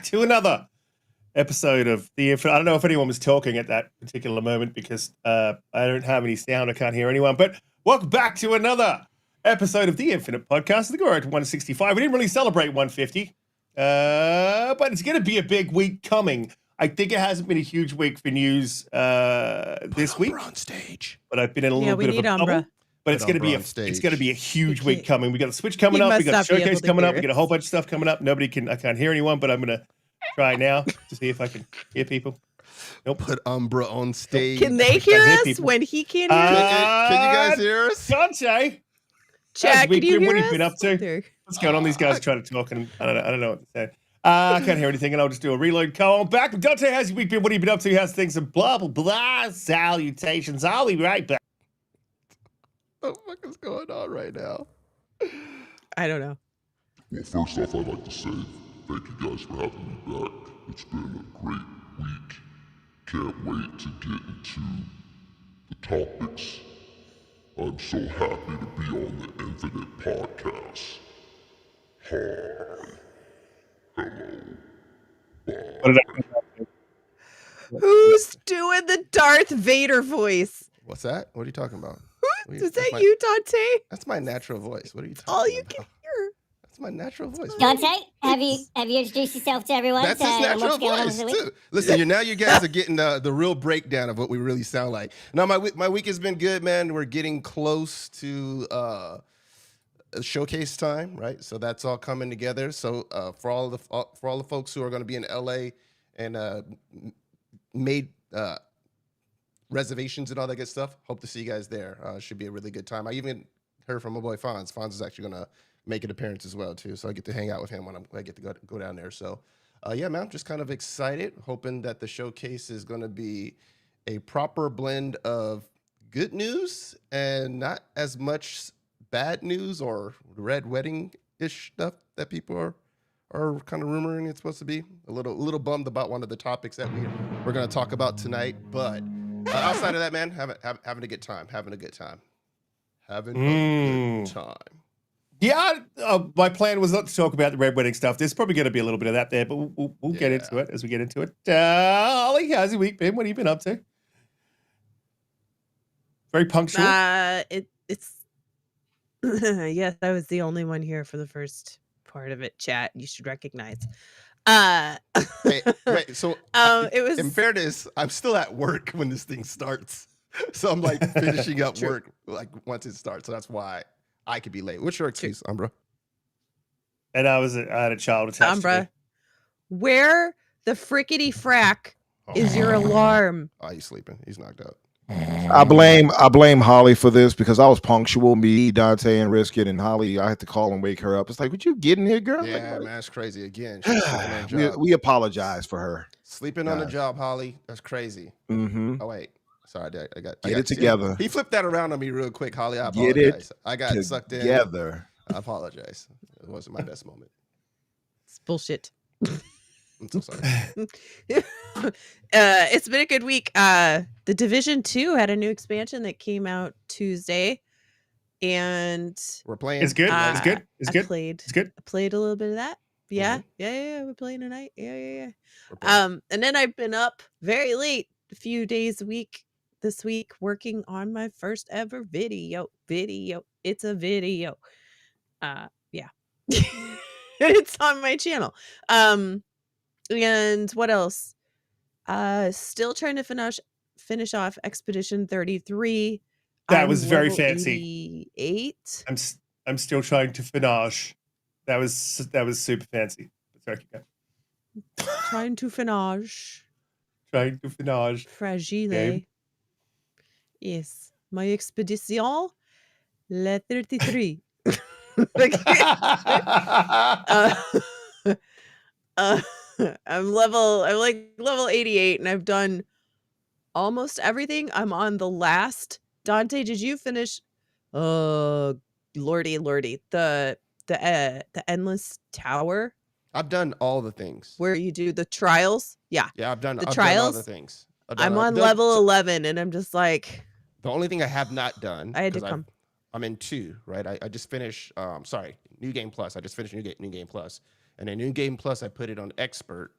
to another episode of The Infinite. I don't know if anyone was talking at that particular moment because I don't have any sound. I can't hear anyone. But welcome back to another episode of The Infinite Podcast. I think we're at 165. We didn't really celebrate 150, but it's going to be a big week coming. I think it hasn't been a huge week for news this week. On stage. But I've been in a little bit of a bubble. But it's going to be a huge week coming. We got the Switch coming up. We got the showcase coming up. We got a whole bunch of stuff coming up. I can't hear anyone, but I'm going to try now to see if I can hear people. Nope. Put Umbra on stage. Can they hear us when he can't hear us? Can you guys hear us? Donte. Chad, can you hear what us? have you been up to? What's going on? These guys are trying to talk, and I don't know what to say. I can't hear anything, and I'll just do a reload. Come on back. Donte, how's your week been? What have you been up to? How's things? And blah, blah, blah. Salutations. I'll be right back. What the fuck is going on right now? I don't know. Well, first off, I'd like to say thank you guys for having me back. It's been a great week. Can't wait to get into the topics. I'm so happy to be on the Infinite Podcast. Hi. Hello. Bye. Who's doing the Darth Vader voice? What's that? What are you talking about? Is that you, Donte? That's my natural voice. What are you talking All about? you can hear. That's my natural voice. Donte, have you introduced yourself to everyone? That's his natural voice too. Listen, now you guys are getting the real breakdown of what we really sound like. Now my week has been good, man. We're getting close to showcase time, right? So that's all coming together. So for all the folks who are going to be in LA and made reservations and all that good stuff, hope to see you guys there. Should be a really good time. I even heard from my boy Fonz. Fonz is actually going to make an appearance as well too, so I get to hang out with him when I get to go down there. So yeah, man, I'm just kind of excited, hoping that the showcase is going to be a proper blend of good news and not as much bad news or red wedding-ish stuff that people are kind of rumoring it's supposed to be. A little bummed about one of the topics that we're going to talk about tonight, but outside of that, man, having a good time. Yeah, my plan was not to talk about the red wedding stuff. There's probably going to be a little bit of that there, but we'll get into it as we get into it. Ollie, how's your week been? What have you been up to? Very punctual. It's yes, I was the only one here for the first part of it. Chat, you should recognize. Wait, so it was. In fairness, I'm still at work when this thing starts, so I'm like finishing up work like once it starts. So that's why I could be late. What's your excuse, Umbra? And I had a child attached Umbra, to me. Where the frickety frack is your alarm? Oh, he's sleeping. He's knocked out. I blame Holly for this because I was punctual. Me, Donte, and Riskit, and Holly. I had to call and wake her up. It's like, would you get in here, girl? Yeah, man, that's crazy. Again, we apologize for her sleeping on the job, Holly. That's crazy. Mm-hmm. Oh wait, sorry, I got get it together. He flipped that around on me real quick, Holly. I apologize. I got sucked in. Together. I apologize. It wasn't my best moment. It's bullshit. I'm so sorry. It's been a good week. The Division 2 had a new expansion that came out Tuesday, and we're playing. It's good. It's good. It's good. It's good. I played a little bit of that. Yeah. Mm-hmm. Yeah. We're playing tonight. Yeah. And then I've been up very late a few days this week working on my first ever video. It's a video. Yeah. It's on my channel. And what else? Still trying to finish off Expedition 33. That was very fancy. 88. I'm still trying to finish. That was super fancy. Sorry, keep going. Trying to finish. Fragile. Game. Yes. My Expedition Le 33. I'm level 88 and I've done almost everything. I'm on the last. Donte, did you finish lordy the endless tower? I've done all the things where you do the trials. Yeah, I've done the trials. Done all the things. I'm on level 11 and I'm just like, the only thing I have not done, I had to come. I'm in 2, right? I just finished New Game Plus. I just finished New Game Plus. And in New Game Plus, I put it on Expert.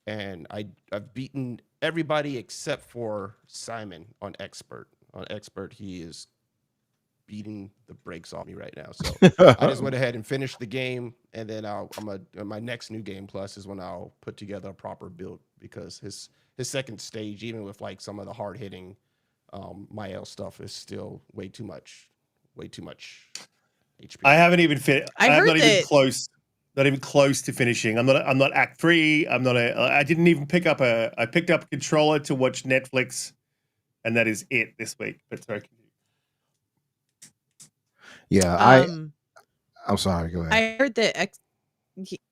and I've beaten everybody except for Simon on expert. On expert, he is beating the brakes off me right now. So I just went ahead and finished the game, and then my next new game plus is when I'll put together a proper build, because his second stage, even with like some of the hard hitting Mael stuff, is still way too much HP. I haven't even I'm not even that- close. Not even close to finishing. I'm not Act 3. I didn't even pick up I picked up a controller to watch Netflix, and that is it this week. But sorry. Yeah, I'm sorry. Go ahead. I heard that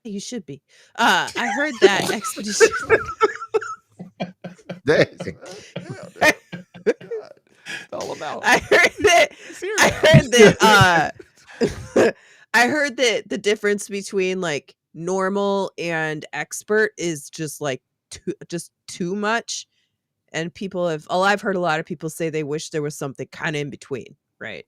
you should be. I heard that Expedition. All about. I heard that. I heard that the difference between like normal and expert is just like too much, and I've heard a lot of people say they wish there was something kind of in between, right?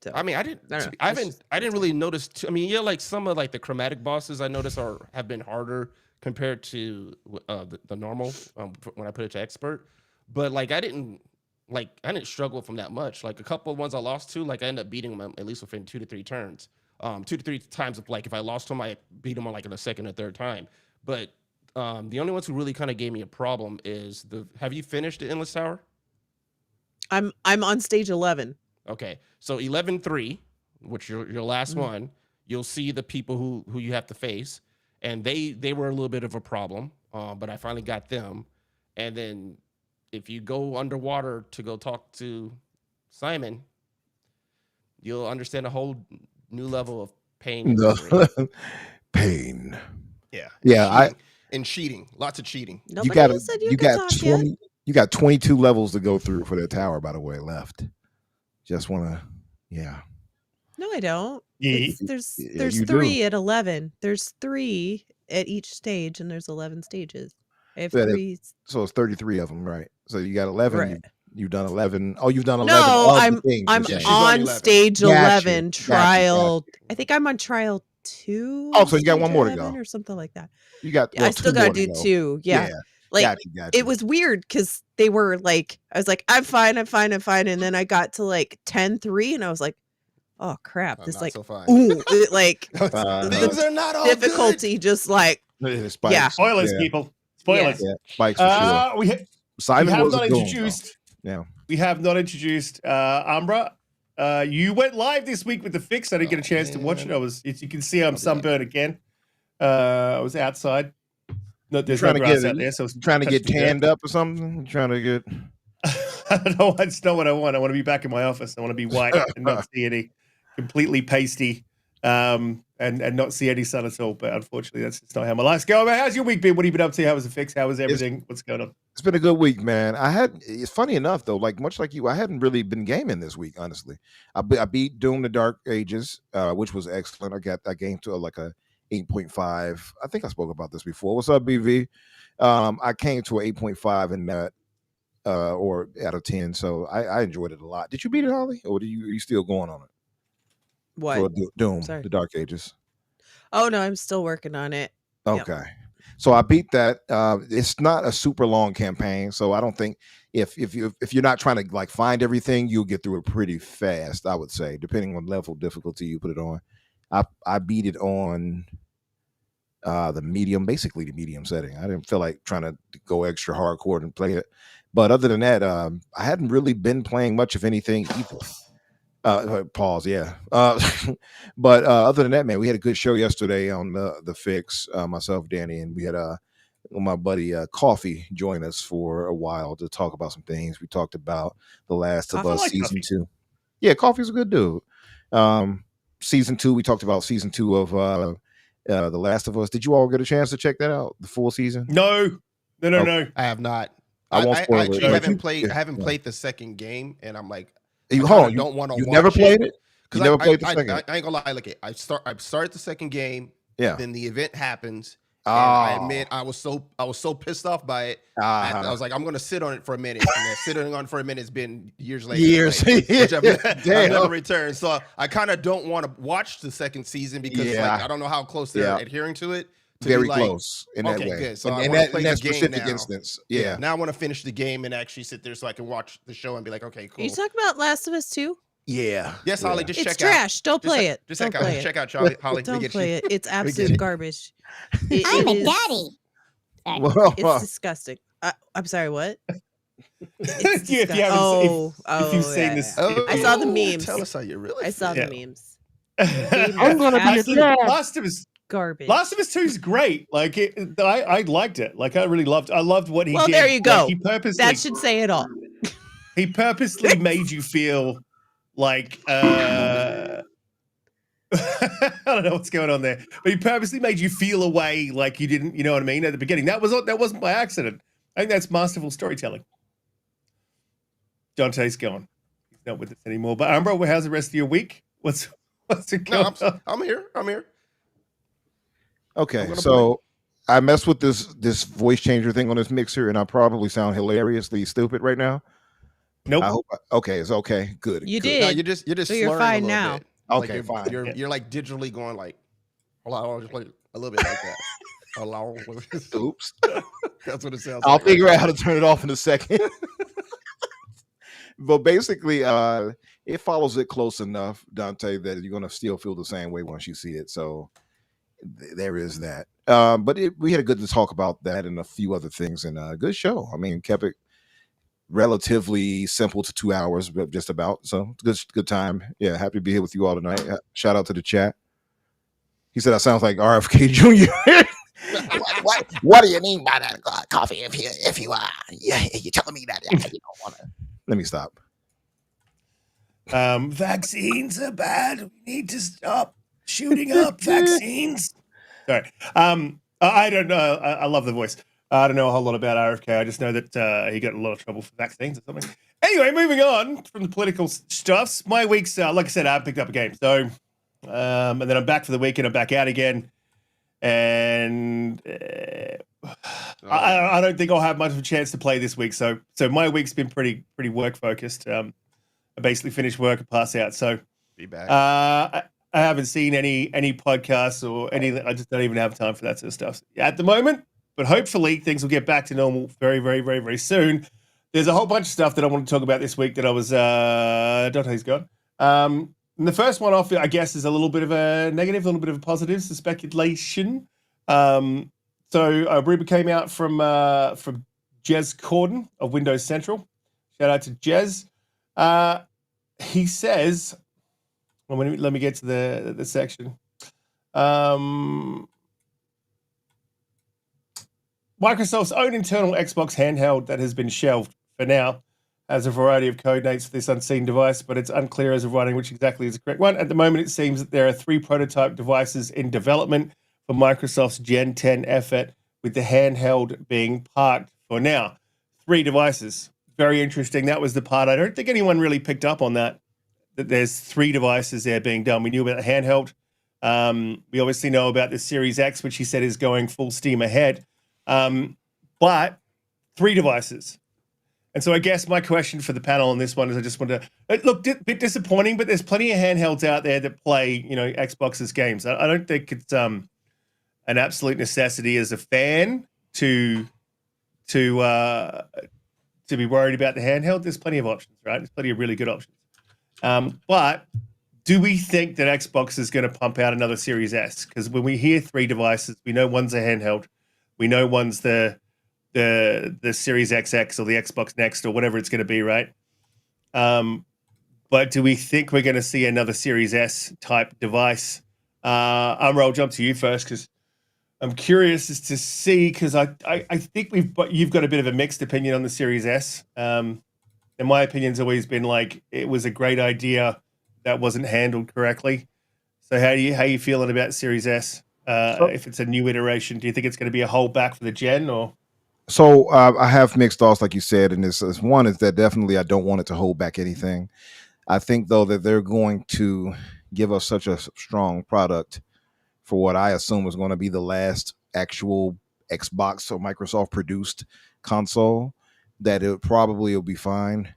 So I mean, I didn't really notice. Yeah, like some of like the chromatic bosses I noticed have been harder compared to the normal when I put it to expert. But like I didn't struggle from that much. Like a couple of ones I lost to, like I ended up beating them at least within 2 to 3 turns. 2 to 3 times of like if I lost them, I beat them on like in the second or third time. But the only ones who really kind of gave me a problem is have you finished the Endless Tower? I'm on stage 11. Okay, so 11-3, which your last one, you'll see the people who you have to face, and they were a little bit of a problem, but I finally got them. And then if you go underwater to go talk to Simon, you'll understand a whole new level of pain. Pain. Yeah. Cheating. Lots of cheating. Nobody said you got 20. You got 22 levels to go through for that tower, by the way, left. Just want to, yeah. No, I don't. Yeah. There's you 3 do. at 11. There's 3 at each stage, and there's 11 stages. I have Yeah, 3. So it's 33 of them, right? So you got 11. Right. You've done 11. Oh, you've done 11. No, of the things, I'm you're saying. on on 11. stage Gotcha, 11. gotcha, Trial. gotcha. I think I'm on trial 2. Oh, so you got stage one more to 11 go. or something like that. You got. I still 2 gotta more to do go. 2. Yeah. Like gotcha. it was weird because they were like, I was like, I'm fine. And then I got to like 10-3, and I was like, oh crap. This Not like, so fine. ooh, it, like Things are not all difficulty just like, Spikes. Yeah. Spoilers, people. Spoilers. Yeah, spikes for sure. We Simon have was not a goon, introduced. though. Yeah. We have not introduced Umbra. You went live this week with the fix. I didn't get a chance to watch it. You can see I'm sunburned again. I was outside. No, there's no grass out there, so trying to get tanned up or something. Trying to get. I don't know. That's not what I want. I want to be back in my office. I want to be white and not see any completely pasty, and not see any sun at all. But unfortunately, that's just not how my life's going. How's your week been? What have you been up to? How was the fix? How was everything? What's going on? It's been a good week, man. It's funny enough though, like much like you, I hadn't really been gaming this week. Honestly, I beat Doom: The Dark Ages, which was excellent. I gained to like a 8.5. I think I spoke about this before. What's up, BV? I came to an 8.5 in that, or out of 10. So I enjoyed it a lot. Did you beat it, Holly, or are you still going on it? what? For Doom: Sorry. The Dark Ages. Oh no, I'm still working on it. Okay. Yep. So I beat that. It's not a super long campaign, so I don't think if you're not trying to like find everything, you'll get through it pretty fast. I would say, depending on level of difficulty you put it on. I beat it on the medium, basically the medium setting. I didn't feel like trying to go extra hardcore and play it, but other than that, I hadn't really been playing much of anything either. Pause. Yeah. But other than that, man, we had a good show yesterday on the fix. Myself, Danny, and we had my buddy Coffee join us for a while to talk about some things. We talked about The Last of Us season 2. Yeah, Coffee's a good dude. Season 2, we talked about season 2 of The Last of Us. Did you all get a chance to check that out? The full season? No. I have not. I won't spoil actually it. haven't played. I haven't played the second game, and I'm like, don't want to. You never played it? You never played the second? I ain't gonna lie. Look, I started the second game. Yeah. Then the event happens. And I admit I was so pissed off by it. I was like, I'm gonna sit on it for a minute. And then sitting on it for a minute has been years later. Which I've never returned. So I kind of don't want to watch the second season because like, I don't know how close they're adhering to it. to be very like, close in that okay, way. good. So And I in want to that, play in the that game specific now. instance, yeah. Now I want to finish the game and actually sit there so I can watch the show and be like, okay, Are you cool. talking about Last of Us 2? Yeah. Yes, Holly, just It's check out. trash. Don't play it. Just Don't play check it. out, Charlie. Holly, we Don't get play you. it. It's We get absolute it. garbage. I'm a is- daddy. Sorry. Well, It's disgusting. I'm sorry. What? It's Yeah, if you disgusting. haven't, if you've seen yeah, this, yeah. I saw the Oh, memes. Tell us how you really I saw feel. the memes. I'm gonna be a dad. Last of Us. Garbage. Last of Us 2 is great. Like I liked it. Like I loved what he did. There you Like, go. he purposely That should say it all. he purposely made you feel like I don't know what's going on there, but he purposely made you feel a way like you didn't, you know what I mean, at the beginning. That wasn't by accident. I think that's masterful storytelling. Donte's gone. He's not with us anymore. But Umbra, how's the rest of your week? What's it going on? I'm here. okay, so I messed with this voice changer thing on this mixer, and I probably sound hilariously stupid right now. Nope. I hope. Okay, it's okay. Good. You good. did. No, you're just So slurring you're fine a little now. bit. Okay, you're, fine. You're like digitally going like, hello, just like a little bit like that. Hello. Oops. That's what it sounds I'll like. figure out how to turn it off in a second. But basically, it follows it close enough, Donte, that you're gonna still feel the same way once you see it. So there is that. But we had a good talk about that and a few other things, and a good show. I mean, kept it relatively simple to 2 hours, but just about. So good time. Yeah, happy to be here with you all tonight. Shout out to the chat. He said I sound like RFK Jr. what do you mean by that, coffee? If you you're telling me that you don't want to. Let me stop. Vaccines are bad. We need to stop shooting up vaccines. Sorry. I don't know. I love the voice. I don't know a whole lot about RFK. I just know that he got in a lot of trouble for vaccines or something. Anyway, moving on from the political stuffs. My week's, like I said, I picked up a game. So, and then I'm back for the weekend. I'm back out again. And I don't think I'll have much of a chance to play this week. So my week's been pretty work focused. I basically finish work and pass out. So Be back. I haven't seen any podcasts or anything. I just don't even have time for that sort of stuff at the moment. But hopefully things will get back to normal very, very, very, very soon. There's a whole bunch of stuff that I want to talk about this week that I was Dante's gone. And the first one off, I guess, is a little bit of a negative, a little bit of a positive, some speculation. So Ruba came out from Jez Corden of Windows Central. Shout out to Jez. He says, well, let me get to the section. Microsoft's own internal Xbox handheld that has been shelved for now has a variety of codenames for this unseen device, but it's unclear as of writing which exactly is the correct one. At the moment, it seems that there are 3 prototype devices in development for Microsoft's Gen 10 effort, with the handheld being parked for now. 3 devices. Very interesting. That was the part I don't think anyone really picked up on that there's 3 devices there being done. We knew about the handheld. We obviously know about the Series X, which he said is going full steam ahead. But 3 devices. And so I guess my question for the panel on this one is I just want to, it looked a bit disappointing, but there's plenty of handhelds out there that play, Xbox's games. I don't think it's an absolute necessity as a fan to be worried about the handheld. There's plenty of options, right? There's plenty of really good options. But do we think that Xbox is going to pump out another Series S? Because when we hear 3 devices, we know one's a handheld. We know one's the Series XX or the Xbox Next or whatever it's going to be, right? But do we think we're going to see another Series S type device? Umbra, I'll jump to you first because I'm curious as to see, because I think you've got a bit of a mixed opinion on the Series S. And my opinion's always been like it was a great idea that wasn't handled correctly. So how you feeling about Series S? If it's a new iteration, do you think it's going to be a hold back for the gen or? So I have mixed thoughts, like you said, and this one is that definitely I don't want it to hold back anything. I think though that they're going to give us such a strong product for what I assume is going to be the last actual Xbox or Microsoft produced console that it probably will be fine.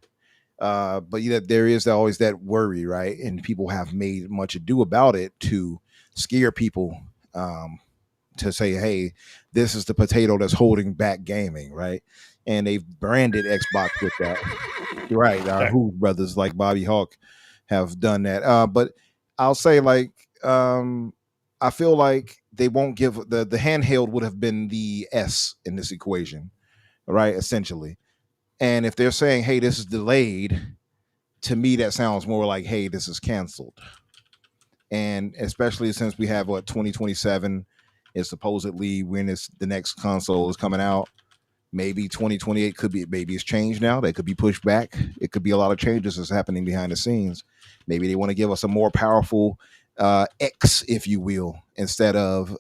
But there is always that worry, right? And people have made much ado about it to scare people to say, hey, this is the potato that's holding back gaming, right? And they've branded Xbox with that. Right. Our Okay. Who brothers like Bobby Hawk have done that. But I'll say I feel like they won't give the handheld would have been the S in this equation, right? Essentially. And if they're saying, hey, this is delayed, to me, that sounds more like, hey, this is canceled. And especially since we have 2027 is supposedly when the next console is coming out. Maybe 2028 could be, maybe it's changed now. That could be pushed back. It could be a lot of changes that's happening behind the scenes. Maybe they want to give us a more powerful X, if you will, instead of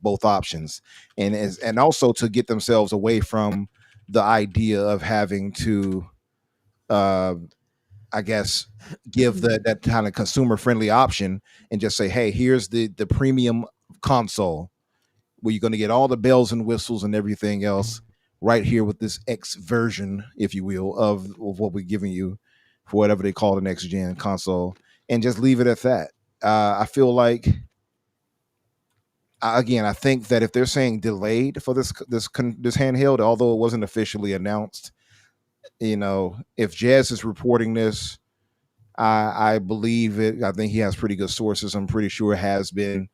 both options. And also to get themselves away from the idea of having to, I guess, give that kind of consumer friendly option and just say, hey, here's the premium console where you're going to get all the bells and whistles and everything else right here with this X version, if you will, of what we're giving you for whatever they call the next gen console, and just leave it at that. I feel like, again, I think that if they're saying delayed for this handheld, although it wasn't officially announced, if Jazz is reporting this, I believe it. I think he has pretty good sources. I'm pretty sure it has been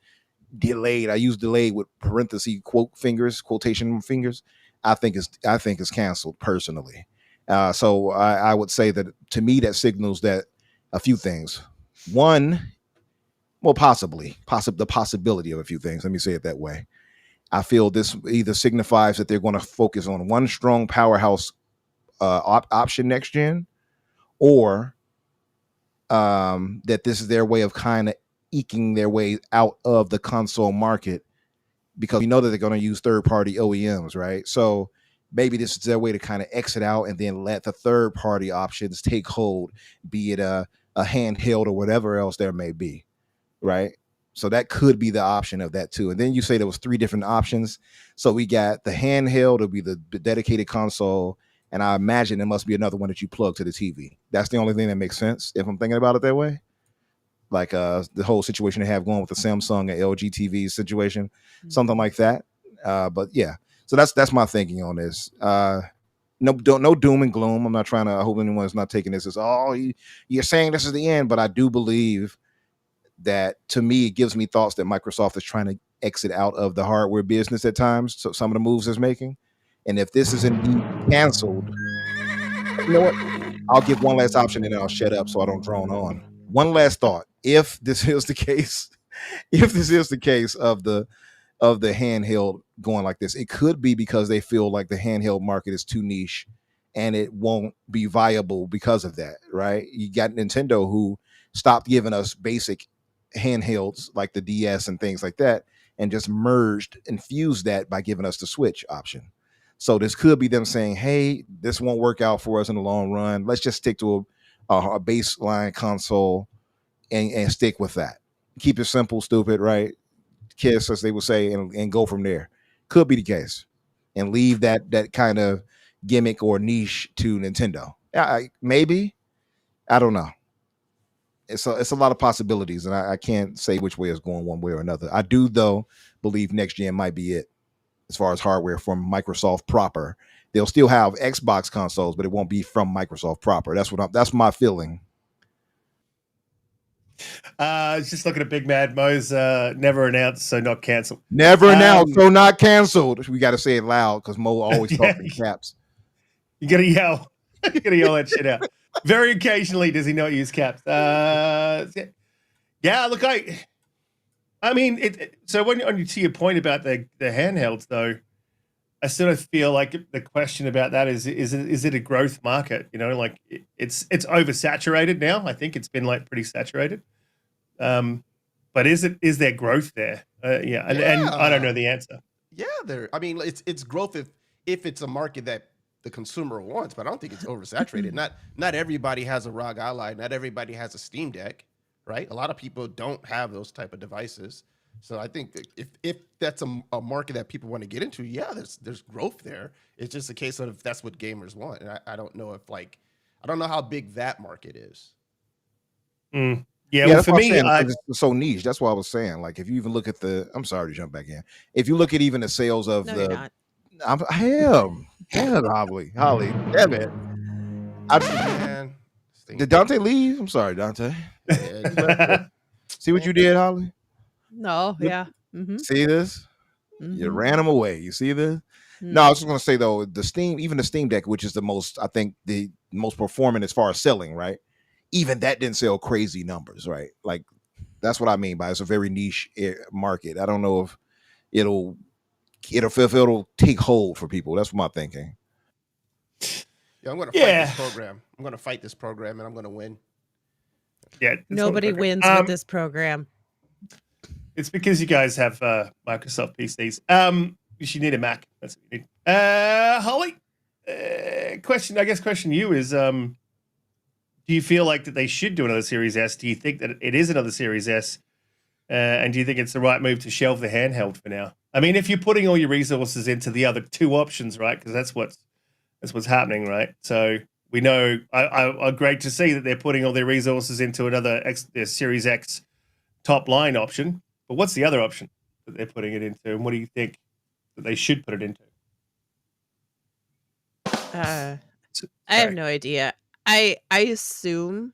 delayed. I use delayed with parenthesis quotation fingers. I think it's canceled personally. So I would say that to me that signals that a few things. One, well, possibly the possibility of a few things. Let me say it that way. I feel this either signifies that they're going to focus on one strong powerhouse option next gen, or that this is their way of kind of eking their way out of the console market, because we know that they're going to use third-party OEMs, right? So maybe this is their way to kind of exit out and then let the third-party options take hold, be it a handheld or whatever else there may be, right? So that could be the option of that too. And then you say there was 3 different options. So we got the handheld, it'll be the dedicated console, and I imagine there must be another one that you plug to the TV. That's the only thing that makes sense if I'm thinking about it that way. Like the whole situation they have going with the Samsung and LG TV situation, something like that. But yeah, so that's my thinking on this. No doom and gloom. I'm not trying to. I hope anyone's not taking this as, oh, you're saying this is the end. But I do believe that, to me, it gives me thoughts that Microsoft is trying to exit out of the hardware business at times. So some of the moves it's making, and if this is indeed canceled, you know what? I'll give one last option and then I'll shut up so I don't drone on. One last thought. If this is the case, of the handheld going like this, it could be because they feel like the handheld market is too niche and it won't be viable because of that, right? You got Nintendo, who stopped giving us basic handhelds like the DS and things like that, and just infused that by giving us the Switch option. So this could be them saying, hey, this won't work out for us in the long run. Let's just stick to a baseline console and stick with that. Keep it simple, stupid, right? Kiss, as they would say, and go from there. Could be the case. And leave that kind of gimmick or niche to Nintendo. Maybe. I don't know. It's a lot of possibilities, and I can't say which way is going one way or another. I do, though, believe next gen might be it as far as hardware from Microsoft proper. They'll still have Xbox consoles, but it won't be from Microsoft proper. That's my feeling. Just looking at Big Mad Mo's never announced, so not cancelled. Never announced, so not canceled. We got to say it loud because Mo always talks in caps. You gotta yell. You gotta yell that shit out. Very occasionally does he not use caps. Yeah, look, I mean, so to your point about the handhelds, though, I sort of feel like the question about that is it a growth market? Like it's oversaturated now. I think it's been like pretty saturated. But is there growth there? Yeah, and I don't know the answer. Yeah, I mean, it's growth if it's a market that the consumer wants, but I don't think it's oversaturated. Not everybody has a ROG Ally. Not everybody has a Steam Deck, right? A lot of people don't have those type of devices. So I think that if that's a market that people want to get into, yeah, there's growth there. It's just a case of if that's what gamers want. And I don't know how big that market is. Yeah, Yeah, well, that's for what I'm me, saying. It's so niche. That's why I was saying. Like, if you even look at I'm sorry to jump back in. If you look at even the sales of No, you're not. I am. Damn it, Holly. Damn it. Man, Did Dante leave? I'm sorry, Dante. yeah, You left it. See what you did, Holly? No, Look, yeah. Mm-hmm. see this? You Mm-hmm. ran them away. You see this? No, I was just gonna say though, even the Steam Deck, which is I think the most performant as far as selling, right? Even that didn't sell crazy numbers, right? Like that's what I mean by it's a very niche market. I don't know if it'll take hold for people. That's my thinking. Yeah, I'm gonna fight Yeah. this program. I'm gonna fight this program, and I'm gonna win. Yeah, it's not Nobody okay. wins with this program. It's because you guys have Microsoft PCs. You need a Mac. That's what you need. Holly, question to you is, do you feel like that they should do another Series S? Do you think that it is another Series S? And do you think it's the right move to shelve the handheld for now? I mean, if you're putting all your resources into the other two options, right? Because that's what's happening, right? So we know. I great to see that they're putting all their resources into another Series X top line option. But what's the other option that they're putting it into, and what do you think that they should put it into? I have no idea. I assume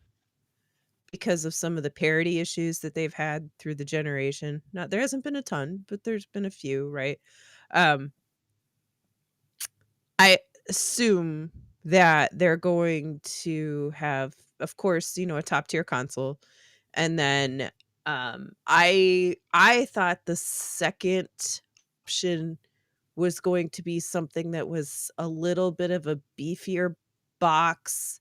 because of some of the parity issues that they've had through the generation. Now there hasn't been a ton, but there's been a few, right? I assume that they're going to have, of course, a top tier console, and then I thought the second option was going to be something that was a little bit of a beefier box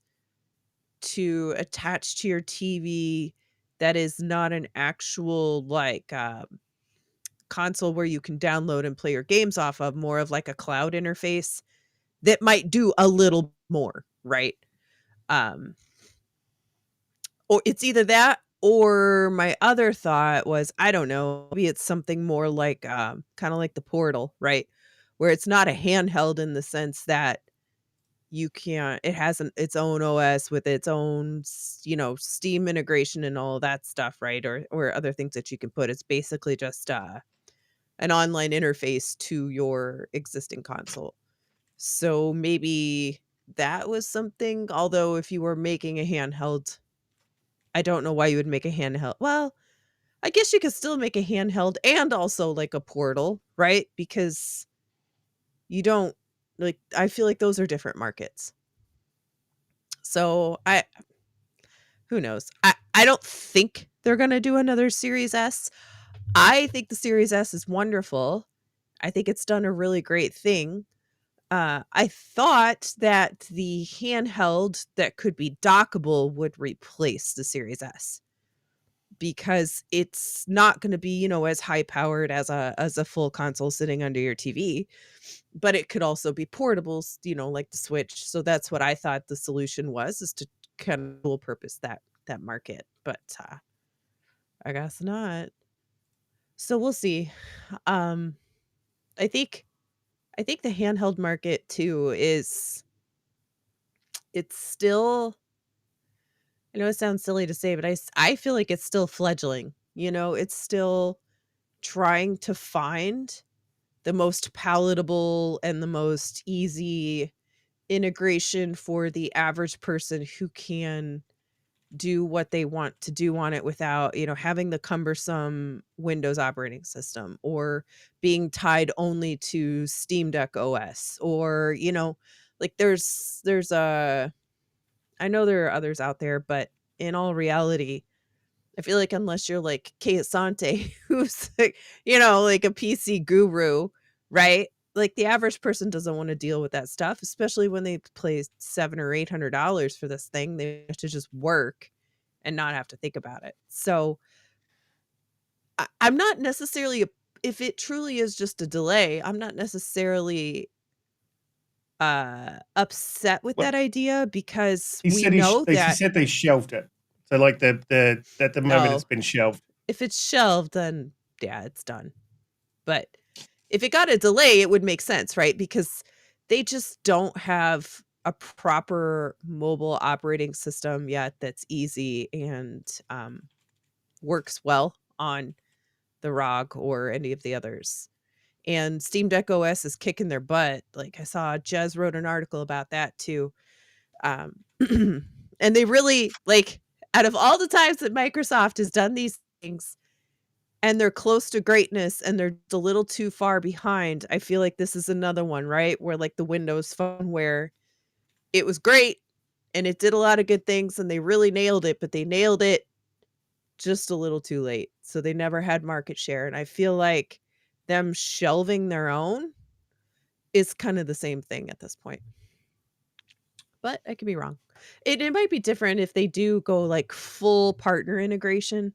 to attach to your TV that is not an actual console where you can download and play your games off of, more of like a cloud interface that might do a little more, right? Or it's either that, or my other thought was, I don't know, maybe it's something more like kind of like the Portal, right? Where it's not a handheld in the sense that it has its own OS with its own, Steam integration and all that stuff, right? Or other things that you can put. It's basically just an online interface to your existing console. So maybe that was something. Although if you were making a handheld, I don't know why you would make a handheld. Well, I guess you could still make a handheld and also like a Portal, right? Because you don't I feel like those are different markets. So who knows? I don't think they're going to do another Series S. I think the Series S is wonderful. I think it's done a really great thing. I thought that the handheld that could be dockable would replace the Series S because it's not going to be, as high powered as a full console sitting under your TV, but it could also be portable, like the Switch. So that's what I thought the solution was, is to kind of dual purpose that market, but I guess not. So we'll see. Um, I think the handheld market too it's still, I know it sounds silly to say, but I feel like it's still fledgling. It's still trying to find the most palatable and the most easy integration for the average person who can do what they want to do on it without, having the cumbersome Windows operating system, or being tied only to Steam Deck OS, or, there's I know there are others out there, but in all reality, I feel like unless you're like Kay Asante, who's like, like a PC guru, right? Like the average person doesn't want to deal with that stuff, especially when they pay $700 or $800 for this thing. They have to just work and not have to think about it. So I'm not necessarily, if it truly is just a delay, I'm not necessarily upset with Well, that idea, because he we said know he that said they shelved it. So like the at the moment oh, it's been shelved. if it's shelved, then yeah, it's done. But if it got a delay, it would make sense, right? Because they just don't have a proper mobile operating system yet that's easy and works well on the ROG or any of the others. And Steam Deck OS is kicking their butt. Like I saw Jez wrote an article about that too. Um, and they really like out of all the times that Microsoft has done these things and they're close to greatness and they're just a little too far behind, I feel like this is another one, right? Where like the Windows Phone, where it was great and it did a lot of good things and they really nailed it, but they nailed it just a little too late. So they never had market share. And I feel like them shelving their own is kind of the same thing at this point. But I could be wrong. It might be different if they do go like full partner integration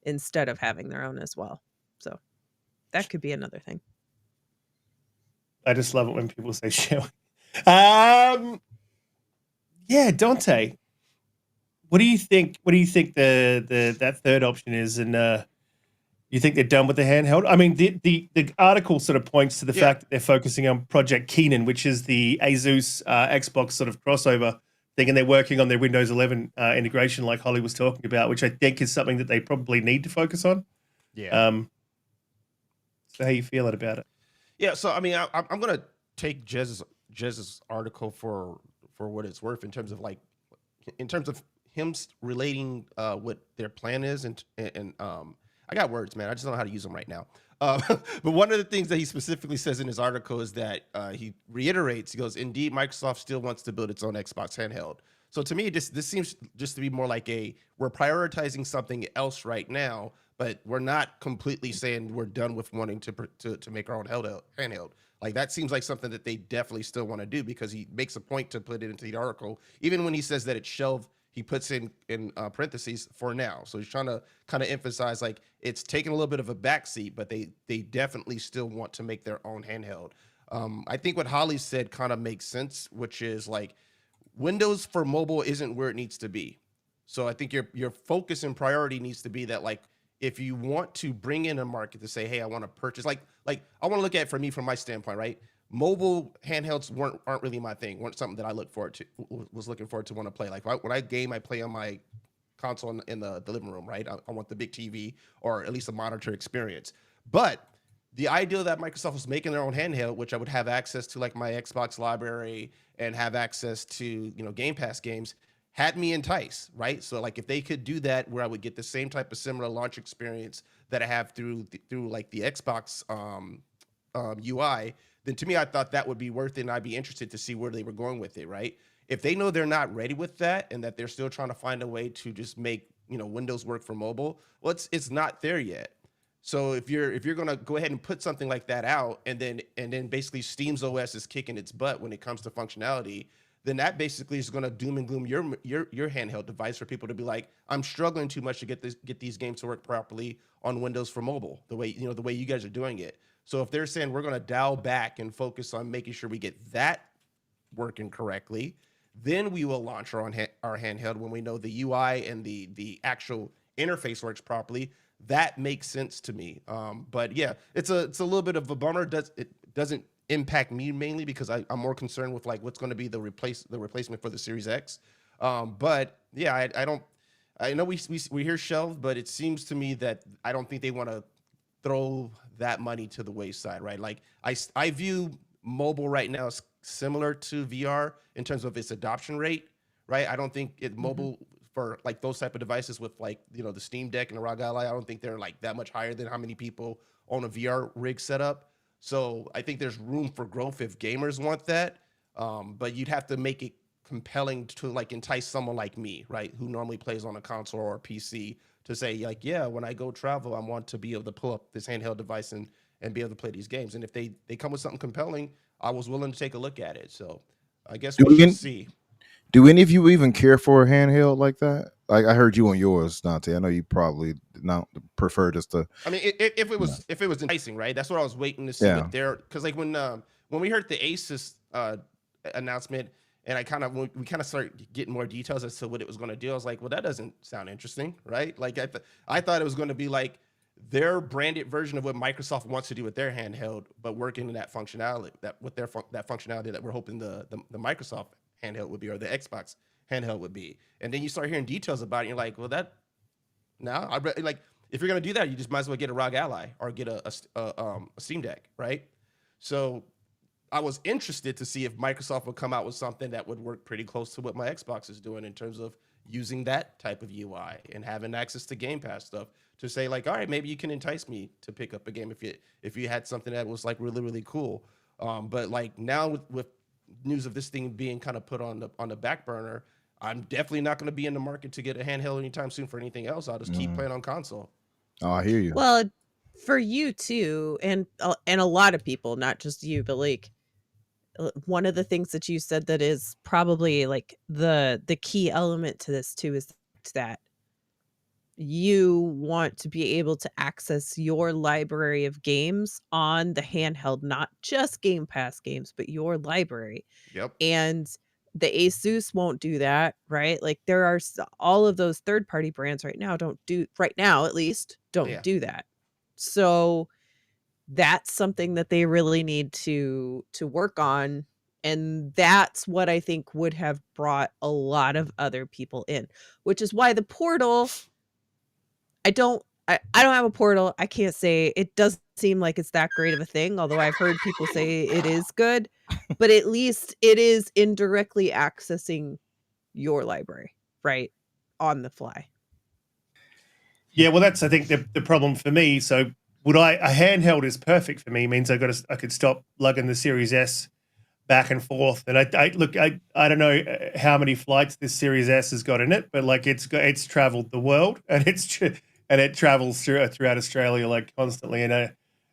instead of having their own as well. So that could be another thing. I just love it when people say shell. Yeah, Donte. What do you think? What do you think the that third option is? And you think they're done with the handheld? I mean, the article sort of points to the fact that they're focusing on Project Keenan, which is the Asus Xbox sort of crossover thing, and they're working on their Windows 11 integration, like Holly was talking about, which I think is something that they probably need to focus on. Yeah. So how you feeling about it? Yeah. So I mean, I'm gonna take Jez's article for what it's worth in terms of him relating what their plan is and I got words, man. I just don't know how to use them right now. But one of the things that he specifically says in his article is that he reiterates, he goes, indeed, Microsoft still wants to build its own Xbox handheld. So to me, this seems just to be more like we're prioritizing something else right now, but we're not completely saying we're done with wanting to make our own handheld. Like that seems like something that they definitely still want to do, because he makes a point to put it into the article. Even when he says that it's shelved, he puts in parentheses for now. So he's trying to kind of emphasize like it's taking a little bit of a backseat, but they definitely still want to make their own handheld. I think what Holly said kind of makes sense, which is like Windows for mobile isn't where it needs to be. So I think your focus and priority needs to be that like if you want to bring in a market to say, hey, I want to purchase, like I want to look at it from my standpoint, right? Mobile handhelds aren't really my thing. Weren't something that I was looking forward to want to play. Like when I game, I play on my console in the living room, right? I want the big TV or at least a monitor experience. But the idea that Microsoft was making their own handheld, which I would have access to like my Xbox library and have access to, Game Pass games, had me enticed, right? So like if they could do that where I would get the same type of similar launch experience that I have through like the Xbox UI, then to me, I thought that would be worth it, and I'd be interested to see where they were going with it, right? If they know they're not ready with that and that they're still trying to find a way to just make, Windows work for mobile, well, it's not there yet. So if you're gonna go ahead and put something like that out, and then basically Steam's OS is kicking its butt when it comes to functionality, then that basically is gonna doom and gloom your handheld device for people to be like, I'm struggling too much to get these games to work properly on Windows for mobile, the way you guys are doing it. So if they're saying we're going to dial back and focus on making sure we get that working correctly, then we will launch our handheld when we know the UI and the actual interface works properly. That makes sense to me. But yeah, it's a little bit of a bummer. It doesn't impact me mainly because I'm more concerned with like what's going to be the replacement for the Series X. But yeah, I know we hear shelved, but it seems to me that I don't think they want to throw that money to the wayside, right? Like I view mobile right now as similar to VR in terms of its adoption rate, right? I don't think mobile for like those type of devices with like, the Steam Deck and the ROG Ally, I don't think they're like that much higher than how many people own a VR rig setup. So I think there's room for growth if gamers want that. But you'd have to make it compelling to like entice someone like me, right? Who normally plays on a console or a PC, to say like, yeah, when I go travel, I want to be able to pull up this handheld device and be able to play these games. And if they come with something compelling, I was willing to take a look at it. So I guess we should see. Do any of you even care for a handheld like that? Like I heard you on yours, Donte. I know you probably not prefer just to. I mean, if it was enticing, right? That's what I was waiting to see. Yeah. What because like when we heard the Asus announcement, and we kind of started getting more details as to what it was going to do, I was like, well, that doesn't sound interesting, right? Like I thought it was going to be like their branded version of what Microsoft wants to do with their handheld, but working in that functionality, that functionality that we're hoping the Microsoft handheld would be, or the Xbox handheld would be. And then you start hearing details about it, and you're like, well, now. Like if you're gonna do that, you just might as well get a ROG Ally or get a Steam Deck, right? So I was interested to see if Microsoft would come out with something that would work pretty close to what my Xbox is doing in terms of using that type of UI and having access to Game Pass stuff to say like, all right, maybe you can entice me to pick up a game if you had something that was like really cool. But like now with news of this thing being kind of put on the back burner, I'm definitely not going to be in the market to get a handheld anytime soon for anything else. I'll just keep playing on console. Oh, I hear you. Well, for you too, and a lot of people, not just you, but like one of the things that you said that is probably like the key element to this too is that you want to be able to access your library of games on the handheld, not just Game Pass games, but your library. Yep. And the Asus won't do that, right? Like there are all of those third party brands right now right now at least don't do that. So that's something that they really need to work on, and that's what I think would have brought a lot of other people in, which is why the portal, I don't have a portal. I can't say it doesn't seem like it's that great of a thing, although I've heard people say it is good, but at least it is indirectly accessing your library, right? On the fly. Yeah, well, that's I think the problem for me. So a handheld is perfect for me. Means I could stop lugging the Series S back and forth. And I don't know how many flights this Series S has got in it, but like it's traveled the world and it travels throughout Australia like constantly. And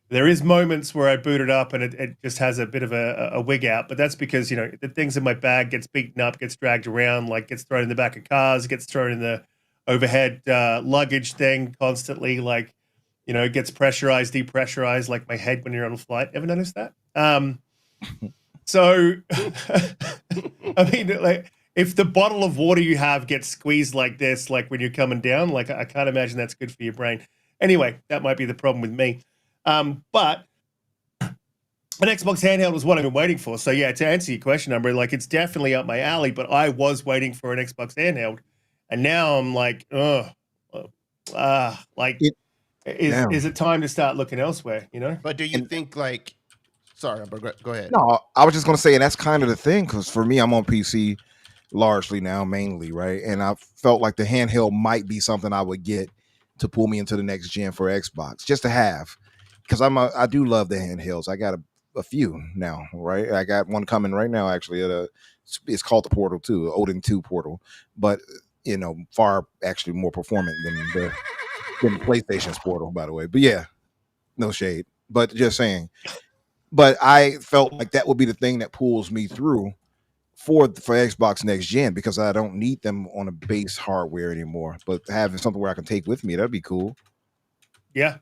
there is moments where I boot it up and it just has a bit of a wig out, but that's because the things in my bag gets beaten up, gets dragged around, like gets thrown in the back of cars, gets thrown in the overhead luggage thing constantly, like gets pressurized, depressurized, like my head when you're on a flight. Ever noticed that? So, I mean, like, if the bottle of water you have gets squeezed like this, like when you're coming down, like I can't imagine that's good for your brain. Anyway, that might be the problem with me. But an Xbox handheld was what I've been waiting for. So yeah, to answer your question, Umbra, like it's definitely up my alley. But I was waiting for an Xbox handheld, and now I'm like, is it time to start looking elsewhere? But do you think like? Sorry, go ahead. No, I was just going to say, and that's kind of the thing, because for me, I'm on PC largely now, mainly, right? And I felt like the handheld might be something I would get to pull me into the next gen for Xbox, just to have, because I do love the handhelds. I got a few now, right? I got one coming right now, actually. It's called the Portal 2, Odin 2 Portal, but far actually more performant than the PlayStation's Portal, by the way. But yeah, no shade, but just saying. But I felt like that would be the thing that pulls me through for Xbox next gen, because I don't need them on a base hardware anymore. But having something where I can take with me, that'd be cool. Yeah.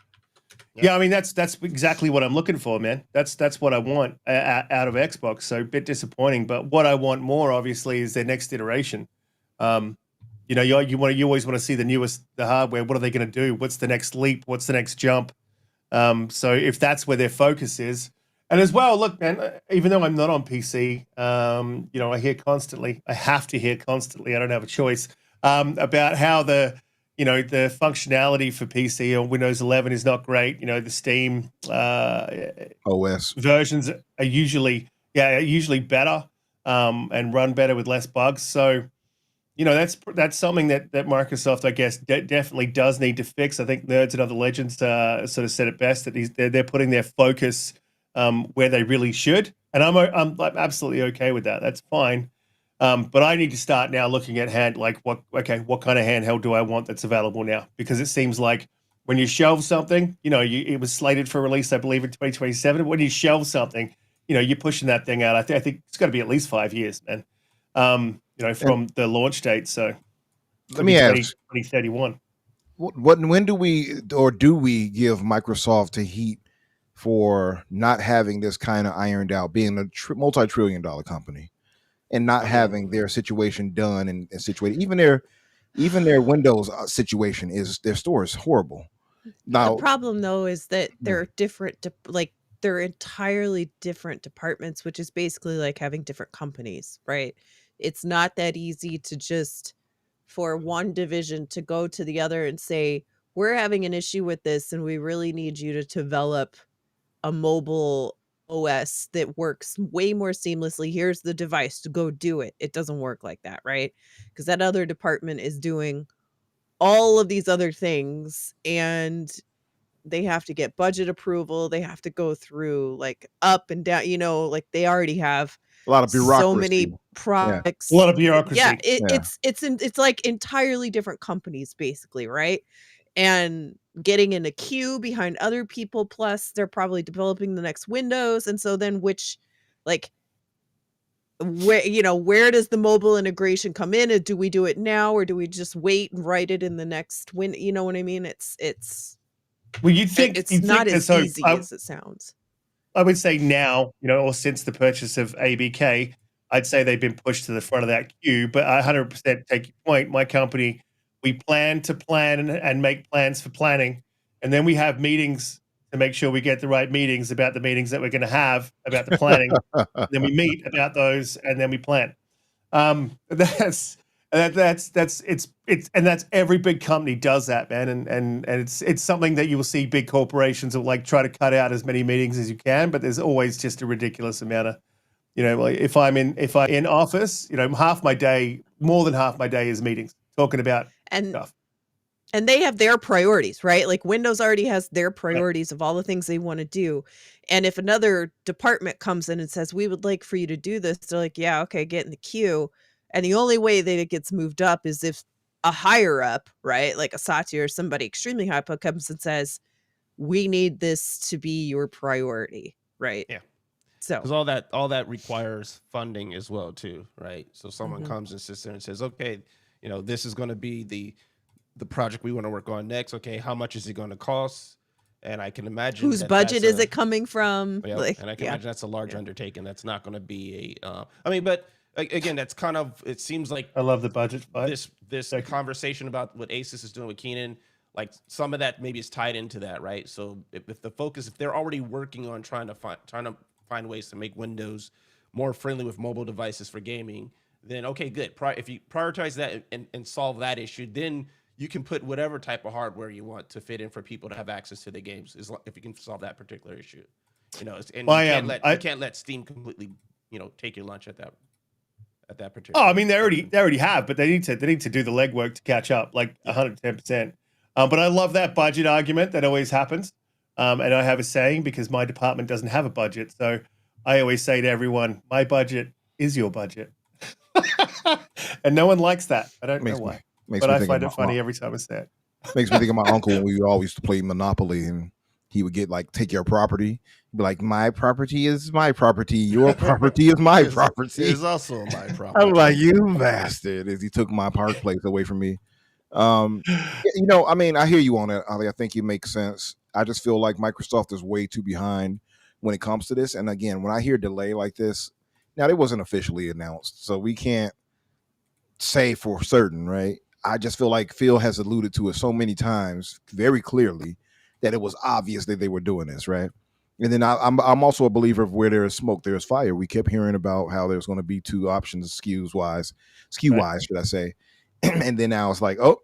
I mean, that's exactly what I'm looking for, man. That's what I want out of Xbox. So a bit disappointing, but what I want more, obviously, is their next iteration. You always want to see the hardware. What are they going to do? What's the next leap? What's the next jump? So if that's where their focus is. And as well, look, man, even though I'm not on PC, I hear constantly, I have to hear constantly, I don't have a choice, about how the functionality for PC on Windows 11 is not great. The Steam OS versions are usually better and run better with less bugs. So, that's something that Microsoft, I guess, definitely does need to fix. I think Nerds and Other Legends sort of said it best, that they're putting their focus where they really should, and I'm absolutely okay with that. That's fine, but I need to start now looking at what kind of handheld do I want that's available now? Because it seems like when you shelve something, it was slated for release, I believe, in 2027. When you shelve something, you're pushing that thing out. I think it's got to be at least 5 years, man. From the launch date. So let me ask, 2031. When do we give Microsoft the heat for not having this kind of ironed out, being a multi-trillion-dollar company, and not having their situation done and situated? Even their Windows situation their store is horrible. Now, the problem though is that they're different, they're entirely different departments, which is basically like having different companies, right? It's not that easy to just for one division to go to the other and say, we're having an issue with this and we really need you to develop a mobile OS that works way more seamlessly. Here's the device to go do it. It doesn't work like that, right? Because that other department is doing all of these other things and they have to get budget approval. They have to go through like up and down, like they already have A lot of so bureaucracy. many products. A lot of bureaucracy. Yeah, Yeah. it's like entirely different companies basically, right? And getting in a queue behind other people, plus they're probably developing the next Windows, and so then where does the mobile integration come in? And do we do it now or do we just wait and write it in the next you know what I mean? Well, you'd think it's you'd not think as so. easy as it sounds. I would say now, or since the purchase of ABK, I'd say they've been pushed to the front of that queue. But I 100% take your point. My company, we plan to plan and make plans for planning. And then we have meetings to make sure we get the right meetings about the meetings that we're going to have about the planning. Then we meet about those and then we plan. That's every big company does that, man. And it's something that you will see big corporations will like try to cut out as many meetings as you can, but there's always just a ridiculous amount of, like if I'm in office, more than half my day is meetings talking about stuff. And they have their priorities, right? Like Windows already has their priorities of all the things they want to do. And if another department comes in and says, we would like for you to do this, they're like, yeah, okay, get in the queue. And the only way that it gets moved up is if a higher up, right? Like a Satya or somebody extremely high up comes and says, we need this to be your priority, right? Yeah. So because all that requires funding as well too, right? So someone comes and sits there and says, okay, this is going to be the project we want to work on next. Okay, how much is it going to cost? And I can imagine whose budget is it coming from? Yeah, and I can imagine that's a large undertaking. That's not going to be but again, that's kind of, it seems like I love the budget fight. This conversation about what Asus is doing with Keenan, like some of that maybe is tied into that, right? So if the focus, if they're already working on trying to find ways to make Windows more friendly with mobile devices for gaming, then okay, good. If you prioritize that and solve that issue, then you can put whatever type of hardware you want to fit in for people to have access to the games, if you can solve that particular issue. And you can't let Steam completely, take your lunch at that particular. Oh, I mean, they already have, but they need to do the legwork to catch up, like 110%. But I love that budget argument that always happens. And I have a saying, because my department doesn't have a budget, so I always say to everyone, my budget is your budget. And no one likes that. I don't know why. But I find it funny every time I say it. Makes me think of my uncle when we always used to play Monopoly, and he would get take your property. He'd be like, my property is my property. Your property is my property. It's also my property. I'm like, you bastard, as he took my park place away from me. I mean, I hear you on that, Ali. I think you make sense. I just feel like Microsoft is way too behind when it comes to this. And again, when I hear delay like this, now it wasn't officially announced, so we can't say for certain, right? I just feel like Phil has alluded to it so many times very clearly that it was obvious that they were doing this, right? And then I'm also a believer of where there is smoke, there is fire. We kept hearing about how there's going to be two options, SKU wise, should I say? And then now it's like, oh,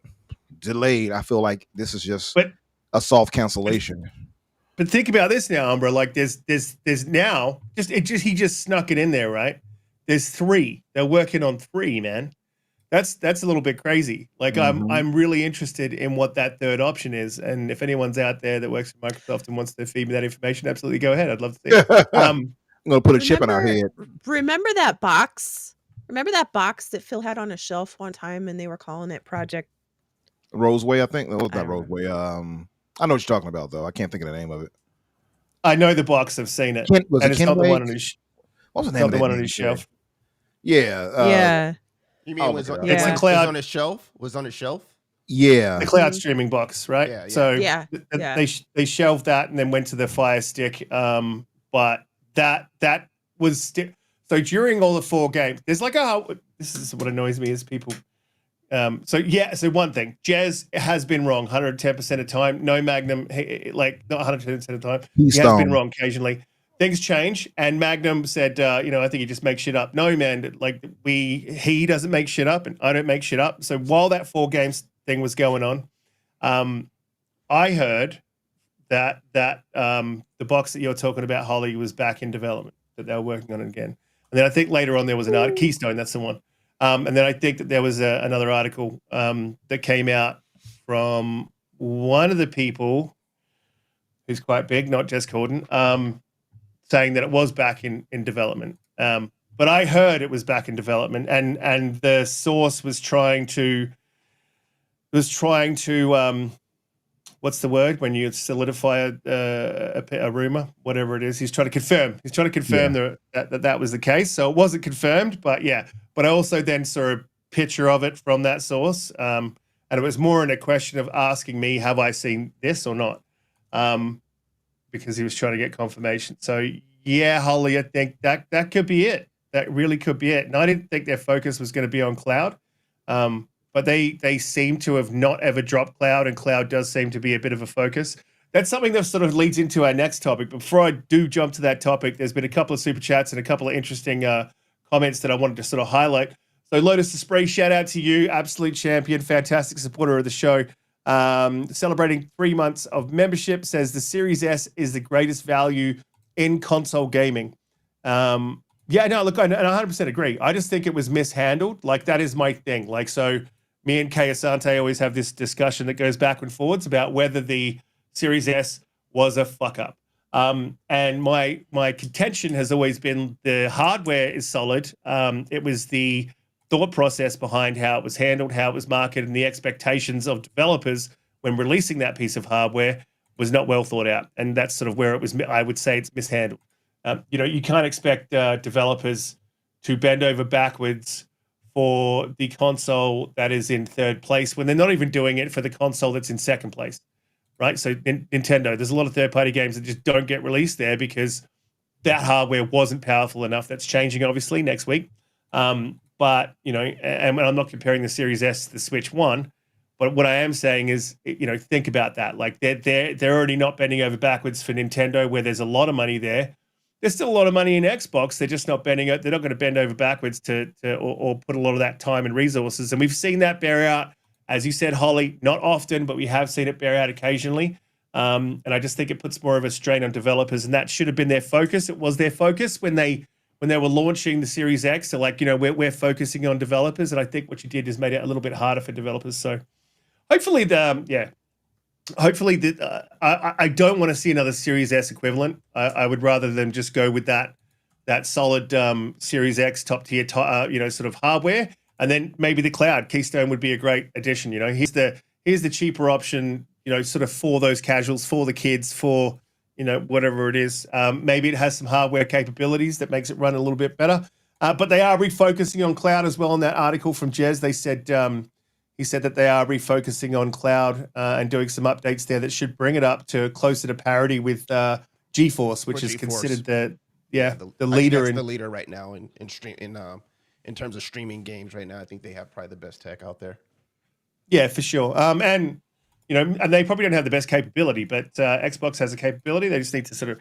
delayed. I feel like this is just a soft cancellation. But think about this now, Umbra. Like there's now he just snuck it in there, right? There's 3. They're working on 3, man. That's a little bit crazy. Like I'm really interested in what that third option is, and if anyone's out there that works for Microsoft and wants to feed me that information, absolutely go ahead. I'd love to see it. I'm gonna put a chip in our head. Remember that box? Remember that box that Phil had on a shelf one time, and they were calling it Project Roseway? I think that was not Roseway. I know what you're talking about, though. I can't think of the name of it. I know the box. I've seen it. It's not the one on his. What was the name of the that one on his shelf? Yeah. Yeah. You mean it's the cloud on his shelf? Was on his shelf? Yeah. The cloud streaming box, right? Yeah. So they shelved that and then went to the Fire Stick. But that was so during all the 4 games, there's this is what annoys me is people. So one thing, Jez has been wrong 110% of the time. No Magnum, not 110% of the time. He has been wrong occasionally. things change. And Magnum said, I think he just makes shit up. No, man, like he doesn't make shit up, and I don't make shit up. So while that 4 games thing was going on, I heard that the box that you're talking about, Holly, was back in development, that they were working on it again. And then I think later on there was an article, Keystone, that's the one. And then I think that there was another article that came out from one of the people who's quite big, not Jess Corden, saying that it was back in development. But I heard it was back in development, and the source was trying to what's the word when you solidify a rumor, whatever it is. He's trying to confirm. That was the case. So it wasn't confirmed, but yeah. But I also then saw a picture of it from that source, and it was more in a question of asking me, have I seen this or not? Because he was trying to get confirmation. So yeah, Holly, I think that could be it. That really could be it. And I didn't think their focus was going to be on cloud. But they seem to have not ever dropped cloud, and cloud does seem to be a bit of a focus. That's something that sort of leads into our next topic. Before I do jump to that topic, there's been a couple of super chats and a couple of interesting comments that I wanted to sort of highlight. So Lotus the Spray, shout out to you, absolute champion, fantastic supporter of the show. Celebrating 3 months of membership, says the Series S is the greatest value in console gaming. Yeah, no, look, I 100% agree. I just think it was mishandled. Like, that is my thing. Like, so me and Kay Asante always have this discussion that goes back and forwards about whether the Series S was a fuck up. And my contention has always been the hardware is solid. It was the thought process behind how it was handled, how it was marketed, and the expectations of developers when releasing that piece of hardware was not well thought out. And that's sort of where it was, I would say it's mishandled. You can't expect developers to bend over backwards for the console that is in 3rd place when they're not even doing it for the console that's in 2nd place, right? So Nintendo, there's a lot of third-party games that just don't get released there because that hardware wasn't powerful enough. That's changing, obviously, next week. But, and I'm not comparing the Series S to the Switch 1, but what I am saying is, think about that. Like, they're already not bending over backwards for Nintendo, where there's a lot of money there. There's still a lot of money in Xbox. They're just not bending it. They're not going to bend over backwards or put a lot of that time and resources. And we've seen that bear out, as you said, Holly, not often, but we have seen it bear out occasionally. And I just think it puts more of a strain on developers, and that should have been their focus. It was their focus when they were launching the Series X. So we're focusing on developers. And I think what you did is made it a little bit harder for developers. So hopefully I don't want to see another Series S equivalent. I would rather them just go with that solid Series X top tier, sort of hardware, and then maybe the cloud Keystone would be a great addition. Here's the cheaper option, sort of for those casuals, for the kids, for whatever it is. Maybe it has some hardware capabilities that makes it run a little bit better. But they are refocusing on cloud as well. In that article from Jez, they said. He said that they are refocusing on cloud and doing some updates there that should bring it up to closer to parity with GeForce, which is considered the leader. The leader right now in terms of streaming games right now. I think they have probably the best tech out there. Yeah, for sure. And they probably don't have the best capability, but Xbox has a capability. They just need to sort of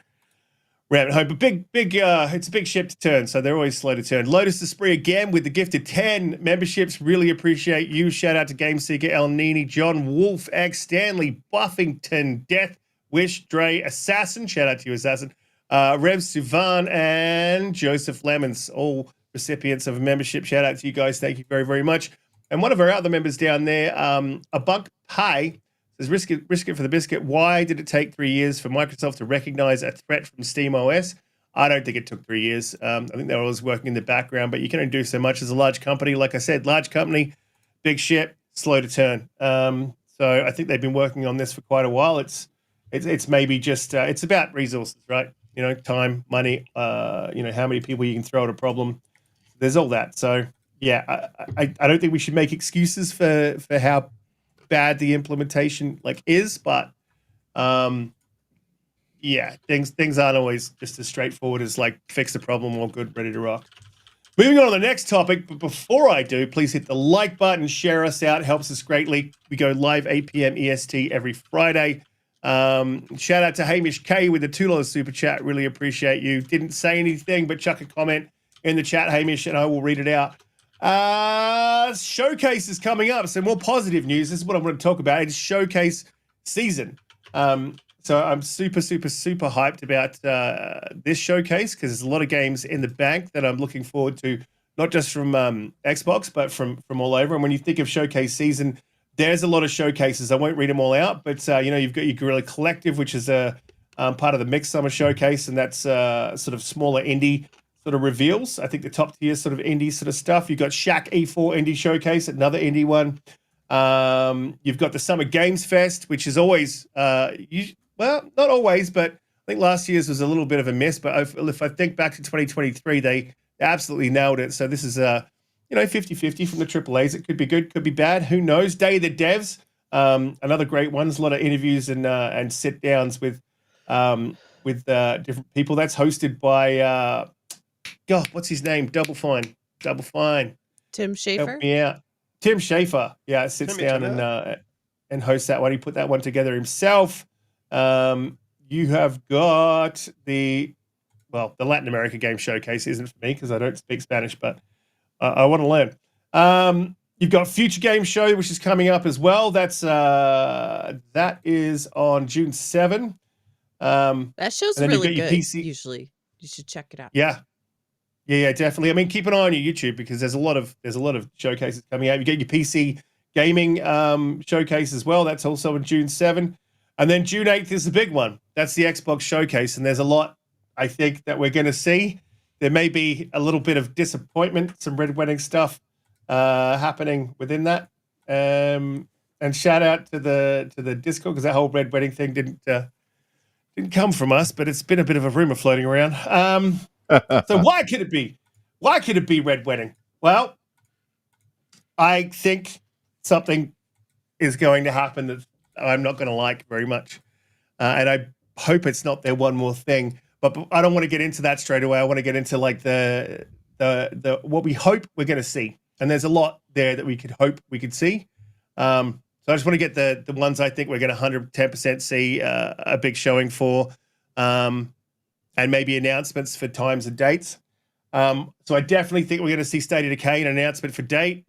ram it home. But it's a big ship to turn, so they're always slow to turn. Lotus the Spree again with the gifted 10 memberships. Really appreciate you. Shout out to GameSeeker, El Nini, John Wolf, X, Stanley, Buffington, Death Wish, Dre, Assassin. Shout out to you, Assassin. Rev Suvan and Joseph Lemons, all recipients of a membership. Shout out to you guys. Thank you very, very much. And one of our other members down there, a Bunk Pie, says, Riskit for the biscuit. Why did it take 3 years for Microsoft to recognize a threat from SteamOS? I don't think it took 3 years. I think they were always working in the background, but you can only do so much as a large company. Like I said, large company, big ship, slow to turn. So I think they've been working on this for quite a while. It's maybe just it's about resources, right? Time, money. How many people you can throw at a problem. There's all that. So yeah, I don't think we should make excuses for how bad the implementation is, but things aren't always just as straightforward as fix the problem, all good, ready to rock. Moving on to the next topic, but before I do, please hit the like button, share us out, it helps us greatly. We go live 8 p.m. EST every Friday. Shout out to Hamish K with the $2 super chat. Really appreciate you. Didn't say anything, but chuck a comment in the chat, Hamish, and I will read it out. Showcase is coming up. So more positive news. This is what I want to talk about. It's showcase season. So I'm super hyped about this showcase because there's a lot of games in the bank that I'm looking forward to, not just from Xbox, but from all over. And when you think of showcase season, there's a lot of showcases. I won't read them all out, but you've got your Guerrilla Collective, which is a part of the Mixed Summer Showcase, and that's sort of smaller indie sort of reveals. I think the top tier sort of indie sort of stuff. You've got Shaq E4 Indie Showcase, another indie one. You've got the Summer Games Fest, which is always, well, not always, but I think last year's was a little bit of a miss. But if I think back to 2023, they absolutely nailed it. So this is 50-50 from the AAAs. It could be good, could be bad. Who knows? Day of the Devs, another great one. There's a lot of interviews and sit downs with different people. That's hosted by God, what's his name? Double Fine. Tim Schafer. Help me out. Tim Schafer. Yeah, sits down and hosts that one. He put that one together himself. You have got the Latin America Game Showcase isn't for me because I don't speak Spanish, but I want to learn. You've got Future Game Show, which is coming up as well. That is on June 7. That show's and then really you've got good. your PC. Usually, you should check it out. Yeah, definitely. I mean, keep an eye on your YouTube because there's a lot of showcases coming out. You get your PC gaming showcase as well. That's also on June 7. And then June 8th is the big one. That's the Xbox showcase. And there's a lot, I think, that we're going to see. There may be a little bit of disappointment, some Red Wedding stuff happening within that. And shout out to the Discord because that whole Red Wedding thing didn't come from us, but it's been a bit of a rumor floating around. So why could it be? Why could it be Red Wedding? Well, I think something is going to happen that I'm not going to like very much. And I hope it's not their one more thing. But I don't want to get into that straight away. I want to get into like the what we hope we're going to see. And there's a lot there that we could hope we could see. So I just want to get the ones I think we're going to 110% see a big showing for. And maybe announcements for times and dates. So I definitely think we're going to see State of Decay, an announcement for date.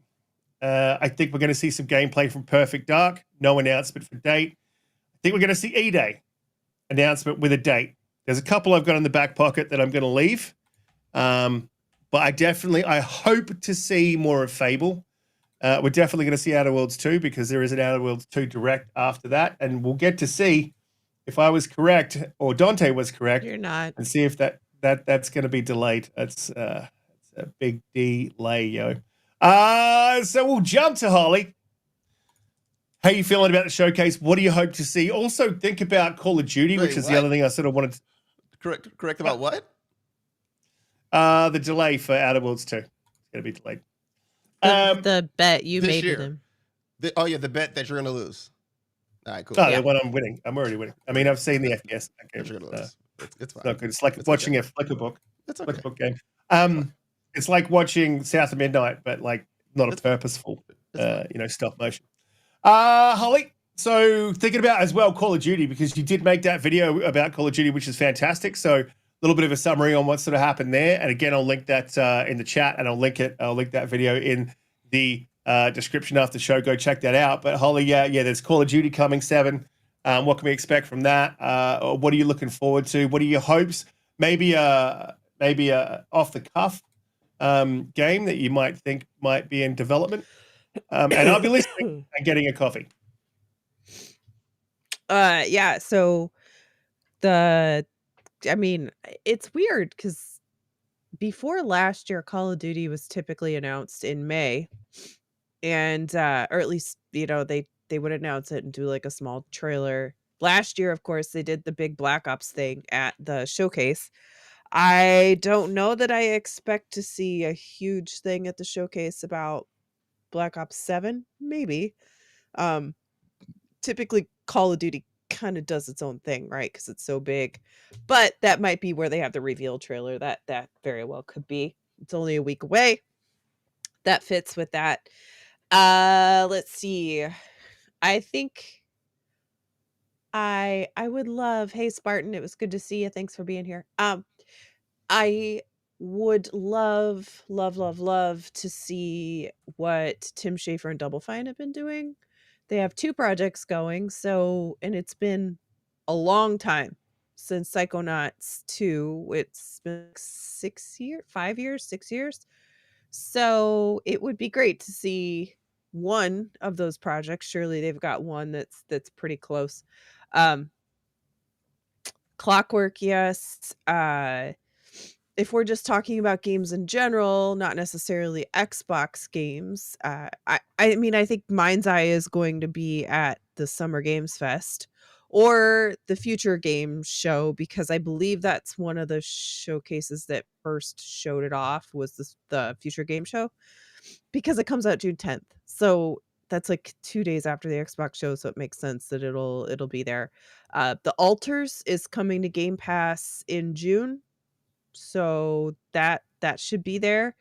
I think we're going to see some gameplay from Perfect Dark. No announcement for date. I think we're going to see E-Day, announcement with a date. There's a couple I've got in the back pocket that I'm going to leave. But I hope to see more of Fable. We're definitely going to see Outer Worlds 2 because there is an Outer Worlds 2 direct after that. And we'll get to see if I was correct or Donte was correct. You're not. And see if that's going to be delayed. That's a big delay, yo. So we'll jump to Holly. How are you feeling about the showcase? What do you hope to see? Also, think about Call of Duty, which is the other thing I sort of wanted to... Correct about what? The delay for Outer Worlds 2. It's going to be delayed. The bet you made with him. The bet that you're going to lose. All right, cool. Oh, the one I'm winning. I'm already winning. I mean, I've seen the FPS. You're going to lose. It's fine. Not good. It's like watching a flicker book. It's okay. Flicker book game. It's like watching South of Midnight, but like not a purposeful, stop motion. Holly, so thinking about as well Call of Duty, because you did make that video about Call of Duty, which is fantastic. So a little bit of a summary on what sort of happened there. And again, I'll link that in the chat, and I'll link that video in the description after the show. Go check that out. But Holly, there's Call of Duty coming 7. What can we expect from that? What are you looking forward to? What are your hopes? Maybe a off the cuff game that you might think might be in development. And I'll be listening and getting a coffee. So it's weird because before last year, Call of Duty was typically announced in May, and or at least they would announce it and do like a small trailer. Last year, of course, they did the big Black Ops thing at the showcase. I don't know that I expect to see a huge thing at the showcase about Black Ops 7, maybe. Typically Call of Duty kind of does its own thing, right? Because it's so big. But that might be where they have the reveal trailer. That very well could be. It's only a week away. That fits with that. Let's see. I think I would love. Hey, Spartan, it was good to see you. Thanks for being here. I would love, love, love, love to see what Tim Schafer and Double Fine have been doing. They have 2 projects going, and it's been a long time since Psychonauts 2. It's been 5 years, 6 years. So it would be great to see one of those projects. Surely they've got one that's pretty close. Clockwork, yes. If we're just talking about games in general, not necessarily Xbox games, I mean, I think Mind's Eye is going to be at the Summer Games Fest or the Future Games Show, because I believe that's one of the showcases that first showed it off was the Future Game Show, because it comes out June 10th. So that's like 2 days after the Xbox show, so it makes sense that it'll be there. The Alters is coming to Game Pass in June, so that should be there.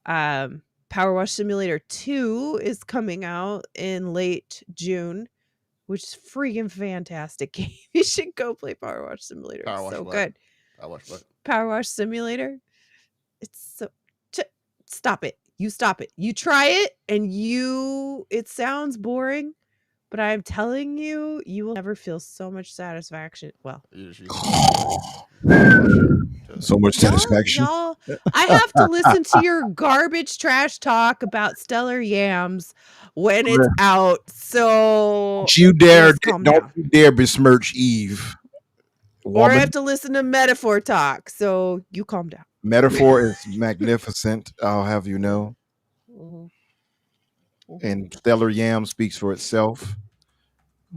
Power Wash Simulator 2 is coming out in late June, which is freaking fantastic game. You should go play Power Wash Simulator. Power It's Wash so what? good. I watched what? Power Wash Simulator. It's so stop it. You stop it. You try it and it sounds boring, but I'm telling you, you will never feel so much satisfaction. Well, So much satisfaction. Y'all, I have to listen to your garbage trash talk about Stellar Yams when it's out. So You dare, just calm down. don't you dare besmirch Eve. Or I Woman. have to listen to Metaphor talk. So you calm down. Metaphor is magnificent, I'll have you know. Mhm. And Stellar Yam speaks for itself.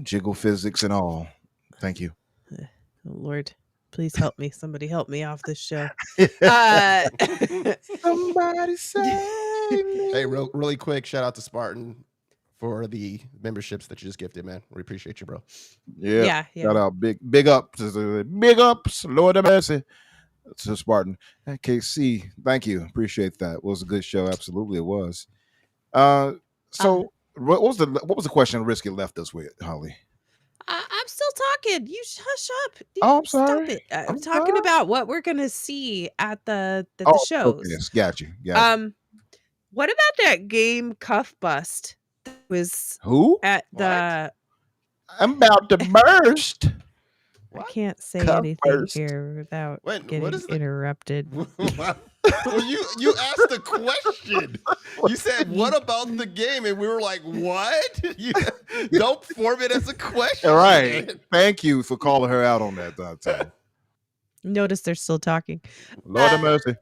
Jiggle physics and all. Thank you. Oh, Lord, please help me. Somebody help me off this show. Somebody save me. Hey, really quick, shout out to Spartan for the memberships that you just gifted, man. We appreciate you, bro. Yeah. Shout out, big ups, Lord have mercy to Spartan. KC, thank you, appreciate that. It was a good show, absolutely it was. So what was the question Riskit left us with, Holly? I'm still talking. You hush up. Oh, I'm sorry. Stop it. I'm sorry. talking about what we're gonna see at the shows. Okay, yes, got you. What about that game Cuff Bust that was Who? at the I'm about to burst. I can't say Cuff anything Burst. here without getting interrupted. Well, you asked the question. You said, "What about the game?" And we were like, "What?" You don't form it as a question. All right. Thank you for calling her out on that time. Notice they're still talking. Lord have mercy.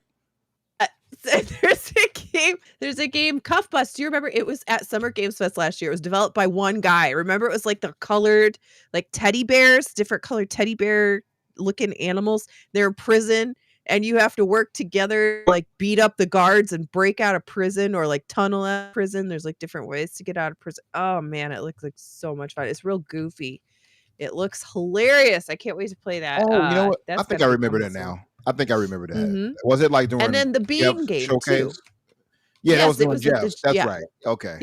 There's a game, Cuff Bust. Do you remember? It was at Summer Games Fest last year. It was developed by one guy. Remember, it was like the colored, like teddy bears, different colored teddy bear looking animals. They're in prison, and you have to work together, like beat up the guards and break out of prison, or like tunnel out of prison. There's like different ways to get out of prison. Oh man, it looks like so much fun. It's real goofy. It looks hilarious. I can't wait to play that. Oh, you know what? I think I remember that now. I think I remember that. Mhm. Was it like during And then the Bean Jeff's game showcase? too. Yeah, that Yes, was it during was at the- Jeff's. That's yeah. right. Okay.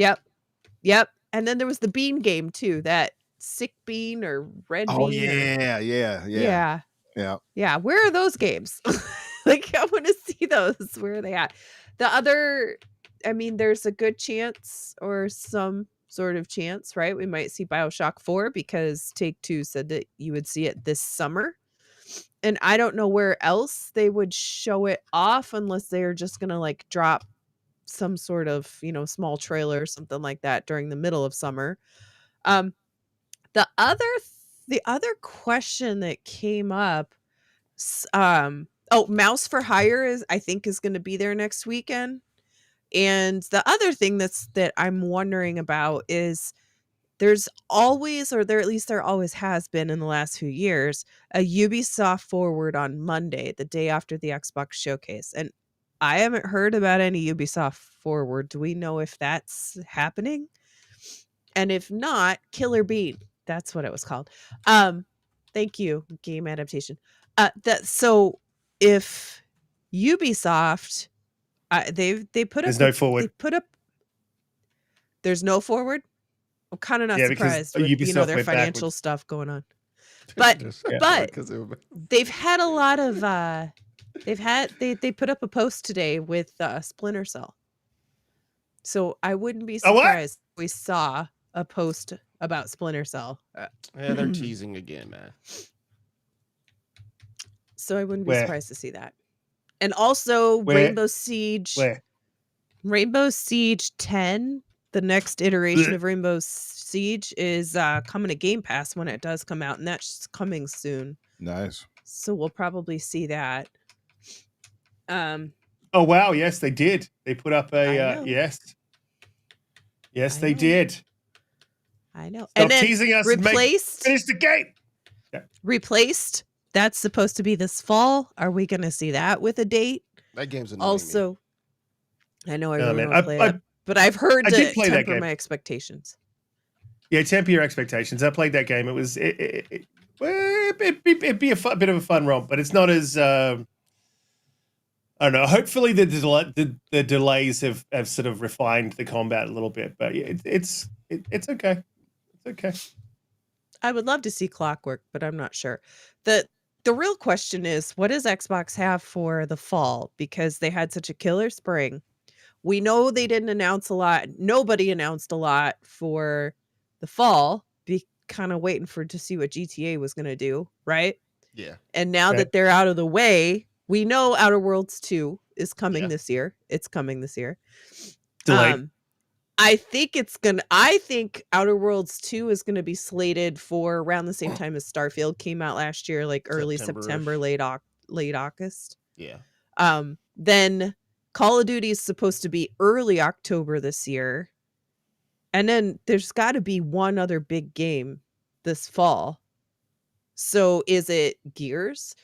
Yep. And then there was the Bean game too. That sick bean or red Oh bean. yeah. Yeah. Where are those games? Like, I want to see those. Where are they at? The other, I mean, there's a good chance, or some sort of chance, right? We might see BioShock 4 because Take-Two said that you would see it this summer. And I don't know where else they would show it off unless they're just going to like drop some sort of, small trailer or something like that during the middle of summer. The other question that came up, Mouse for Hire I think is going to be there next weekend. And the other thing that I'm wondering about is there's always, or there always has been in the last few years, a Ubisoft Forward on Monday, the day after the Xbox showcase. And I haven't heard about any Ubisoft Forward. Do we know if that's happening? And if not, Killer Bean. That's what it was called. Thank you, game adaptation. So if Ubisoft, they put There's up no forward. They put up. There's no forward. I'm kind of not Yeah, because surprised with Ubisoft their went financial backwards. stuff going on. But Yeah. but 'Cause it- they've had a lot of they put up a post today with Splinter Cell. So I wouldn't be A what? surprised if we saw a post about Splinter Cell. yeah, they're teasing again, man. So I wouldn't be Where? surprised to see that. And also Where? Rainbow Siege Where? 10, the next iteration Blech. of Rainbow Siege is coming to Game Pass when it does come out, and that's coming soon. Nice. So we'll probably see that. Oh wow, yes, they did. They put up I a know. yes. Yes, I they know. did. I know. Stop And then teasing us and finish the game. replaced. That's supposed to be this fall. Are we going to see that with a date? That game's annoying me. Also, I know I No, really man, want to play it, but I've heard I did to play that temper game. my expectations. Yeah, temper your expectations. I played that game. It was it'd be a bit of a fun romp, but it's not as I don't know. Hopefully, the delays have sort of refined the combat a little bit. But yeah, it's okay. It's okay. I would love to see Clockwork, but I'm not sure. The real question is, what does Xbox have for the fall? Because they had such a killer spring. We know they didn't announce a lot. Nobody announced a lot for the fall. Be kind of waiting to see what GTA was going to do, right? Yeah. And now Right. that they're out of the way, we know Outer Worlds 2 is coming Yeah. this year. It's coming this year. Delayed. I think Outer Worlds 2 is gonna be slated for around the same time as Starfield came out last year, like early September, September-ish. late August. Yeah. Then Call of Duty is supposed to be early October this year. And then there's gotta be one other big game this fall. So is it Gears?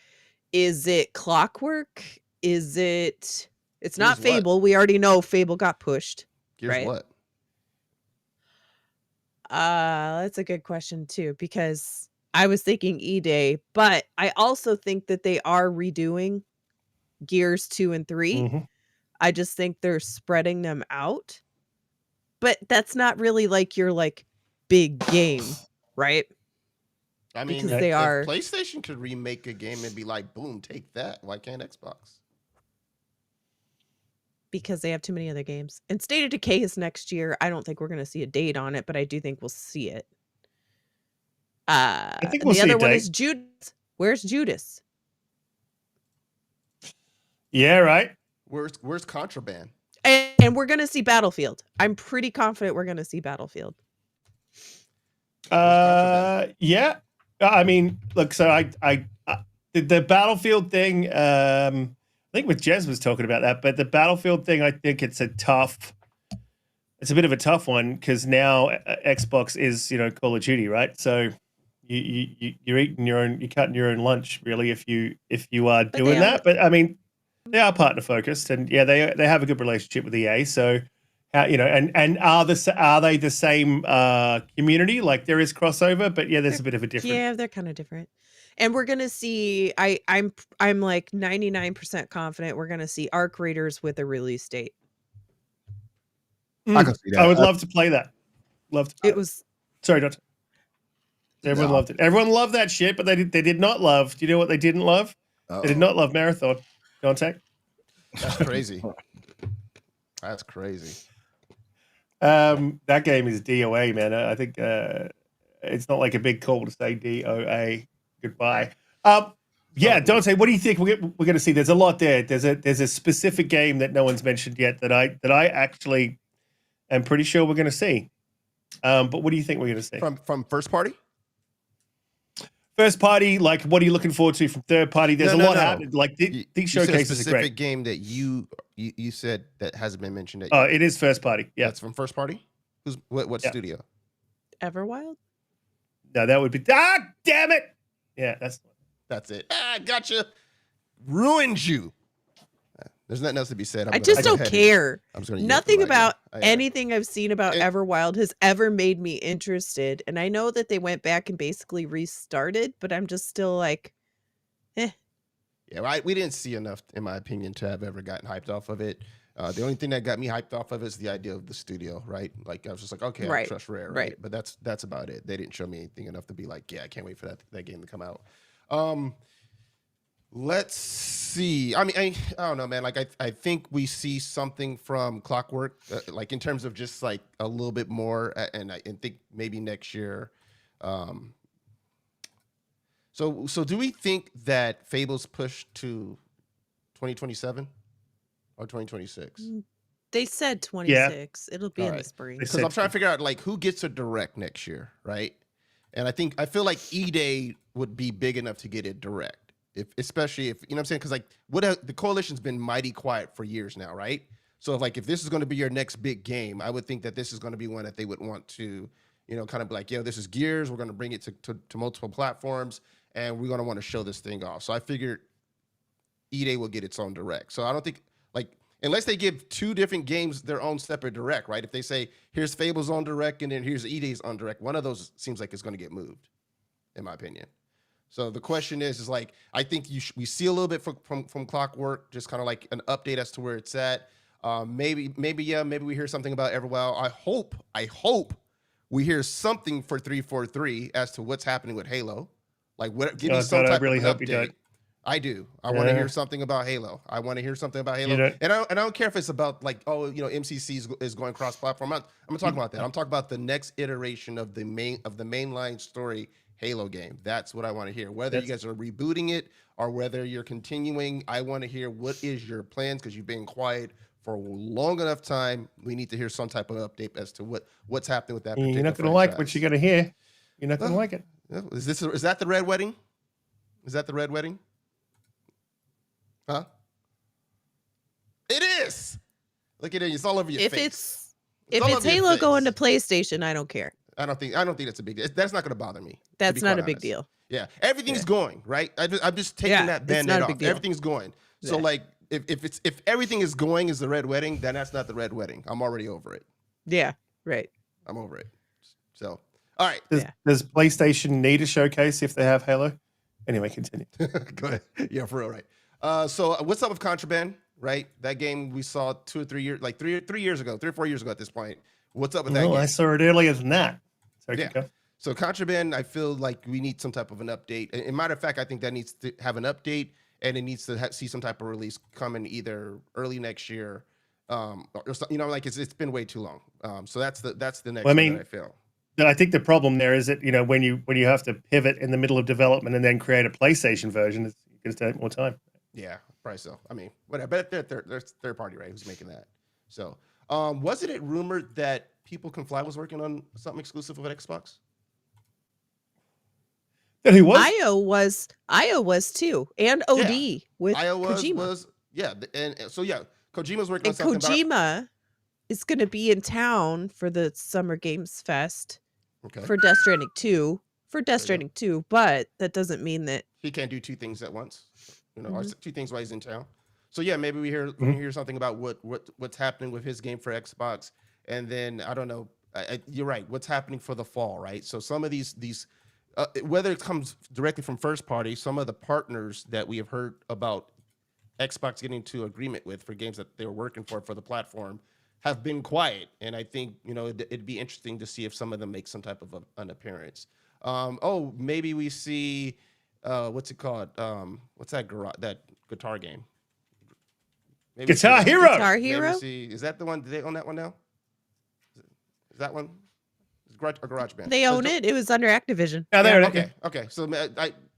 Is it Clockwork? Is it's not Gears what? Fable. We already know Fable got pushed. Gears Right. what? That's a good question too, because I was thinking E-Day, but I also think that they are redoing Gears 2 and 3. Mhm. I just think they're spreading them out. But that's not really like your big game, right? I mean, Because if they are PlayStation could remake a game and be like, boom, take that. Why can't Xbox? because they have too many other games. And State of Decay is next year. I don't think we're going to see a date on it, but I do think we'll see it. I think we'll the see other a one date. is Judas. Where's Judas? Yeah, right. Where's Contraband? And we're going to see Battlefield. I'm pretty confident we're going to see Battlefield. Yeah. I mean, look. So the Battlefield thing. I think with Jez was talking about that, but the Battlefield thing, I think it's a bit of a tough one because now Xbox is Call of Duty, right? So you're eating you're cutting your own lunch really if you are doing that. But I mean, they are partner focused, and yeah, they have a good relationship with EA. So and are they the same community? Like there is crossover, but yeah, there's a bit of a difference. Yeah, they're kind of different. And we're gonna see. I'm like 99% confident we're gonna see Arc Raiders with a release date. I can see that. I would love to play that. Love to. It was Sorry, Donte. Everyone loved it. Everyone loved that shit, but they did not love. Do you know what they didn't love? They did not love Marathon. Donte. That's crazy. That's crazy. That game is DOA, man. I think it's not like a big call to say DOA goodbye. Yeah, Donte, what do you think we're going to see? There's a lot there. There's a specific game that no one's mentioned yet that I actually am pretty sure we're going to see. But what do you think we're going to see From first party? First party, like what are you looking forward to from third party? There's a lot happening. Like these showcases are great. Specific game that you said that hasn't been mentioned. It is first party. Yeah, that's from first party. What studio? Everwild. No, that would be. Ah, damn it! Yeah, that's it. Gotcha. Ruined you. There's nothing else to be said. I just don't care. Nothing about Yeah. anything I've seen about Everwild has ever made me interested. And I know that they went back and basically restarted, but I'm just still like, eh. Yeah, right. We didn't see enough, in my opinion, to have ever gotten hyped off of it. The only thing that got me hyped off of it is the idea of the studio, right? Like I was just like, okay, I Right. trust Rare, Right. right? But that's about it. They didn't show me anything enough to be like, yeah, I can't wait for that game to come out. Let's see. I mean, I don't know, man. Like I think we see something from Clockwork, like in terms of just like a little bit more, and I think maybe next year. So do we think that Fable's pushed to 2027 or 2026? They said 26. It'll be in the Alright. spring. They Because I'm said trying to figure out like who gets a direct next year, right? And I feel like E-Day would be big enough to get it direct, especially if you know what I'm saying. Because like the coalition's been mighty quiet for years now, right? So if this is going to be your next big game, I would think that this is going to be one that they would want to, kind of be like, this is Gears. We're going to bring it to multiple platforms, and we're going to want to show this thing off. So I figured E-Day will get its own direct. So I don't think unless they give two different games their own separate direct, right? If they say, here's Fable's on direct and then here's E-Day's on direct, one of those seems like it's going to get moved, in my opinion. So the question is like, I think we see a little bit from Clockwork, just kind of like an update as to where it's at. Maybe we hear something about Everwild. I hope we hear something for 343 as to what's happening with Halo. Like, give me some type of an hope you update. don't. I do. I want to hear something about Halo. I want to hear something about Halo. don't- And I don't care if it's about like, MCC is going cross-platform. I'm not talking about that. I'm talking about the next iteration of the mainline story Halo game. That's what I want to hear. Whether you guys are rebooting it or whether you're continuing, I want to hear what is your plans, because you've been quiet for a long enough time. We need to hear some type of update as to what's happening with that particular You're not going to like what you're going to hear. You're not going to like it. Is that the Red Wedding? Is that the Red Wedding? Huh? It is. Look at it. It's all over your face. If it's Halo going to PlayStation, I don't care. I don't think that's a big deal. That's not going to bother me. That's not a big deal. Yeah, everything's going right. I'm just taking that band-aid off. Everything's going. So like, if everything is going is the Red Wedding, then that's not the Red Wedding. I'm already over it. Yeah, right. I'm over it. So, all right. Does PlayStation need a showcase if they have Halo? Anyway, continue. Go ahead. Yeah, for real, right. So what's up with Contraband, right? That game we saw 2 or 3 years, like 3 or 4 years ago at this point. What's up with that game? I saw it earlier than that. So Contraband, I feel like we need some type of an update. And matter of fact, I think that needs to have an update, and it needs to see some type of release coming either early next year, or like it's been way too long. So that's the next one that I feel. I think the problem there is that when you have to pivot in the middle of development and then create a PlayStation version, it's going to take more time. Yeah, probably so. I mean, whatever. But there's third party, right? Who's making that? So, wasn't it rumored that People Can Fly was working on something exclusive with Xbox? And who was? IO was too, and OD with Kojima. Kojima's working on something. Kojima is going to be in town for the Summer Games Fest for Death Stranding 2. But that doesn't mean that he can't do two things at once. Or two things while he's in town. So yeah, maybe we hear something about what's happening with his game for Xbox, and then I don't know. You're right. What's happening for the fall, right? So some of these whether it comes directly from first party, some of the partners that we have heard about Xbox getting to agreement with for games that they were working for the platform have been quiet, and I think it'd be interesting to see if some of them make some type of an appearance. Maybe we see what's it called? What's that guitar game? Maybe Guitar Hero. Guitar Hero. Is that the one? Do they own that one now? Is that one? It's GarageBand. They own it. It was under Activision. Yeah, they own it. Okay. So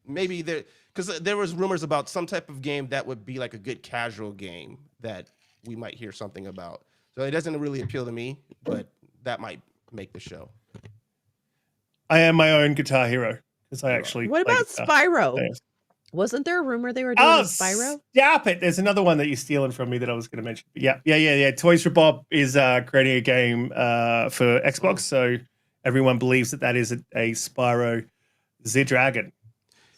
maybe there, because there was rumors about some type of game that would be like a good casual game that we might hear something about. So it doesn't really appeal to me, but that might make the show. I am my own Guitar Hero because I actually. What about Spyro? Yes. Wasn't there a rumor they were doing with Spyro? Stop it! There's another one that you're stealing from me that I was going to mention. Yeah. Toys for Bob is creating a game for Xbox, so everyone believes that is a Spyro the Dragon.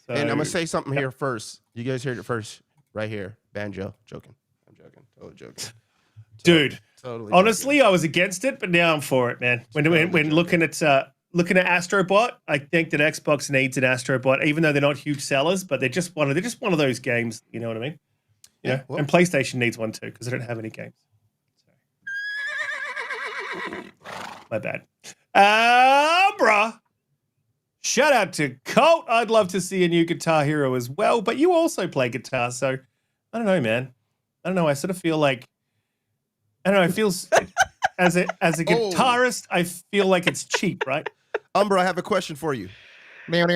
So, and I'm gonna say something here first. You guys heard it first, right here. Banjo, joking. I'm joking. Totally joking. Dude, totally. Honestly, joking. I was against it, but now I'm for it, man. When looking at Astrobot, I think that Xbox needs an Astrobot, even though they're not huge sellers, but they're just one of those games. You know what I mean? Yeah. Well, and PlayStation needs one too because they don't have any games. My bad. Umbra. Shout out to Colt. I'd love to see a new Guitar Hero as well, but you also play guitar, so I don't know, man. I don't know. I sort of feel like I don't know. I feel as a guitarist, I feel like it's cheap, right? Umbra, I have a question for you. Nephew,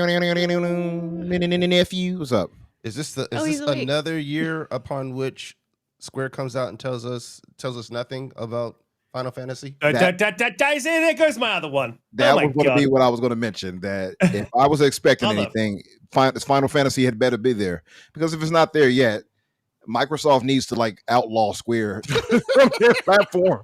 what's up? Is this he's awake. another year upon which Square comes out and tells us nothing about Final Fantasy? There goes my other one. That was going to be what I was going to mention. That if I was expecting anything, Final Fantasy had better be there, because if it's not there yet, Microsoft needs to like outlaw Square from their platform.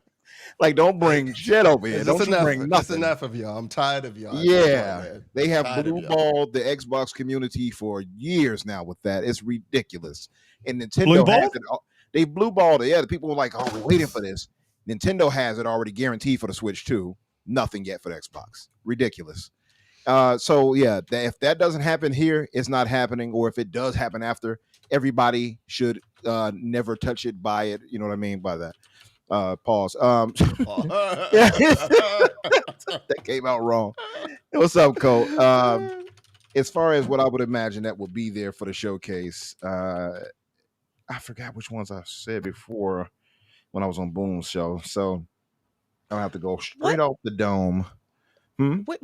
Like, don't bring shit over here. Don't bring nothing. That's enough of y'all. I'm tired of y'all. Yeah, they have blueballed the Xbox community for years now with that. It's ridiculous. And Nintendo has it. They blueballed it. Yeah, the people were like, "Oh, we're waiting for this." Nintendo has it already guaranteed for the Switch too. Nothing yet for the Xbox. Ridiculous. So yeah, if that doesn't happen here, it's not happening. Or if it does happen after, everybody should never touch it, buy it. You know what I mean by that. Pause. That came out wrong. What's up, Cole? As far as what I would imagine that will be there for the showcase, I forgot which ones I said before when I was on Boom's show. So I'll have to go straight off the dome. What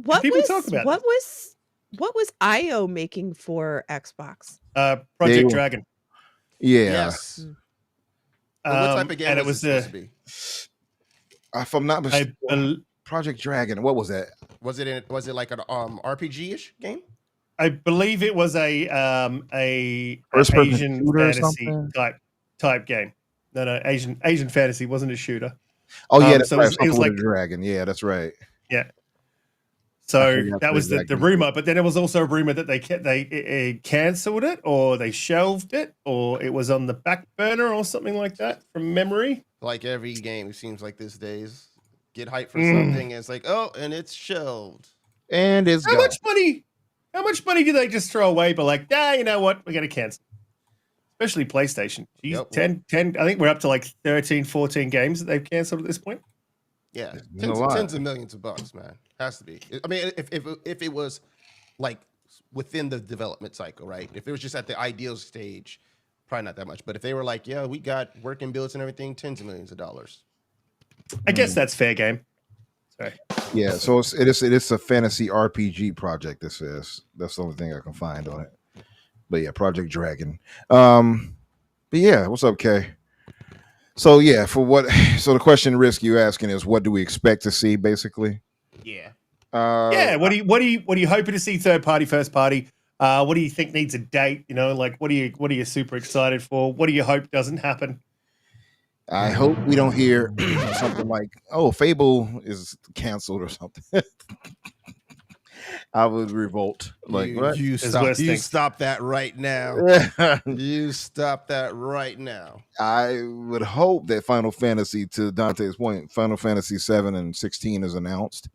was IO making for Xbox? Project Dragon. Yeah. Yes. What type of game and was it supposed to be? If I'm not mistaken, Project Dragon. What was that? Was it like an RPG-ish game? I believe it was a Asian fantasy type game. No, Asian fantasy, wasn't a shooter. Oh yeah, that's right. It was like a dragon. Yeah, that's right. Yeah. So that was the rumor, but then there was also a rumor that they canceled it, or they shelved it, or it was on the back burner or something like that from memory. Like every game, it seems like these days, get hyped for something, and it's like, oh, and it's shelved. And it's How much money do they just throw away? But like, you know what? We're going to cancel. Especially PlayStation. Jeez, 10, I think we're up to like 13, 14 games that they've canceled at this point. Yeah, tens of millions of bucks, man. Has to be. I mean, if it was like within the development cycle, right? If it was just at the ideal stage, probably not that much. But if they were like, yeah, we got working builds and everything, tens of millions of dollars. I guess that's fair game. Sorry. Yeah, so it is a fantasy RPG project. This is that's the only thing I can find on it. But yeah, Project Dragon. But yeah, what's up, Kay? So yeah, so the question, Risk, you asking is, what do we expect to see, basically? Yeah. What are you hoping to see? Third party, first party? What do you think needs a date? You know, like what are you super excited for? What do you hope doesn't happen? I hope we don't hear something like, "Oh, Fable is canceled" or something. I would revolt. Like, what? You stop that right now. You stop that right now. I would hope that Final Fantasy, to Donte's point, Final Fantasy 7 and 16 is announced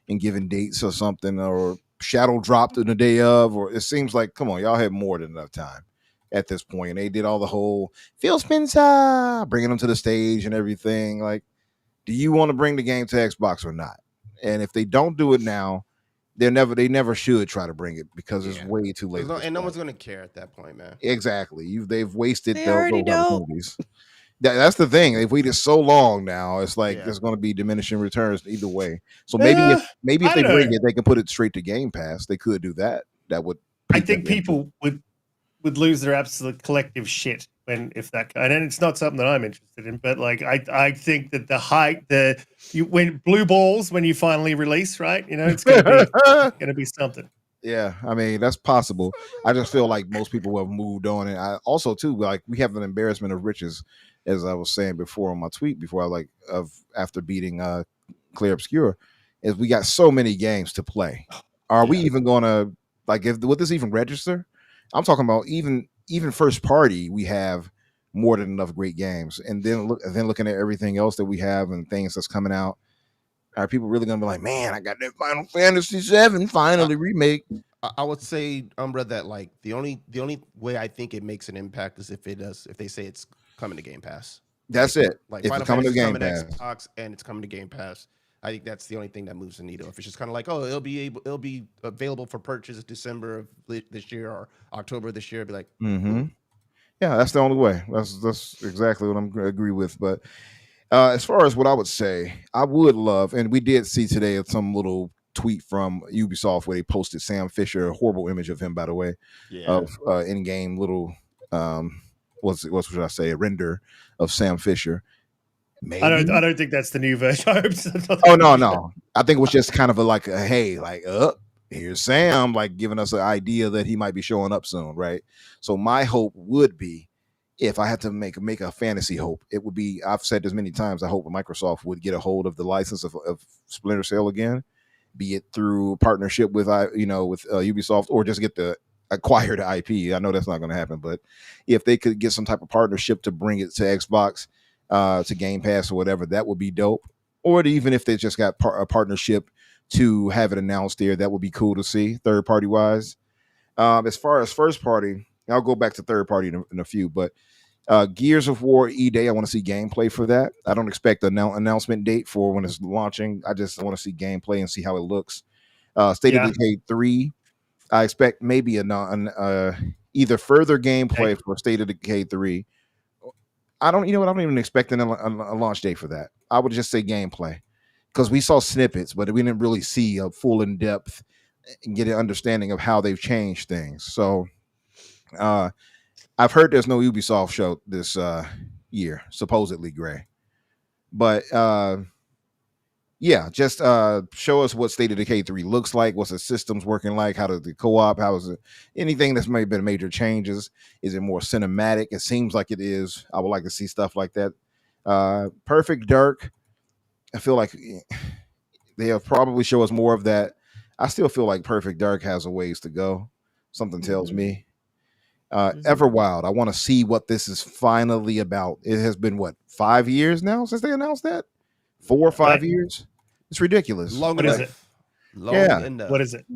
and given dates or something, or shadow dropped in the day of, or it seems like, come on, y'all had more than enough time at this point. And they did all the whole Phil Spencer bringing them to the stage and everything. Like, do you want to bring the game to Xbox or not? And if they don't do it now, they never should try to bring it, because it's way too late. No one's going to care at that point, man. Exactly. They've wasted those opportunities. That's the thing. They've waited so long now. It's like there's going to be diminishing returns either way. So maybe if they bring it, they can put it straight to Game Pass. They could do that. That would. I think people would lose their absolute collective shit and it's not something that I'm interested in, but like I think that the hype, when blue balls, when you finally release, right? You know, it's gonna be something. Yeah, I mean, that's possible. I just feel like most people have moved on, and I also too, like, we have an embarrassment of riches, as I was saying before on my tweet before, after beating Clear Obscure, is we got so many games to play. Are we even gonna would this even register? I'm talking about even first party, we have more than enough great games, and then looking at everything else that we have and things that's coming out. Are people really gonna be like, man, I got that Final Fantasy 7 finally remake? I would say, Umbra, that like the only way I think it makes an impact is if they say it's coming to Game Pass. That's it. Like if Final it's coming Fantasy to Game Pass, Xbox, and it's coming to Game Pass. I think that's the only thing that moves the needle. If it's just kind of like, oh, it'll be available for purchase December of this year or October this year, I'd be like, Yeah, that's the only way. That's exactly what I'm going to agree with. But as far as what I would say, I would love, and we did see today some little tweet from Ubisoft where they posted Sam Fisher, a horrible image of him, by the way, of in-game little, what should I say, a render of Sam Fisher. Maybe. I don't think that's the new version. I hope so. Oh no. I think it was just kind of hey, here's Sam, like giving us an idea that he might be showing up soon, right? So my hope would be, if I had to make a fantasy hope, it would be, I've said this many times, I hope Microsoft would get a hold of the license of Splinter Cell again, be it through partnership with Ubisoft, or just get the acquired IP. I know that's not going to happen, but if they could get some type of partnership to bring it to Xbox, to Game Pass or whatever, that would be dope. Or even if they just got a partnership to have it announced there, that would be cool to see, third party wise. As far as first party, I'll go back to third party in a few, but Gears of War E-Day, I want to see gameplay for that. I don't expect an announcement date for when it's launching. I just want to see gameplay and see how it looks. State of Decay 3, I expect maybe either further gameplay for State of Decay 3. I don't even expect a launch date for that. I would just say gameplay, because we saw snippets, but we didn't really see a full in depth and get an understanding of how they've changed things. So I've heard there's no Ubisoft show this year, supposedly, Gray. But just show us what State of Decay 3 looks like. What's the systems working like? How does the co-op? How is it? Anything that's maybe been major changes? Is it more cinematic? It seems like it is. I would like to see stuff like that. Perfect Dark, I feel like they'll probably show us more of that. I still feel like Perfect Dark has a ways to go. Something tells me. Everwild, I want to see what this is finally about. It has been 5 years now since they announced that? 4 or 5 years? It's ridiculous. Long What enough. is it? Long enough. What is it?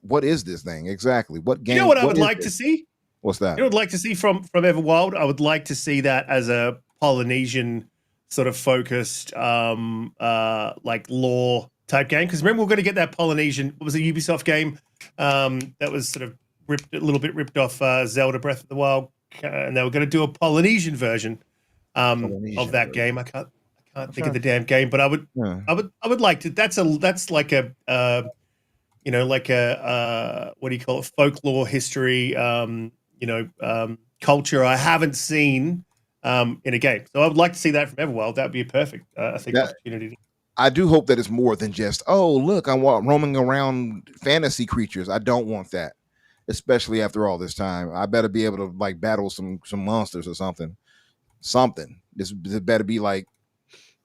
What is this thing exactly? What game? You know what I would like to see? What's that? You know what I'd like to see from Everwild? I would like to see that as a Polynesian sort of focused like lore type game. Because remember, we're going to get that Polynesian, what was a Ubisoft game that was sort of a little bit ripped off Zelda Breath of the Wild, and they were going to do a Polynesian version of that game. I can't think of the damn game, but I would like to. That's like a what do you call it? Folklore history, culture I haven't seen in a game. So I would like to see that from Everwild. That would be a perfect, I think, opportunity. I do hope that it's more than just, oh, look, I'm roaming around fantasy creatures. I don't want that, especially after all this time. I better be able to like battle some monsters or something. This better be like,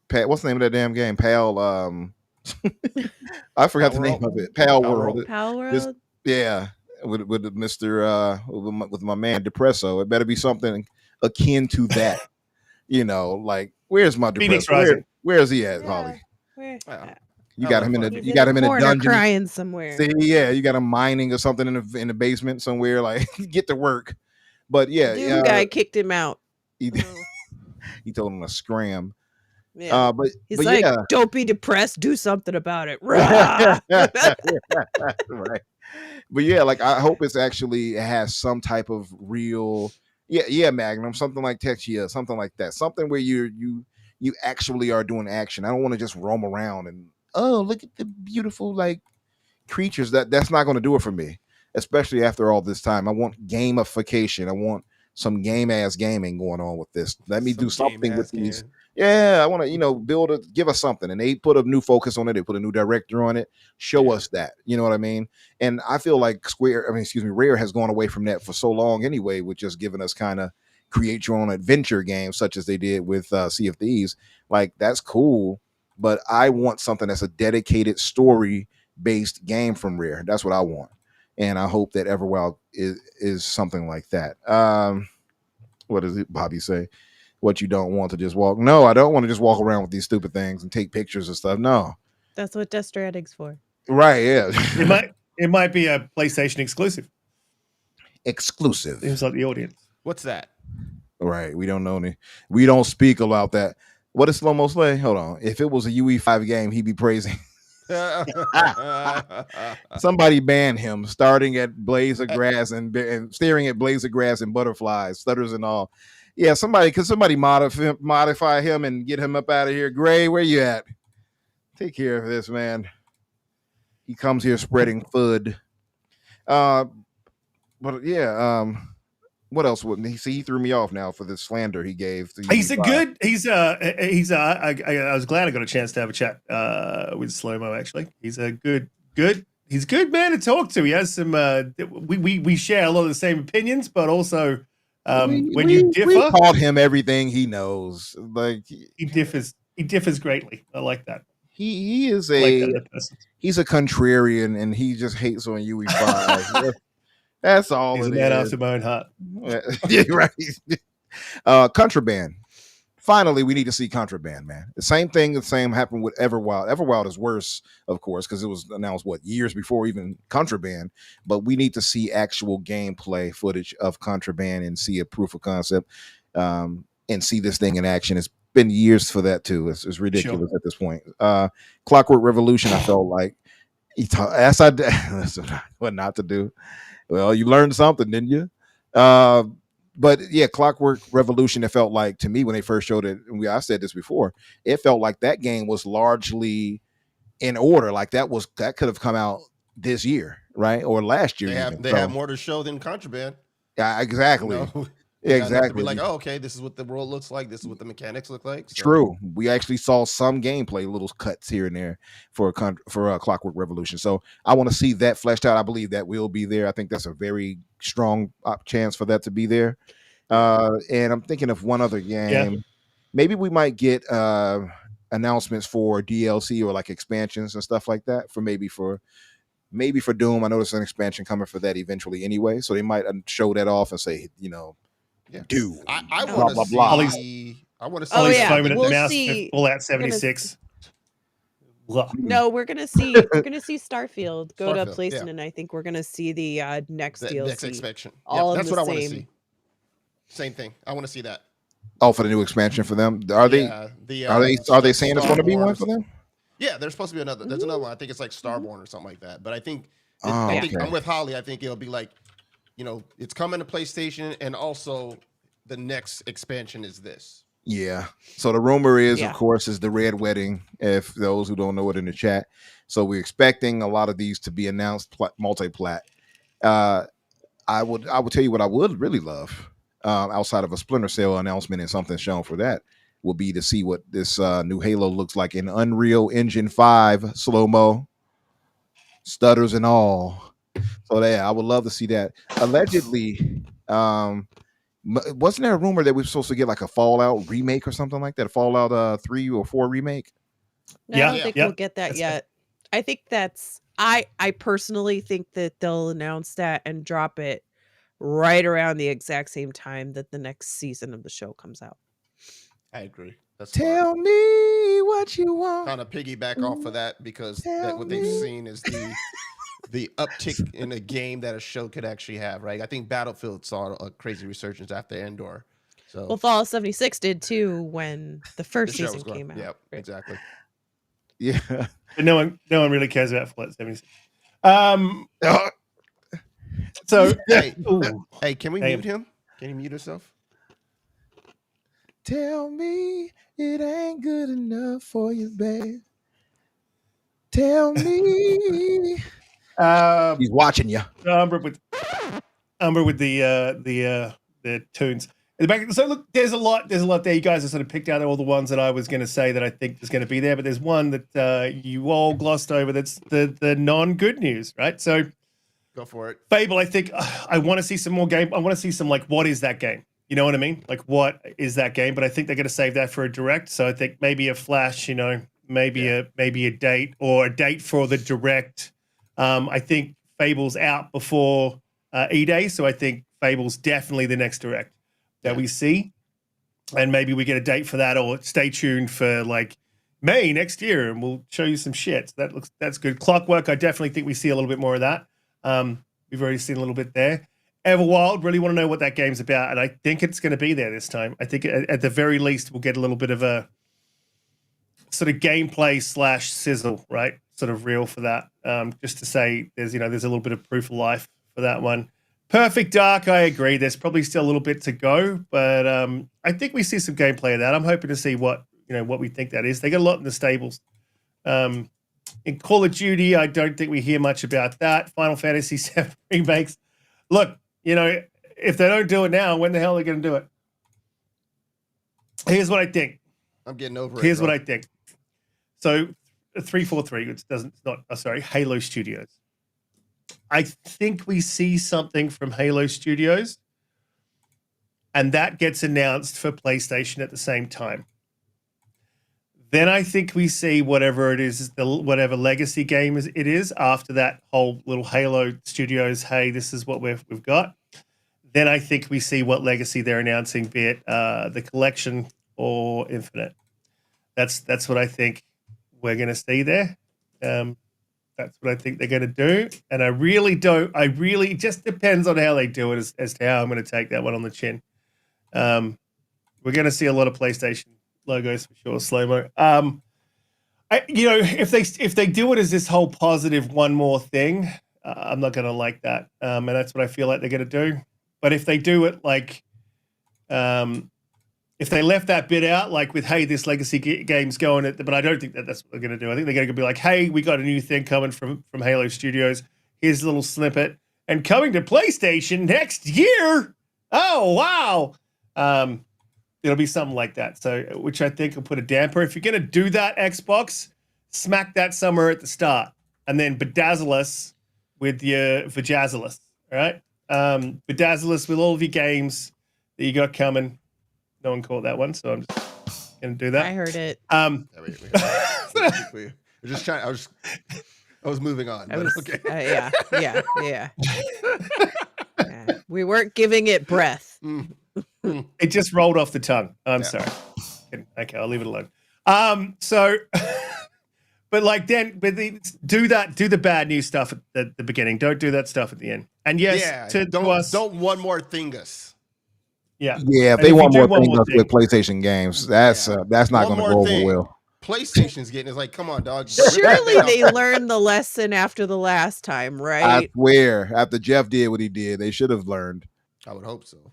what's the name of that damn game? Pal. I forgot the name of it. Pal World. Pal World. With Mr. With my man Depresso. It better be something akin to that. Like, where's my Depresso? Where is he at, Holly? You got him in a dungeon, crying somewhere. See, you got him mining or something in the basement somewhere. Like, get to work. But Doom guy kicked him out. He told him to scram. Yeah. But he's like, don't be depressed, do something about it. Right. But like, I hope it has some type of real Magnum, something like Techia, something like that, something where you actually are doing action. I don't want to just roam around and look at the beautiful like creatures. That's not going to do it for me, especially after all this time. I want gamification. I want some game ass gaming going on with this. Let me do something with these. Yeah, I want to, give us something. And they put a new focus on it. They put a new director on it. Show us that. You know what I mean? And I feel like Rare has gone away from that for so long anyway, with just giving us kind of create your own adventure games, such as they did with Sea of Thieves. Like, that's cool, but I want something that's a dedicated story-based game from Rare. That's what I want. And I hope that Everwild is something like that. What does Bobby say? What you don't want to just walk? No, I don't want to just walk around with these stupid things and take pictures and stuff. No, that's what Death Stranding's for. Right? Yeah, it might be a PlayStation exclusive. Exclusive. Seems like the audience. What's that? Right. We don't know any. We don't speak about that. What does Slow Mo say? Hold on. If it was a UE5 game, he'd be praising. Somebody ban him, starting at Blaze of Grass and staring at Blaze of Grass and butterflies, stutters and all. Yeah, somebody modify him and get him up out of here. Gray, where you at? Take care of this, man. He comes here spreading FUD. But yeah, what else would he see? He threw me off now for the slander he gave. He's a good. I was glad I got a chance to have a chat with Slow Mo. Actually, he's a good. He's a good man to talk to. He has some. We share a lot of the same opinions, but also when you differ, we taught him everything he knows. Like he differs. He differs greatly. I like that. He is he's a contrarian, and he just hates on UE5. That's all. He's it a man is. after my own heart. Yeah, right. Contraband. Finally, we need to see Contraband, man. The same happened with Everwild. Everwild is worse, of course, because it was announced years before even Contraband. But we need to see actual gameplay footage of Contraband and see a proof of concept, and see this thing in action. It's been years for that too. It's ridiculous at this point. Clockwork Revolution. I felt like what not to do. Well, you learned something, didn't you? But yeah, Clockwork Revolution, it felt like to me when they first showed it, and I said this before, it felt like that game was largely in order. Like that could have come out this year, right? Or last year. They have more to show than Contraband. Yeah, exactly. You know? Yeah, exactly. Be like, oh, okay, this is what the world looks like. This is what the mechanics look like. So. True. We actually saw some gameplay, little cuts here and there for Clockwork Revolution. So I want to see that fleshed out. I believe that will be there. I think that's a very strong chance for that to be there. And I'm thinking of one other game. Yeah. Maybe we might get announcements for DLC or like expansions and stuff like that for Doom. I know there's an expansion coming for that eventually anyway. So they might show that off and say, Doom. I want to see. I want to see. Oh yeah, we'll see Fallout 76. No, we're gonna see Starfield go to PlayStation, and I think we're gonna see the next DLC. Next expansion. That's what I want to see. Same thing. I want to see that. Oh, for the new expansion for them? Are they saying it's going to be one for them? Yeah, there's supposed to be another. There's another one. I think it's like Starborn or something like that. But I think I'm with Holly. I think it'll be like, it's coming to PlayStation, and also the next expansion is this. Yeah. So the rumor is, of course, is the Red Wedding. If those who don't know it in the chat, so we're expecting a lot of these to be announced multi-plat. I would tell you what I would really love, outside of a Splinter Cell announcement and something shown for that, will be to see what this new Halo looks like in Unreal Engine 5 slow-mo, stutters and all. So I would love to see that. Allegedly, wasn't there a rumor that we were supposed to get like a Fallout remake or something like that? A Fallout 3 or 4 remake? No, I don't think we'll get that yet. I think I personally think that they'll announce that and drop it right around the exact same time that the next season of the show comes out. I agree. Tell me what you want. Kind of piggyback off of that, because what they've seen is the uptick in a game that a show could actually have, right? I think Battlefield saw a crazy resurgence after Endor. So well, Fallout 76 did too when the first season came out. Yep, right. Exactly. Yeah. But no one really cares about Fallout 76. So hey, can we mute him? Can you mute yourself? Tell me it ain't good enough for you, babe. Tell me. He's watching you. Umbra with the tunes in the back. So look, there's a lot there. You guys have sort of picked out all the ones that I was going to say that I think is going to be there, but there's one that you all glossed over. That's the non-good news, right? So go for it. Fable. I think I want to see some more game. I want to see some what is that game? You know what I mean? Like, what is that game? But I think they're going to save that for a direct. So I think maybe a flash. Maybe a date or a date for the direct. I think Fable's out before E-Day, so I think Fable's definitely the next direct that we see, and maybe we get a date for that, or stay tuned for May next year, and we'll show you some shit. So that's good. Clockwork, I definitely think we see a little bit more of that. We've already seen a little bit there. Everwild, really want to know what that game's about, and I think it's going to be there this time. I think at the very least we'll get a little bit of a sort of gameplay / sizzle, right? Sort of reel for that. Just to say there's a little bit of proof of life for that one. Perfect Dark, I agree. There's probably still a little bit to go, but I think we see some gameplay of that. I'm hoping to see what we think that is. They got a lot in the stables. In Call of Duty, I don't think we hear much about that. Final Fantasy VII remakes. Look, if they don't do it now, when the hell are they going to do it? Here's what I think. I'm getting over it. Here's what I think. So 343, it's not. Sorry, Halo Studios. I think we see something from Halo Studios, and that gets announced for PlayStation at the same time. Then I think we see whatever it is, whatever legacy game it is after that whole little Halo Studios, hey, this is what we've got. Then I think we see what legacy they're announcing, be it the collection or Infinite. That's what I think we're going to see there. That's what I think they're going to do. And it just depends on how they do it as to how I'm going to take that one on the chin. We're going to see a lot of PlayStation logos for sure, slow-mo. If they do it as this whole positive one more thing, I'm not going to like that. And that's what I feel like they're going to do. But if they do it like, if they left that bit out, like with, hey, this legacy game's going, but I don't think that's what they're going to do. I think they're going to be like, hey, we got a new thing coming from Halo Studios. Here's a little snippet. And coming to PlayStation next year. Oh, wow. It'll be something like that. So, which I think will put a damper. If you're going to do that, Xbox, smack that somewhere at the start. And then bedazzle us with your vajazzle us. All right? Bedazzle us with all of your games that you got coming. No one caught that one, so I'm just going to do that. I heard it. We're just trying. I was moving on. But okay. Yeah. We weren't giving it breath. It just rolled off the tongue. I'm sorry. Okay, I'll leave it alone. But do the bad news stuff at the beginning. Don't do that stuff at the end. And yes, don't one more thing us. Yeah. Yeah, if they want more things with PlayStation games, that's not going to go over well. PlayStation's getting it's like, come on, dog. Surely they learned the lesson after the last time, right? I swear, after Jeff did what he did, they should have learned. I would hope so.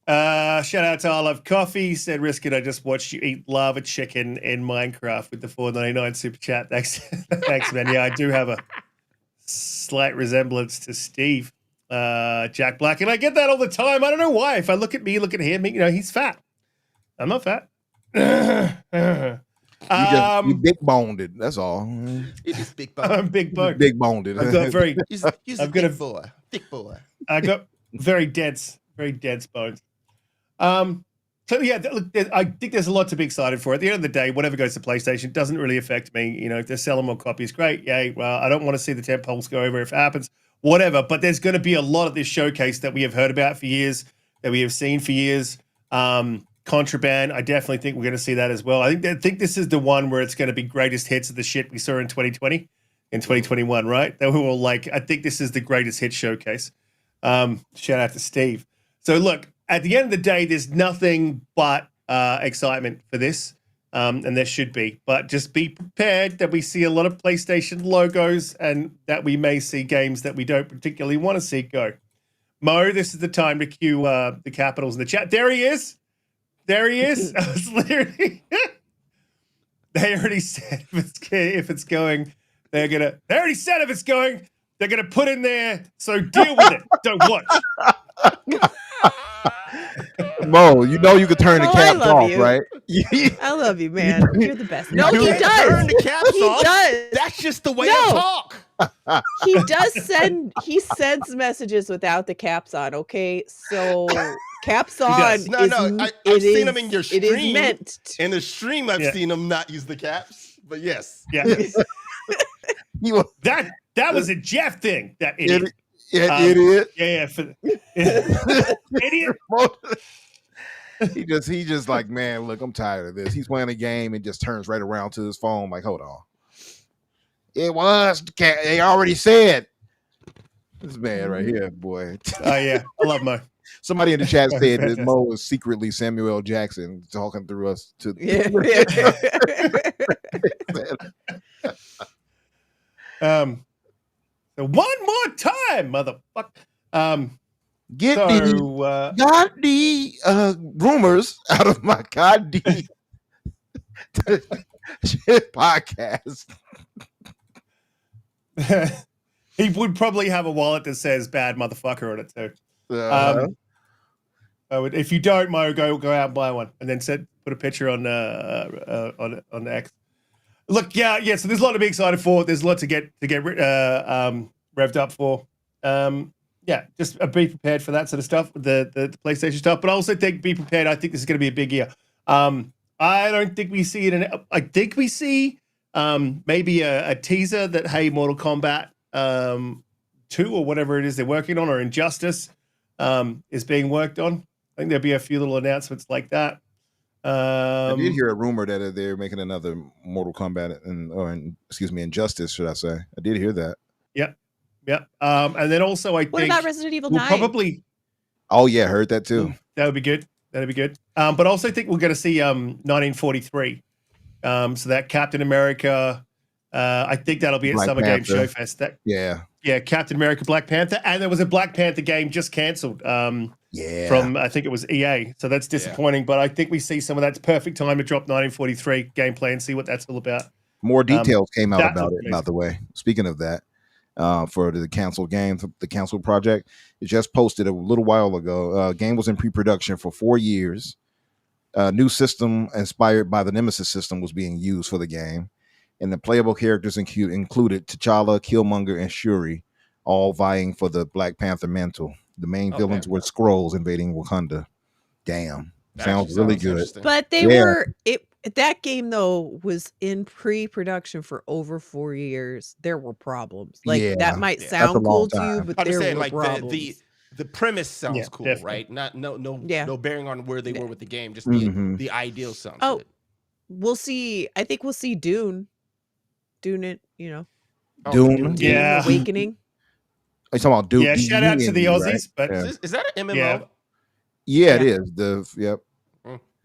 Shout out to I Love Coffee. Said Riskit, I just watched you eat lava chicken in Minecraft with the $4.99 super chat. Thanks, thanks, man. Yeah, I do have a slight resemblance to Steve, Jack Black, and I get that all the time. I don't know why. If I look at me, look at him, he's fat. I'm not fat. You big boned. That's all. It is big boned. I'm big boned. Big boned. I've got very. He's a thick boy. I got very dense bones. So yeah, look, I think there's a lot to be excited for. At the end of the day, whatever goes to PlayStation doesn't really affect me. If they're selling more copies, great. Yay. Well, I don't want to see the tent poles go over if it happens, whatever. But there's going to be a lot of this showcase that we have heard about for years, that we have seen for years. Contraband, I definitely think we're going to see that as well. I think this is the one where it's going to be greatest hits of the shit we saw in 2020, in 2021, right? That we were like, I think this is the greatest hit showcase. Shout out to Steve. So look, at the end of the day, there's nothing but excitement for this, and there should be. But just be prepared that we see a lot of PlayStation logos and that we may see games that we don't particularly want to see go. Mo, this is the time to cue the capitals in the chat. There he is. There he is. I was literally. They already said if it's going, they're gonna. They already said if it's going, they're gonna put in there. So deal with it. Don't watch. Mo, you can turn the caps off, right? I love you, man. You're the best. No, he does. Turn the caps off. Does. That's just the way I talk. He does send. He sends messages without the caps on. Okay, so caps on. No. I've seen him in your stream. It is meant. In the stream, I've seen him not use the caps. But yes. Yeah. That was a Jeff thing. That idiot. Idiot. Idiot. He just like, man, look, I'm tired of this. He's playing a game and just turns right around to his phone like, hold on. It was they already said. This man right here, boy. Oh yeah, I love Mo. Somebody in the chat Oh, said that fantastic. Mo is secretly Samuel L. Jackson talking through us to. Yeah. So one more time, motherfucker. Get the got the rumors out of my God D shit podcast. He would probably have a wallet that says "bad motherfucker" on it too. If you don't, Mo, go out and buy one, and then put a picture on X. Look, yeah. So there's a lot to be excited for. There's a lot to get revved up for. Just be prepared for that sort of stuff, the PlayStation stuff. But I also think be prepared. I think this is going to be a big year. I don't think we see it. I think we see maybe a teaser that Mortal Kombat 2 or whatever it is they're working on, or Injustice is being worked on. I think there'll be a few little announcements like that. I did hear a rumor that they're making another Mortal Kombat Injustice, should I say? I did hear that. Yep. And then also I think. What about Resident Evil 9? Probably. Oh yeah, heard that too. That would be good. But also think we're going to see 1943. So that Captain America. I think that'll be at Black Summer Panther. Game Showfest. Yeah, Captain America, Black Panther, and there was a Black Panther game just cancelled. From I think it was EA. So that's disappointing. But I think we see some of that. It's perfect time to drop 1943 gameplay and see what that's all about. More details came out about it. By the way, speaking of that, for the canceled game, the canceled project, it just posted a little while ago. Game was in pre-production for 4 years. New system inspired by the Nemesis system was being used for the game. And the playable characters included T'Challa, Killmonger, and Shuri, all vying for the Black Panther mantle. The main villains were Skrulls invading Wakanda. Damn. Sounds really good. But they were that game though was in pre-production for over 4 years. There were problems. That might sound cool to you, but there were problems. The premise sounds cool, definitely. right? No bearing on where they were with the game. Just the ideal sounds good. We'll see. I think we'll see Dune it, Dune? Yeah. Awakening. Are you talking about Dune? Yeah, shout out to the Aussies. Right? But Is that an MMO? Yeah, it is. Yep.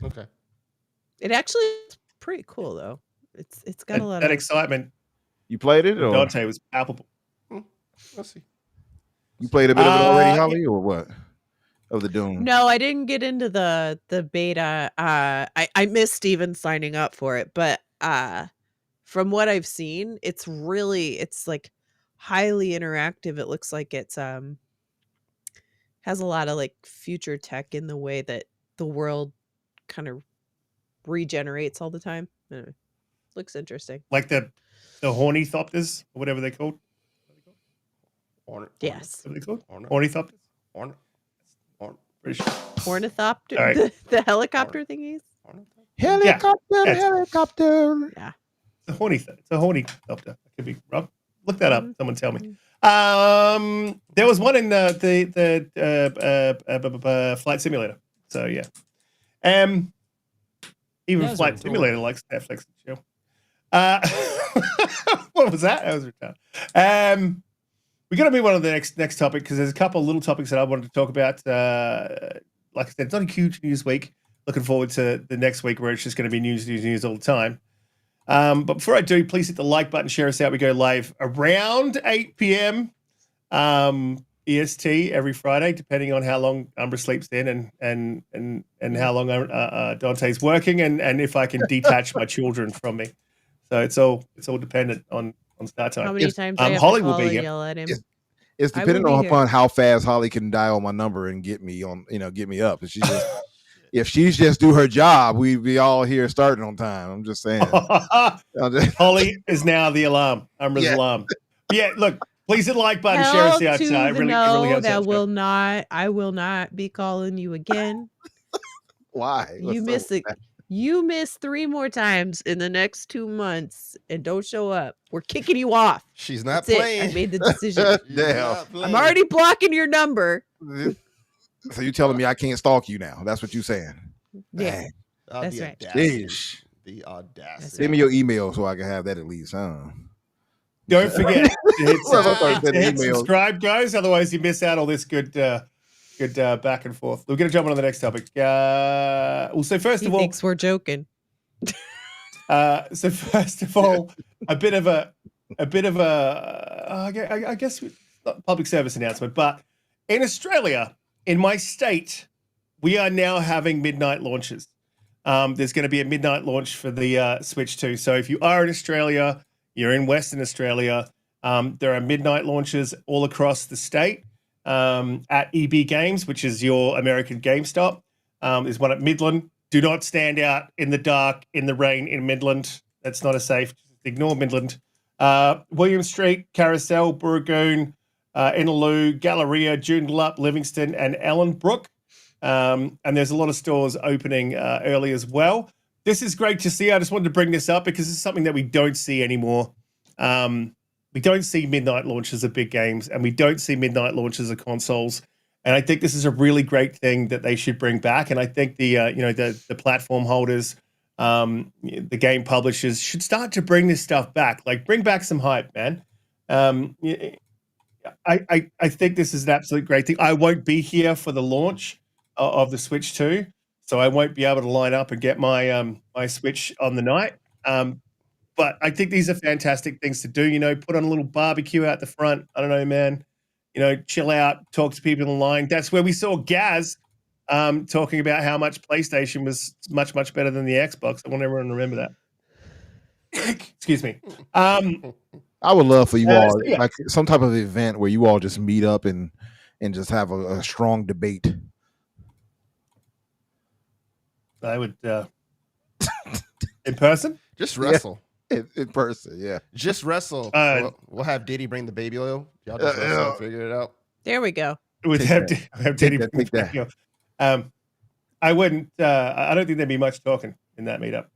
Okay. It actually is pretty cool though. It's got a lot that of excitement. You played it, or Donte was palpable. Let's see. You played a bit of it already, Holly, or what? Of the Dune? No, I didn't get into the beta. I missed Steven signing up for it, but from what I've seen, it's like highly interactive. It looks like it's has a lot of like future tech in the way that the world kind of regenerates all the time. Anyway, looks interesting. Like the Hornithopters, or whatever they're called. Yes. What are they called? Hornithopters? Ornithopter, Right. the helicopter thingies. Helicopter. Yeah. It's a hornithopter. I could be wrong. Look that up. Someone tell me. There was one in the Flight Simulator. So yeah. Even Flight Simulator likes Netflix and chill. What was that? That was retarded. We're going to move on to the next topic because there's a couple of little topics that I wanted to talk about. Like I said, it's not a huge news week. Looking forward to the next week where it's just going to be news all the time. But before I do, please hit the like button, share us out. We go live around 8 p.m. EST every Friday, depending on how long Umbra sleeps in and how long Donte's working and if I can detach my children from me. So it's all dependent on start time. How many times I have Holly to will call be and here. yell at him? It's depending upon how fast Holly can dial my number and get me on, get me up. If she's just do her job, we'd be all here starting on time. I'm just saying. Holly is now the alarm. Umbra's alarm. Yeah, look, please hit the like button, share us out. I really helps that out. I will not be calling you again. Why? You miss it. You miss 3 more times in the next 2 months and don't show up. We're kicking you off. She's not That's playing. it. I made the decision. Damn. I'm already blocking your number. So you telling me I can't stalk you now? That's what you're saying. Yeah. That's the right. Audacity. The audacity. Send me your email so I can have that at least, huh? Don't forget to hit Well, I thought you said hit email. subscribe, guys. Otherwise, you miss out all this good good back and forth. We're going to jump on to the next topic. So first He of all, thinks we're joking. a bit of a I guess not public service announcement, but in Australia, in my state, we are now having midnight launches. There's going to be a midnight launch for the Switch 2. So if you are in Australia, you're in Western Australia, there are midnight launches all across the state at EB Games, which is your American GameStop. There's one at Midland. Do not stand out in the dark, in the rain in Midland. That's not a safe. Just ignore Midland. William Street, Carousel, Burragoon, Inaloo, Galleria, Joondalup, Livingston, and Ellenbrook. And there's a lot of stores opening early as well. This is great to see. I just wanted to bring this up because it's something that we don't see anymore. We don't see midnight launches of big games, and we don't see midnight launches of consoles. And I think this is a really great thing that they should bring back. And I think the platform holders, the game publishers should start to bring this stuff back. Like, bring back some hype, man. I think this is an absolute great thing. I won't be here for the launch of the Switch 2, so I won't be able to line up and get my my Switch on the night. But I think these are fantastic things to do. Put on a little barbecue out the front. I don't know, man. Chill out, talk to people in line. That's where we saw Gaz talking about how much PlayStation was much, much better than the Xbox. I want everyone to remember that. Excuse me. I would love for you all, yeah. like some type of event where you all just meet up and just have a strong debate. I would in person. Just wrestle. In person, yeah. Just wrestle. We'll have Diddy bring the baby oil. Y'all just wrestle and figure it out. There we go. Would have Diddy bring the baby oil. I wouldn't. I don't think there'd be much talking in that meetup.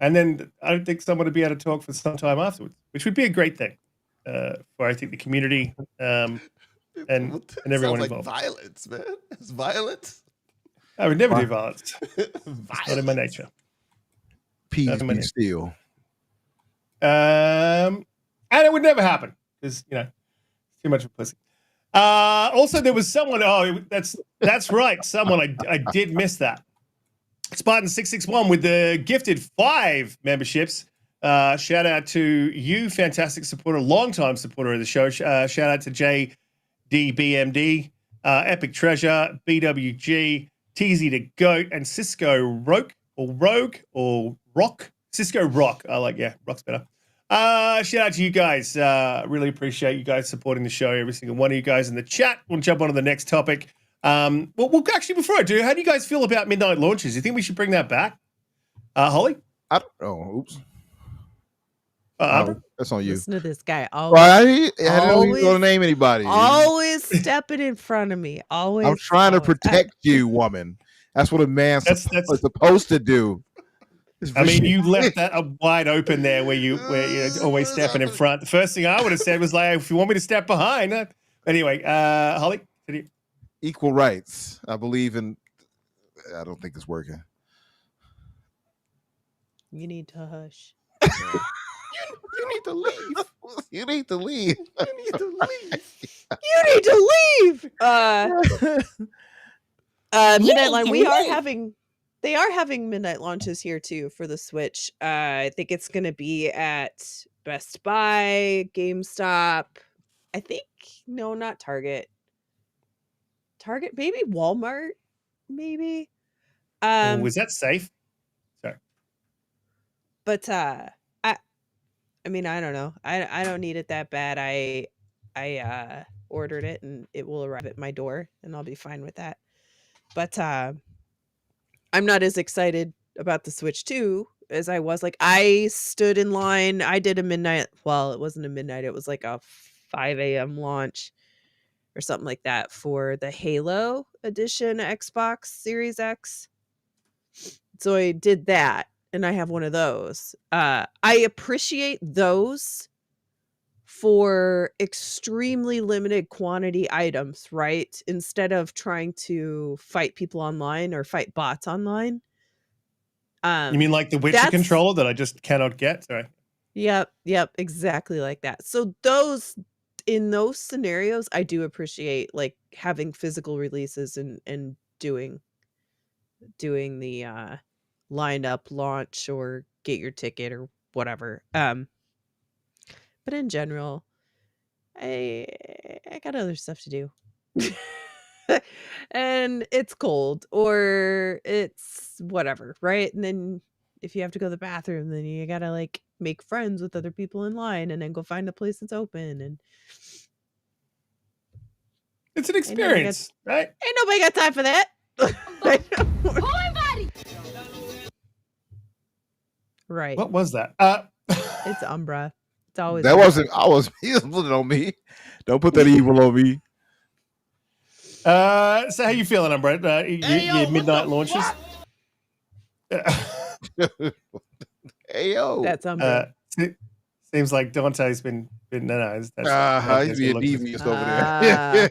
And then I don't think someone would be able to talk for some time afterwards, which would be a great thing for, I think, the community and everyone Sounds like involved. Violence, man. It's violence. I would never do violence. It's not in my nature. Peace be still. And it would never happen because too much of a pussy. Also, there was someone. Oh, that's right. Someone I did miss that. Spartan661 with the gifted 5 memberships. Shout out to you, fantastic supporter, longtime supporter of the show. Shout out to JDBMD, Epic Treasure, BWG, TZ the Goat, and Cisco Rogue or Rock. Cisco Rock. Rock's better. Shout out to you guys. Really appreciate you guys supporting the show. Every single one of you guys in the chat. We'll jump on to the next topic. Well, actually, before I do, how do you guys feel about midnight launches? You think we should bring that back? Holly? I don't know. Oops. Umbra? That's on you. Listen to this guy. Well, I didn't even go to name anybody. Always stepping in front of me. Always. I'm trying to protect you, woman. That's what a man's supposed to do. I mean, you left that wide open there where you're always stepping in front. The first thing I would have said was like, if you want me to step behind. Anyway, Holly, equal rights. I believe in. I don't think it's working. You need to hush. You need to leave. You need to leave. You need to leave. You need to leave. Midnight Line. They are having midnight launches here too for the Switch. I think it's going to be at Best Buy, GameStop. I think not Target. Target, maybe Walmart, maybe. was that safe? Sorry, but I mean, I don't know. I don't need it that bad. I ordered it and it will arrive at my door, and I'll be fine with that. But I'm not as excited about the Switch 2 as I was. Like, I stood in line. I did a midnight. Well, it wasn't a midnight. It was like a 5 a.m. launch or something like that for the Halo edition Xbox Series X. So I did that, and I have one of those. I appreciate those for extremely limited quantity items, right? Instead of trying to fight people online or fight bots online. You mean like the Witcher controller that I just cannot get? Sorry. Yep, exactly like that. So those, in those scenarios, I do appreciate like having physical releases and doing the line up launch or get your ticket or whatever. But in general, I got other stuff to do. And it's cold or it's whatever, right? And then if you have to go to the bathroom, then you gotta like make friends with other people in line and then go find a place that's open. And It's an ain't nobody got experience, right? ain't nobody got time for that. Right. What was that? It's Umbra. It's always That Umbra. wasn't. I was. He was putting it on me. Don't put that evil on me. So how you feeling, Umbra? Your midnight launches? Hey yo. That's Umbra. Seems like Donte's been no, that's He's being devious over Ah. there.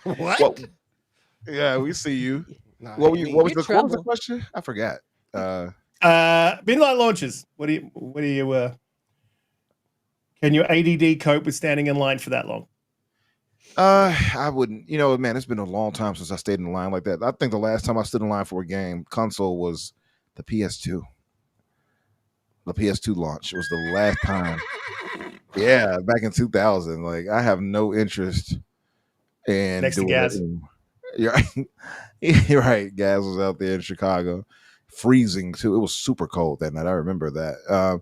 What? Well, yeah, we see you. Nah, What me- was You're the trouble. question? I forgot. Midnight launches. What do you can your ADD cope with standing in line for that long? I wouldn't. You know, man, it's been a long time since I stayed in line like that. I think the last time I stood in line for a game console was the PS2. The PS2 launch was the last time. Yeah, back in 2000. Like, I have no interest in Next to doing Gaz. it anymore. You're right. You're right. Gaz was out there in Chicago, freezing too. It was super cold that night. I remember that.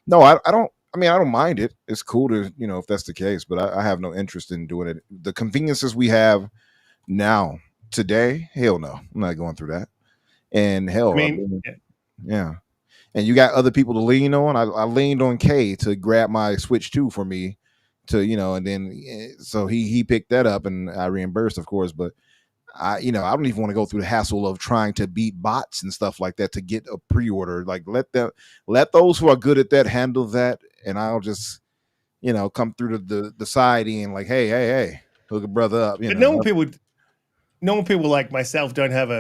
No, I don't. I mean, I don't mind it. It's cool to, if that's the case, but I have no interest in doing it. The conveniences we have now, today, hell no. I'm not going through that. And hell, I mean, yeah. And you got other people to lean on. I leaned on Kay to grab my Switch 2 for me to, and then so he picked that up and I reimbursed, of course, but I don't even want to go through the hassle of trying to beat bots and stuff like that to get a pre-order. Like let those who are good at that handle that, and I'll just come through the side end like, hey, hook a brother up. but normal people like myself don't have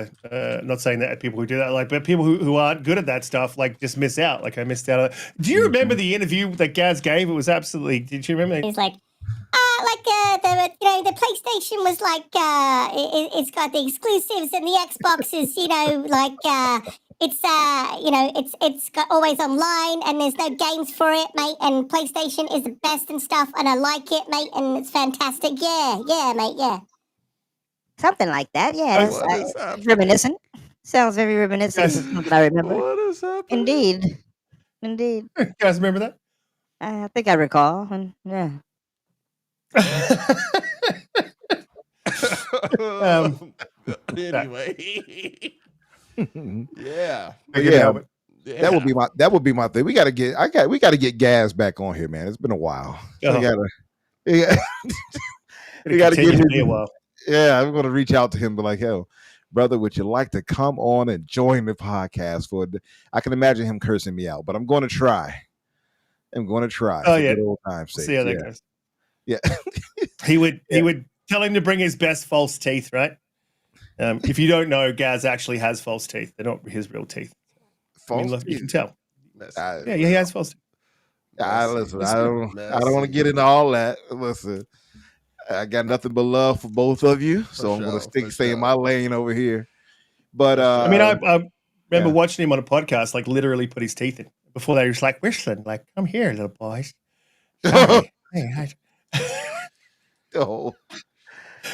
not saying that people who do that, but people who aren't good at that stuff like just miss out. Like I missed out. Do you remember the interview that Gaz gave? It was absolutely. Did you remember? It's like, the PlayStation was like, it's got the exclusives and the Xbox is, it's got always online and there's no games for it, mate. And PlayStation is the best and stuff, and I like it, mate, and it's fantastic. Yeah, mate, yeah. Something like that. Yeah, What is happening? reminiscent. Sounds very reminiscent. Yes. Of something I remember. What is happening? Indeed. You guys remember that? I think I recall. And yeah. Anyway, yeah. I Yeah. can help it. That would be my thing. We gotta get Gaz back on here, man. It's been a while. Oh. We gotta Continue get to be a him. while. Yeah, I'm gonna reach out to him, be like, hell, brother, would you like to come on and join the podcast I can imagine him cursing me out, but I'm gonna try. Oh, for yeah. good old time's sake. See how that goes. Yeah. He would tell him to bring his best false teeth, right? If you don't know, Gaz actually has false teeth. They're not his real teeth. False You can tell. Messy. Yeah, he has false teeth. Listen, I don't want Messy. to get into all that. Listen, I got nothing but love for both of you, so I'm gonna stay in my lane over here. But I mean, I remember yeah. watching him on a podcast, like literally put his teeth in before they were just like, "Listen, like, come here, little boys." Hey, Oh,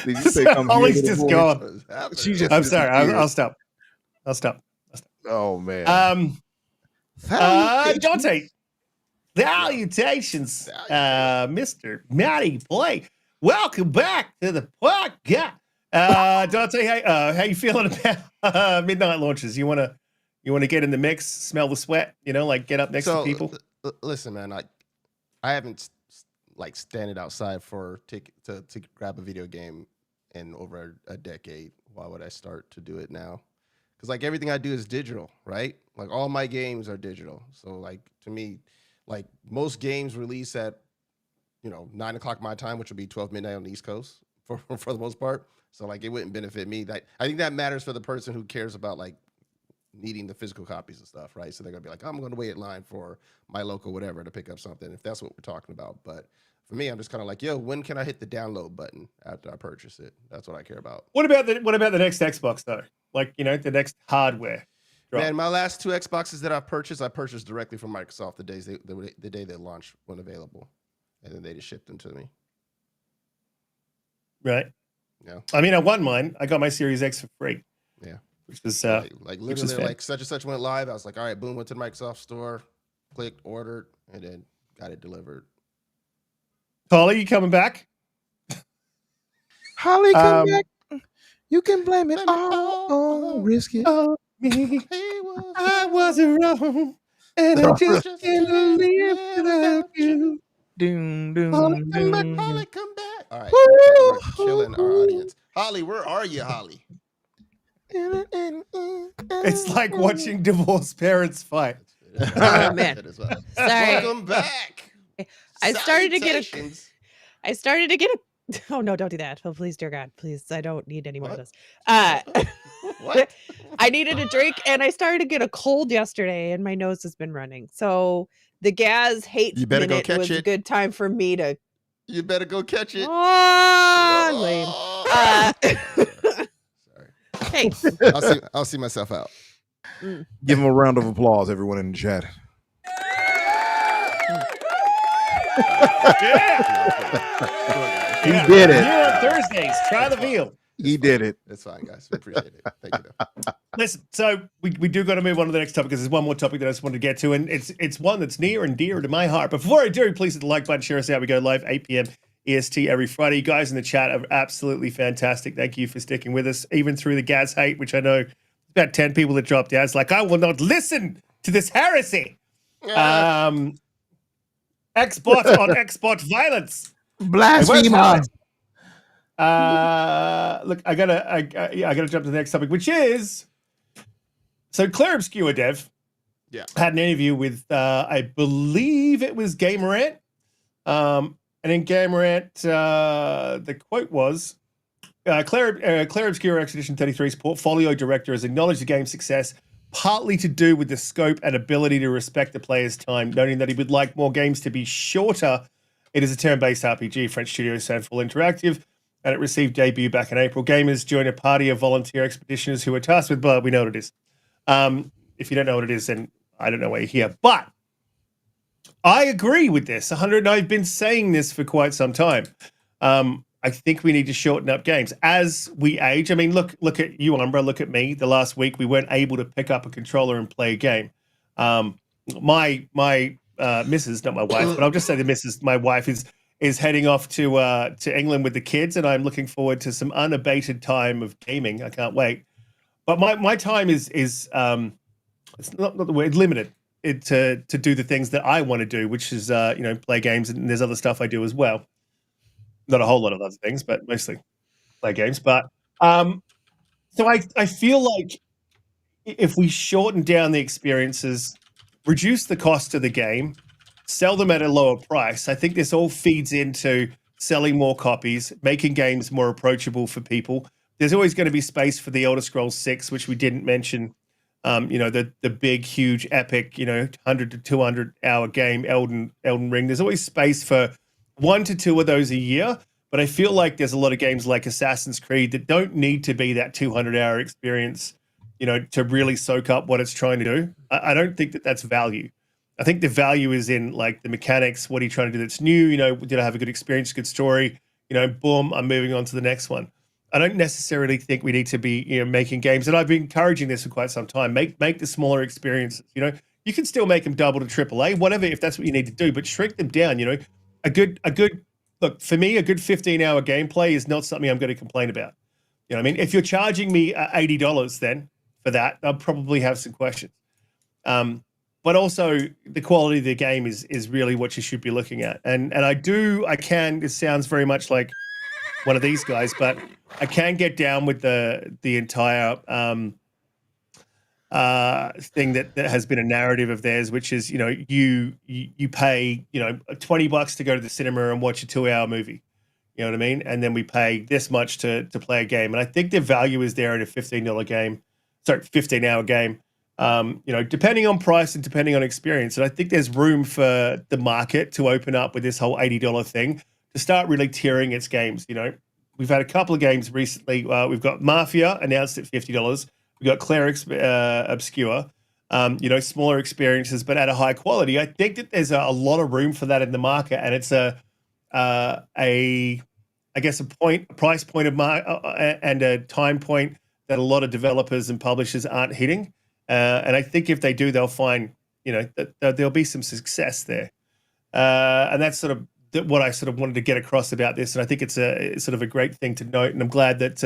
did you say come here? Ollie's little just boy? gone. What's happening? She just I'm sorry. disappeared. I'll stop. Oh man. Donte, salutations, Mr. Matty Boy. Welcome back to the podcast. Donte, how you feeling about midnight launches? You wanna get in the mix, smell the sweat, like get up next to people? Listen, man, I haven't standing outside to grab a video game in over a decade. Why would I start to do it now? Because everything I do is digital, right? Like all my games are digital. So to me, most games release at 9:00 my time, which would be 12 midnight on the East Coast for the most part. So it wouldn't benefit me. I think that matters for the person who cares about needing the physical copies and stuff, right? So they're gonna be like, I'm gonna wait in line for my local whatever to pick up something, if that's what we're talking about. But for me, I'm just kind of like, yo, when can I hit the download button after I purchase it? That's what I care about. What about the next Xbox though? Like, you know, the next hardware drop. Man, my last 2 Xboxes that I purchased directly from Microsoft the day they launched when available, and then they just shipped them to me. Right. Yeah. I mean, I won mine. I got my Series X for free. Yeah. Which was like literally like such and such went live. I was like, all right, boom, went to the Microsoft store, clicked, ordered, and then got it delivered. Holly, you coming back? Holly, come back. You can blame it all on Riskit. Me. I was wrong, and I just can't live without you. Doom, Holly, doom, come back. doom. Holly, come back. All right, we're killing our audience. Holly, where are you, Holly? It's like watching divorced parents fight. Oh man, Sorry. Welcome back. I started to get a. Salutations. I started to get a. Oh no! Don't do that. Oh, please, dear God, please. I don't need any more of What? this. What? I needed a drink, and I started to get a cold yesterday, and my nose has been running. So the Gaz hate You better go minute catch was a it. good time for me to. You better go catch it. Oh, lame. Sorry. Hey, I'll see myself out. Give him a round of applause, everyone in the chat. He did it. Here on Thursdays, try the veal. He did it. It's fine, guys. We appreciate it. Thank you. Though. Listen, so we do got to move on to the next topic because there's one more topic that I just wanted to get to, and it's one that's near and dear to my heart. But before I do, please hit the like button, share us out. We go live 8 p.m. EST every Friday. You guys in the chat are absolutely fantastic. Thank you for sticking with us, even through the Gaz hate, which I know about 10 people that dropped out. It's like, I will not listen to this heresy. Xbot on Xbot violence. Blasphemer. Look, I gotta jump to the next topic, which is so Claire Obscure Dev had an interview with I believe it was Gamerant. And in Gamerant, the quote was Claire Obscure Expedition 33's portfolio director has acknowledged the game's success partly to do with the scope and ability to respect the player's time, noting that he would like more games to be shorter. It is a turn-based RPG, French studio Sandfall Interactive, and it received debut back in April. Gamers join a party of volunteer expeditioners who are tasked with, but we know what it is. If you don't know what it is, then I don't know why you're here. But I agree with this. I've been saying this for quite some time. I think we need to shorten up games as we age. I mean, look at you, Umbra. Look at me. The last week we weren't able to pick up a controller and play a game. My missus, not my wife, but I'll just say the missus, my wife is heading off to England with the kids, and I'm looking forward to some unabated time of gaming. I can't wait. But my time is it's not the word limited. To do the things that I want to do, which is play games, and there's other stuff I do as well. Not a whole lot of other things, but mostly play games. But so I feel like if we shorten down the experiences, reduce the cost of the game, sell them at a lower price, I think this all feeds into selling more copies, making games more approachable for people. There's always going to be space for the Elder Scrolls 6, which we didn't mention. The big, huge, epic, 100 to 200 hour game, Elden Ring. There's always space for 1 to 2 of those a year. But I feel like there's a lot of games like Assassin's Creed that don't need to be that 200-hour experience, to really soak up what it's trying to do. I don't think that that's value. I think the value is in like the mechanics. What are you trying to do that's new? Did I have a good experience, good story? Boom, I'm moving on to the next one. I don't necessarily think we need to be, making games, and I've been encouraging this for quite some time. Make the smaller experiences. You can still make them double to AAA, whatever, if that's what you need to do, but shrink them down. A good look for me. A good 15-hour gameplay is not something I'm going to complain about. I mean, if you're charging me $80 then for that, I'll probably have some questions. But also the quality of the game is really what you should be looking at. And it sounds very much like one of these guys, but I can get down with the entire thing that has been a narrative of theirs, which is you pay $20 to go to the cinema and watch a 2-hour movie, you know what I mean, and then we pay this much to play a game, and I think the value is there in a $15 game, 15-hour game, depending on price and depending on experience. And I think there's room for the market to open up with this whole $80 thing to start really tiering its games. We've had a couple of games recently. We've got Mafia announced at $50. We've got Claire Obscure, smaller experiences, but at a high quality. I think that there's a lot of room for that in the market, and it's a price point and a time point that a lot of developers and publishers aren't hitting. And I think if they do, they'll find, that there'll be some success there. And that's sort of what I sort of wanted to get across about this. And I think it's sort of a great thing to note. And I'm glad that,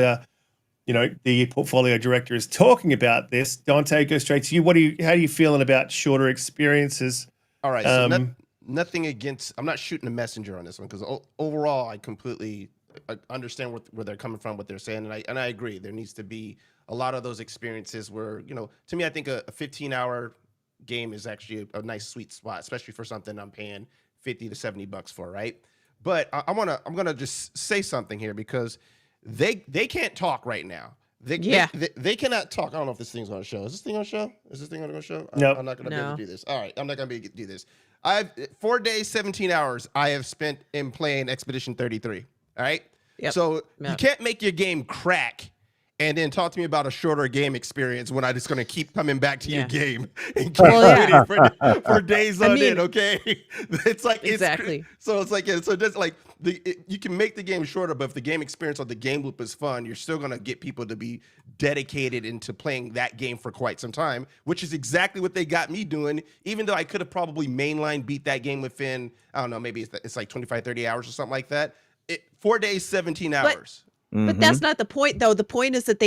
the portfolio director is talking about this. Donte, go straight to you. How are you feeling about shorter experiences? All right. So nothing against, I'm not shooting a messenger on this one, because overall, I completely understand where they're coming from, what they're saying. And I agree. There needs to be a lot of those experiences where, to me, I think a 15-hour game is actually a nice sweet spot, especially for something I'm paying $50 to $70 for, right? But I'm gonna just say something here, because they can't talk right now. They cannot talk. I don't know if this thing's on show. Is this thing on show? Is this thing on show? No. I'm not gonna be able to do this. All right, I'm not gonna be able to do this. I've 4 days, 17 hours I have spent in playing Expedition 33. All right. Yep. So you can't make your game crack and then talk to me about a shorter game experience when I'm just going to keep coming back to your game and keep waiting for days on end, okay? It's like, exactly. You can make the game shorter, but if the game experience or the game loop is fun, you're still going to get people to be dedicated into playing that game for quite some time, which is exactly what they got me doing, even though I could have probably mainline beat that game within, I don't know, maybe it's like 25, 30 hours or something like that. 4 days, 17 hours. But that's not the point, though. The point is that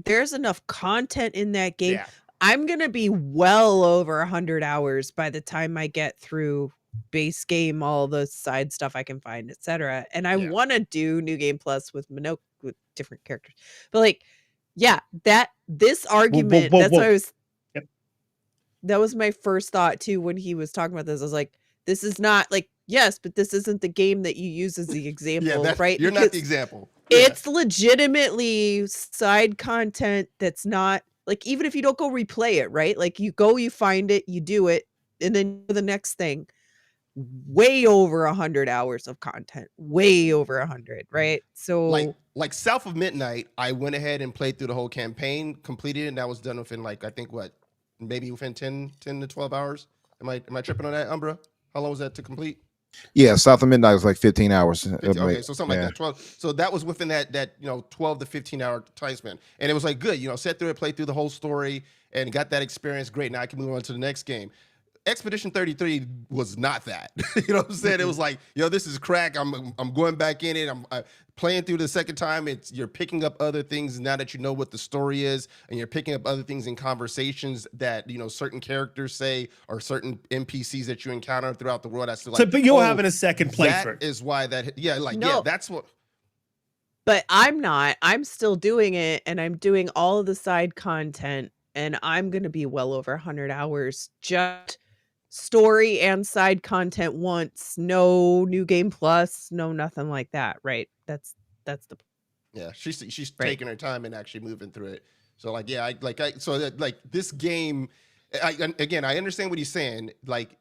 there's enough content in that game. Yeah. I'm going to be well over 100 hours by the time I get through base game, all the side stuff I can find, etc. And I want to do New Game Plus with with different characters. But this argument, that's what I was, that was my first thought too when he was talking about this. I was like, this is not yes, but this isn't the game that you use as the example, right? You're not the example. It's legitimately side content that's not even if you don't go replay it, right? You go, you find it, you do it, and then the next thing. Way over 100 hours of content, way over 100, right? So like South of Midnight, I went ahead and played through the whole campaign, completed it, and that was done within I think maybe within 10 to 12 hours. Am I tripping on that, Umbra? How long was that to complete? Yeah, South of Midnight was like 15 hours. 15, okay, so something like that. 12. So that was within that 12 to 15 hour time span, and it was good. Sat through it, played through the whole story, and got that experience. Great. Now I can move on to the next game. Expedition 33 was not that. You know what I'm saying? It was this is crack. I'm going back in it. I'm playing through the second time. You're picking up other things now that you know what the story is, and you're picking up other things in conversations that certain characters say or certain NPCs that you encounter throughout the world. That's but you're having a second playthrough. That is why that's what. But I'm not. I'm still doing it, and I'm doing all of the side content, and I'm going to be well over 100 hours just story and side content once. No New Game Plus, no nothing like that, right? That's the she's taking her time and actually moving through it. So this game, I understand what he's saying.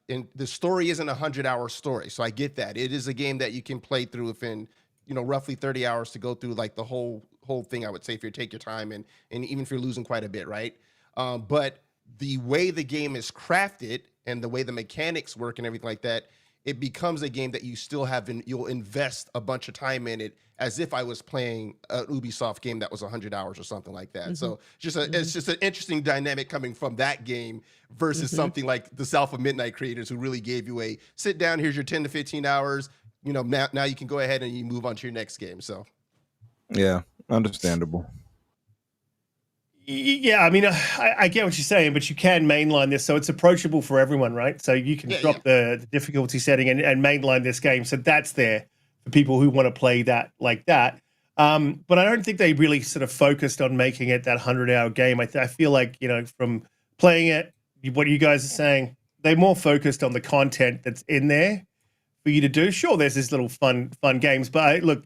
And the story isn't a 100-hour story, so I get that. It is a game that you can play through within roughly 30 hours to go through the whole thing. I would say if you take your time and even if you're losing quite a bit, right? But the way the game is crafted and the way the mechanics work and everything like that, it becomes a game that you still you'll invest a bunch of time in it as if I was playing an Ubisoft game that was 100 hours or something like that. So it's just an interesting dynamic coming from that game versus something like the South of Midnight creators who really gave you a sit down, here's your 10 to 15 hours, now you can go ahead and you move on to your next game. So yeah, understandable. Yeah, I mean, I get what you're saying, but you can mainline this, so it's approachable for everyone, right? So you can drop the difficulty setting and mainline this game, so that's there for people who want to play that like that. But I don't think they really sort of focused on making it that 100-hour game. I feel like, from playing it, what you guys are saying, they're more focused on the content that's in there for you to do. Sure, there's this little fun games, but look,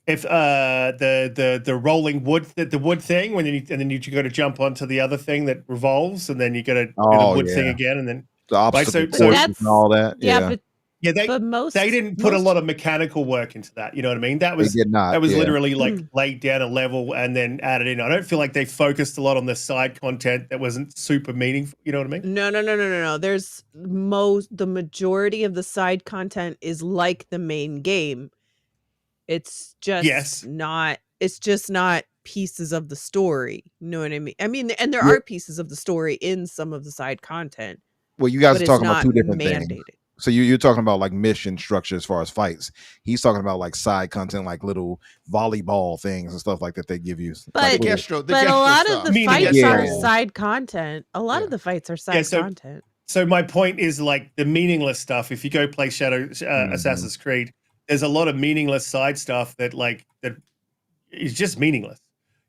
if the rolling wood the wood thing when you and then you got to jump onto the other thing that revolves and then you got to do the wood thing again and then the obstacle so courses and all that. Yeah, but yeah, most they didn't put a lot of mechanical work into that. You know what I mean? That was they did not. That was literally like laid down a level and then added in. I don't feel like they focused a lot on the side content that wasn't super meaningful. You know what I mean? No. There's the majority of the side content is like the main game. It's just not. It's just not pieces of the story. You know what I mean? I mean, and there are pieces of the story in some of the side content. Well, you guys but are it's talking about not two different mandated. things. So you're talking about like mission structure as far as fights. He's talking about like side content, like little volleyball things and stuff like that they give you. But, like but a lot of the fights are side content. A lot of the fights are side content. So my point is like the meaningless stuff. If you go play Assassin's Creed, there's a lot of meaningless side stuff that is just meaningless.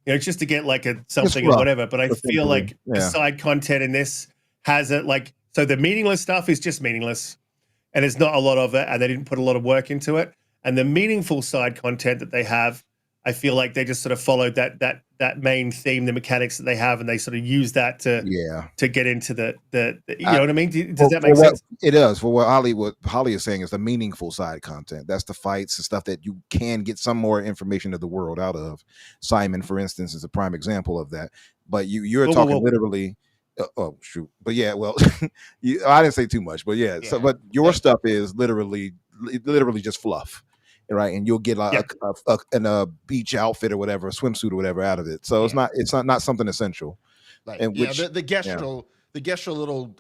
You know, it's just to get like something or whatever. But I feel like the side content in this has it like so the meaningless stuff is just meaningless. And there's not a lot of it, and they didn't put a lot of work into it. And the meaningful side content that they have, I feel like they just sort of followed that main theme, the mechanics that they have, and they sort of use that to get into the you know what I mean? Does that make sense? It does. For what Holly is saying is the meaningful side content. That's the fights and stuff that you can get some more information of the world out of. Simon, for instance, is a prime example of that. But you're talking literally. Oh shoot! But yeah, well, I didn't say too much, but yeah. So, but your stuff is literally just fluff, right? And you'll get a beach outfit or whatever, a swimsuit or whatever out of it. So it's not something essential. Like the Gestro little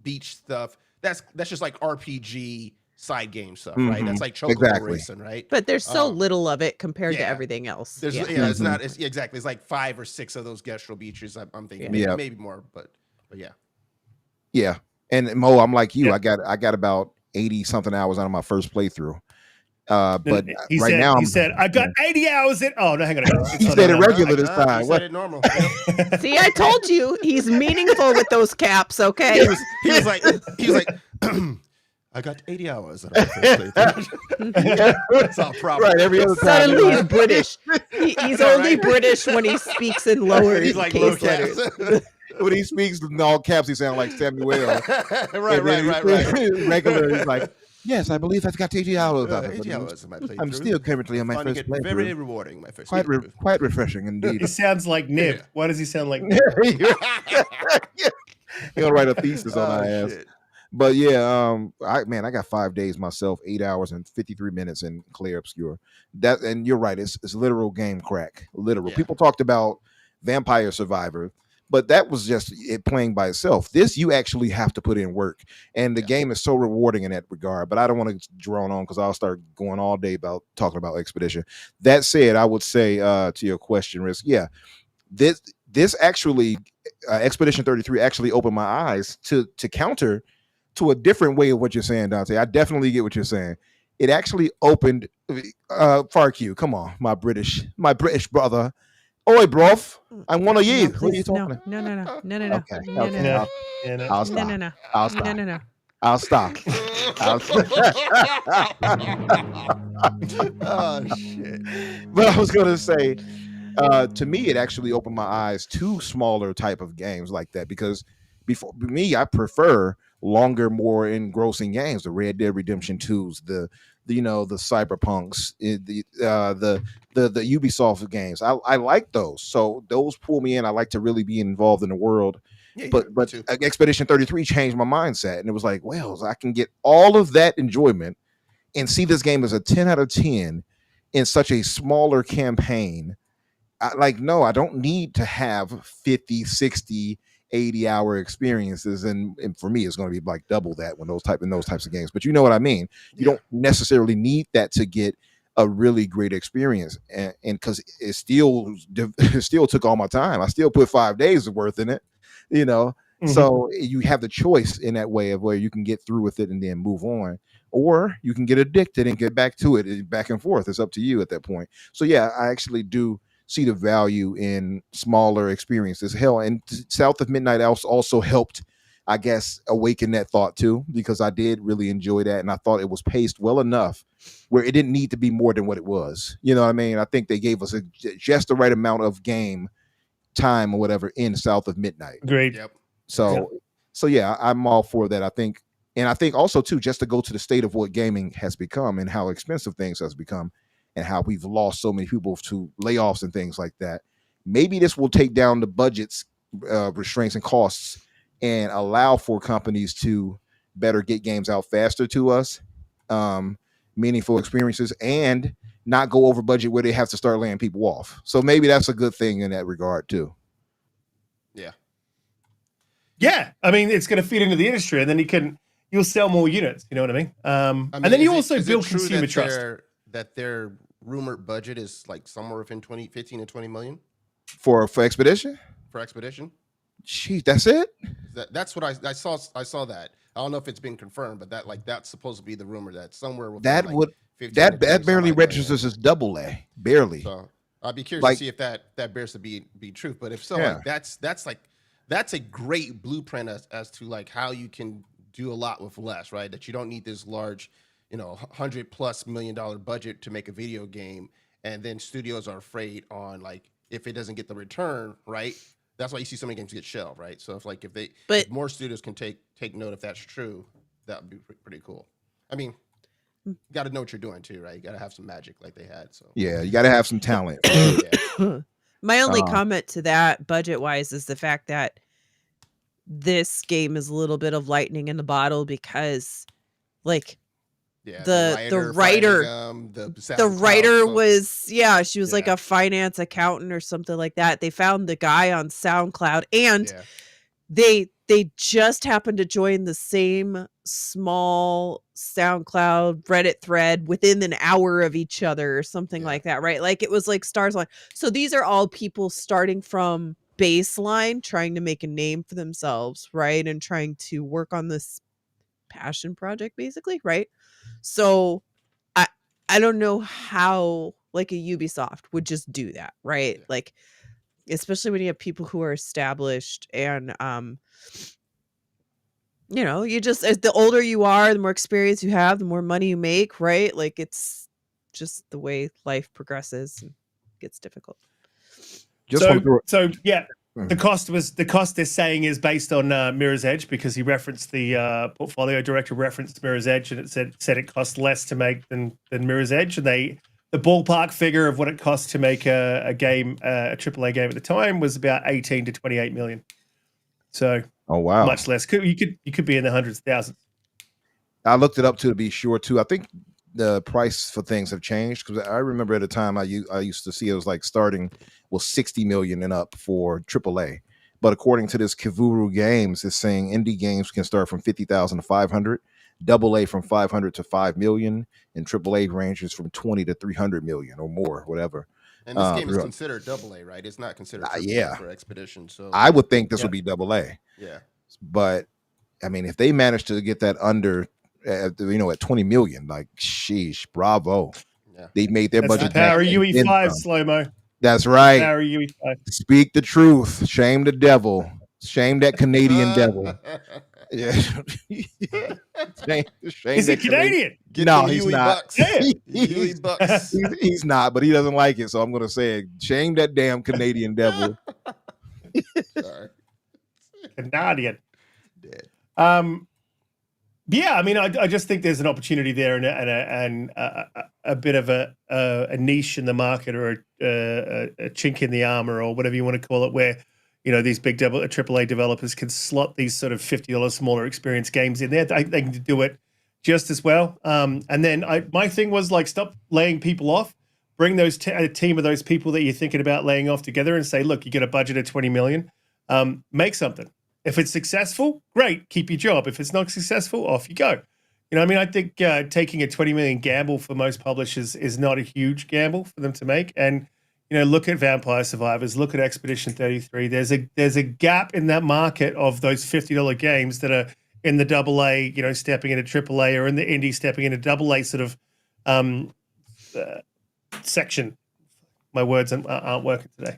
beach stuff. That's just like RPG side game stuff, right? That's like Chocobo racing, right? But there's so little of it compared to everything else. There's it's not exactly. It's like 5 or 6 of those Gestro beaches. I'm thinking maybe more, but yeah. And Mo, I'm like you. I got about 80 something hours out of my first playthrough. But he said I got 80 hours in. Oh no, hang on. He said it regular this time. He said it normal. See, I told you he's meaningful with those caps. Okay. He was like. I got 80 hours. That's all proper. Right, every other time. Suddenly he's British. He's only British when he speaks in lower case letters. When he speaks in all caps, he sounds like Samuel. right. Regular, he's like, yes, I believe I've got 80 hours. 80 hours of my playthrough. I'm still currently on my first playthrough. Very rewarding, my first quite refreshing indeed. He sounds like Nib. Yeah. Why does he sound like Nib? He'll write a thesis on our ass. Shit. But yeah, I got 5 days myself, 8 hours and 53 minutes in Clear Obscure. And you're right, it's literal game crack. Literal. Yeah. People talked about Vampire Survivor, but that was just it playing by itself. This you actually have to put in work, and the game is so rewarding in that regard. But I don't want to drone on because I'll start going all day about talking about Expedition. That said, I would say to your question, Risk, this actually Expedition 33 actually opened my eyes to counter to a different way of what you're saying, Donte. I definitely get what you're saying. It actually opened FarQ. Come on, my British brother. Oi, broth. I want to eat. What are you talking about? No. Okay. I'll stop. No. I'll stop. Oh shit. But I was gonna say, to me, it actually opened my eyes to smaller type of games like that because before me, I prefer longer, more engrossing games. The Red Dead Redemption 2s, the Cyberpunks, the Ubisoft games. I like those. So those pull me in. I like to really be involved in the world. Yeah, but Expedition 33 changed my mindset, and it was like, well, I can get all of that enjoyment and see this game as a 10 out of 10 in such a smaller campaign. I don't need to have 50, 60, 80-hour experiences, and for me it's going to be like double that when those types of games. But you know what I mean. You don't necessarily need that to get a really great experience, and because it still took all my time. I still put 5 days worth in it, So you have the choice in that way of where you can get through with it and then move on, or you can get addicted and get back to it, back and forth. It's up to you at that point. So yeah, I actually do see the value in smaller experiences. Hell, and South of Midnight also helped. I guess, awakened that thought too, because I did really enjoy that, and I thought it was paced well enough where it didn't need to be more than what it was. You know what I mean? I think they gave us just the right amount of game time or whatever in South of Midnight. Agreed. Yep. So yeah, I'm all for that. I think also too, just to go to the state of what gaming has become and how expensive things has become, and how we've lost so many people to layoffs and things like that. Maybe this will take down the budgets, restraints, and costs, and allow for companies to better get games out faster to us, meaningful experiences, and not go over budget where they have to start laying people off. So maybe that's a good thing in that regard too. Yeah. Yeah, I mean, it's going to feed into the industry, and then you'll sell more units. You know what I mean? And then you also build consumer trust. That their rumored budget is like somewhere within 15 to 20 million for Expedition. For Expedition. Jeez, that's it. That's what I saw. I saw that. I don't know if it's been confirmed, but that's supposed to be the rumor that somewhere within that barely registers as AA, barely. So I'd be curious to see if that bears to be truth. But if so, that's a great blueprint as to like how you can do a lot with less, right? That you don't need this large, $100+ million budget to make a video game, and then studios are afraid on like if it doesn't get the return, right? That's why you see so many games get shelved, right? So if more studios can take note if that's true, that would be pretty cool. I mean, you got to know what you're doing too, right? You got to have some magic like they had. So yeah, you got to have some talent. My only comment to that budget-wise is the fact that this game is a little bit of lightning in the bottle because, like, the writer was she was like a finance accountant or something like that. They found the guy on SoundCloud, and they just happened to join the same small SoundCloud Reddit thread within an hour of each other or something like that, right? Like it was like stars on. So these are all people starting from baseline, trying to make a name for themselves, right? And trying to work on this passion project, basically, right? So I don't know how like a Ubisoft would just do that, right? Like, especially when you have people who are established and you just, as the older you are, the more experience you have, the more money you make, right? Like it's just the way life progresses and gets difficult. The cost they're saying is based on Mirror's Edge, because he referenced the portfolio director referenced Mirror's Edge, and it said it costs less to make than Mirror's Edge, and the ballpark figure of what it cost to make a game, a AAA game at the time, was about 18 to 28 million. So much less. You could be in the hundreds of thousands. I looked it up to be sure too. I think the price for things have changed, because I remember at a time I used to see it was like starting was 60 million and up for AAA. But according to this Kivuru Games, it's saying indie games can start from 50,000 to 500, AA from 500 to 5 million, and AAA ranges from 20 to 300 million or more, whatever. And this game is considered AA, right? It's not considered AAA for Expedition. So I would think this would be AA. Yeah. But I mean, if they manage to get that under, at 20 million, like, sheesh, bravo. Yeah. They made their budget. The power UE5 slow-mo. That's right. Power UE5. Speak the truth. Shame the devil. Shame that Canadian devil. Yeah. Shame Is he Canadian? No, he's not. Yeah. He's not, but he doesn't like it. So I'm going to say it. Shame that damn Canadian devil. Sorry. Canadian. Dead. Yeah, I mean, I just think there's an opportunity there, and a bit of a niche in the market, or a chink in the armor, or whatever you want to call it, where these big AAA developers can slot these sort of $50 smaller experience games in there. They can do it just as well. And then my thing was like, stop laying people off. Bring those a team of those people that you're thinking about laying off together, and say, look, you get a budget of 20 million, make something. If it's successful, great, keep your job. If it's not successful, off you go. I mean, I think taking a 20 million gamble for most publishers is not a huge gamble for them to make. And look at Vampire Survivors, look at Expedition 33. There's a gap in that market of those $50 games that are in the AA, stepping into AAA, or in the indie stepping into AA sort of section. My words aren't working today.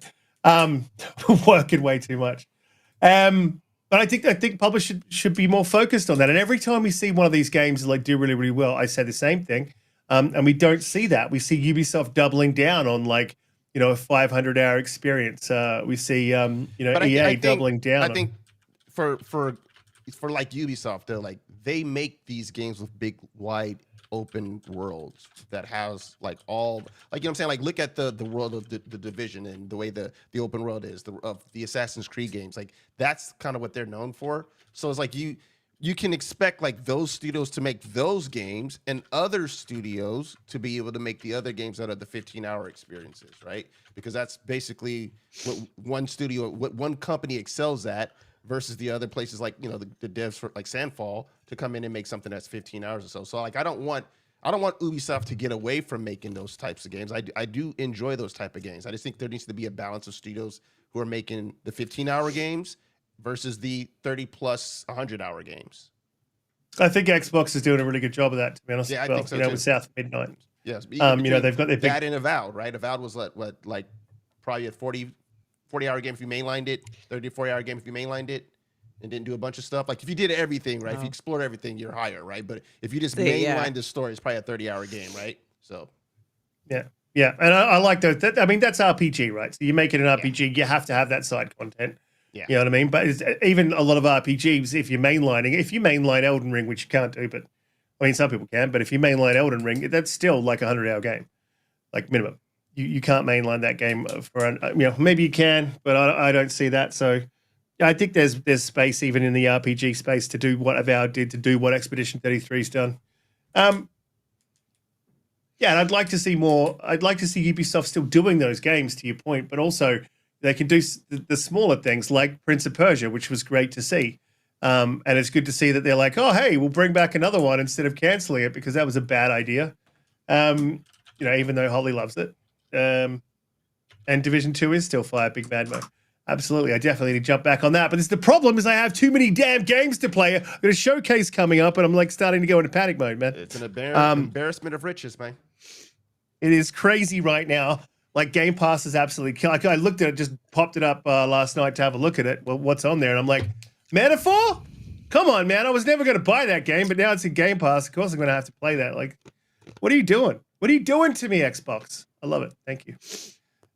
Working way too much. But I think publishers should be more focused on that. And every time we see one of these games like do really, really well, I say the same thing. And we don't see that. We see Ubisoft doubling down on like, a 500-hour experience. We see, But EA doubling down. I think for like Ubisoft, though, like they make these games with big, wide, open worlds that has like all, like, I'm saying, like look at the world of the Division and the way the open world is of the Assassin's Creed games. Like that's kind of what they're known for. So it's like you can expect like those studios to make those games and other studios to be able to make the other games that are the 15-hour experiences, right? Because that's basically what one company excels at versus the other places like, the devs for like Sandfall to come in and make something that's 15 hours or so. So like I don't want Ubisoft to get away from making those types of games. I do enjoy those type of games. I just think there needs to be a balance of studios who are making the 15-hour games versus the 30 plus 100-hour games. I think Xbox is doing a really good job of that, to be honest. Yeah, I think so too. With South Midnight. Yes, they've got their that and Avowed, right? Avowed was what like probably a 40-hour game if you mainlined it, 30 to 40-hour game if you mainlined it, and didn't do a bunch of stuff. Like if you did everything, right? If you explored everything, you're higher, right? But if you just mainlined the story, it's probably a 30-hour game, right? So yeah, and I like those. That's RPG, right? So you make it an RPG, you have to have that side content. Yeah. You know what I mean? But even a lot of RPGs, if you mainline Elden Ring, which you can't do, but I mean, some people can, but if you mainline Elden Ring, that's still like a 100-hour game, like minimum. You can't mainline that game for, maybe you can, but I don't see that. So I think there's space even in the RPG space to do what Avowed did, to do what Expedition 33's done. And I'd like to see more. I'd like to see Ubisoft still doing those games, to your point, but also they can do the smaller things like Prince of Persia, which was great to see. And it's good to see that they're like, oh, hey, we'll bring back another one instead of canceling it because that was a bad idea. Even though Holly loves it. And Division 2 is still fire, big bad mode. Absolutely. I definitely need to jump back on that. But the problem is I have too many damn games to play. I've got a showcase coming up and I'm like starting to go into panic mode, man. It's an embarrassment of riches, man. It is crazy right now. Like Game Pass is absolutely like I looked at it, just popped it up last night to have a look at it. Well, what's on there? And I'm like, Metaphor? Come on, man. I was never going to buy that game, but now it's in Game Pass. Of course I'm going to have to play that. Like, what are you doing? What are you doing to me, Xbox? I love it. Thank you.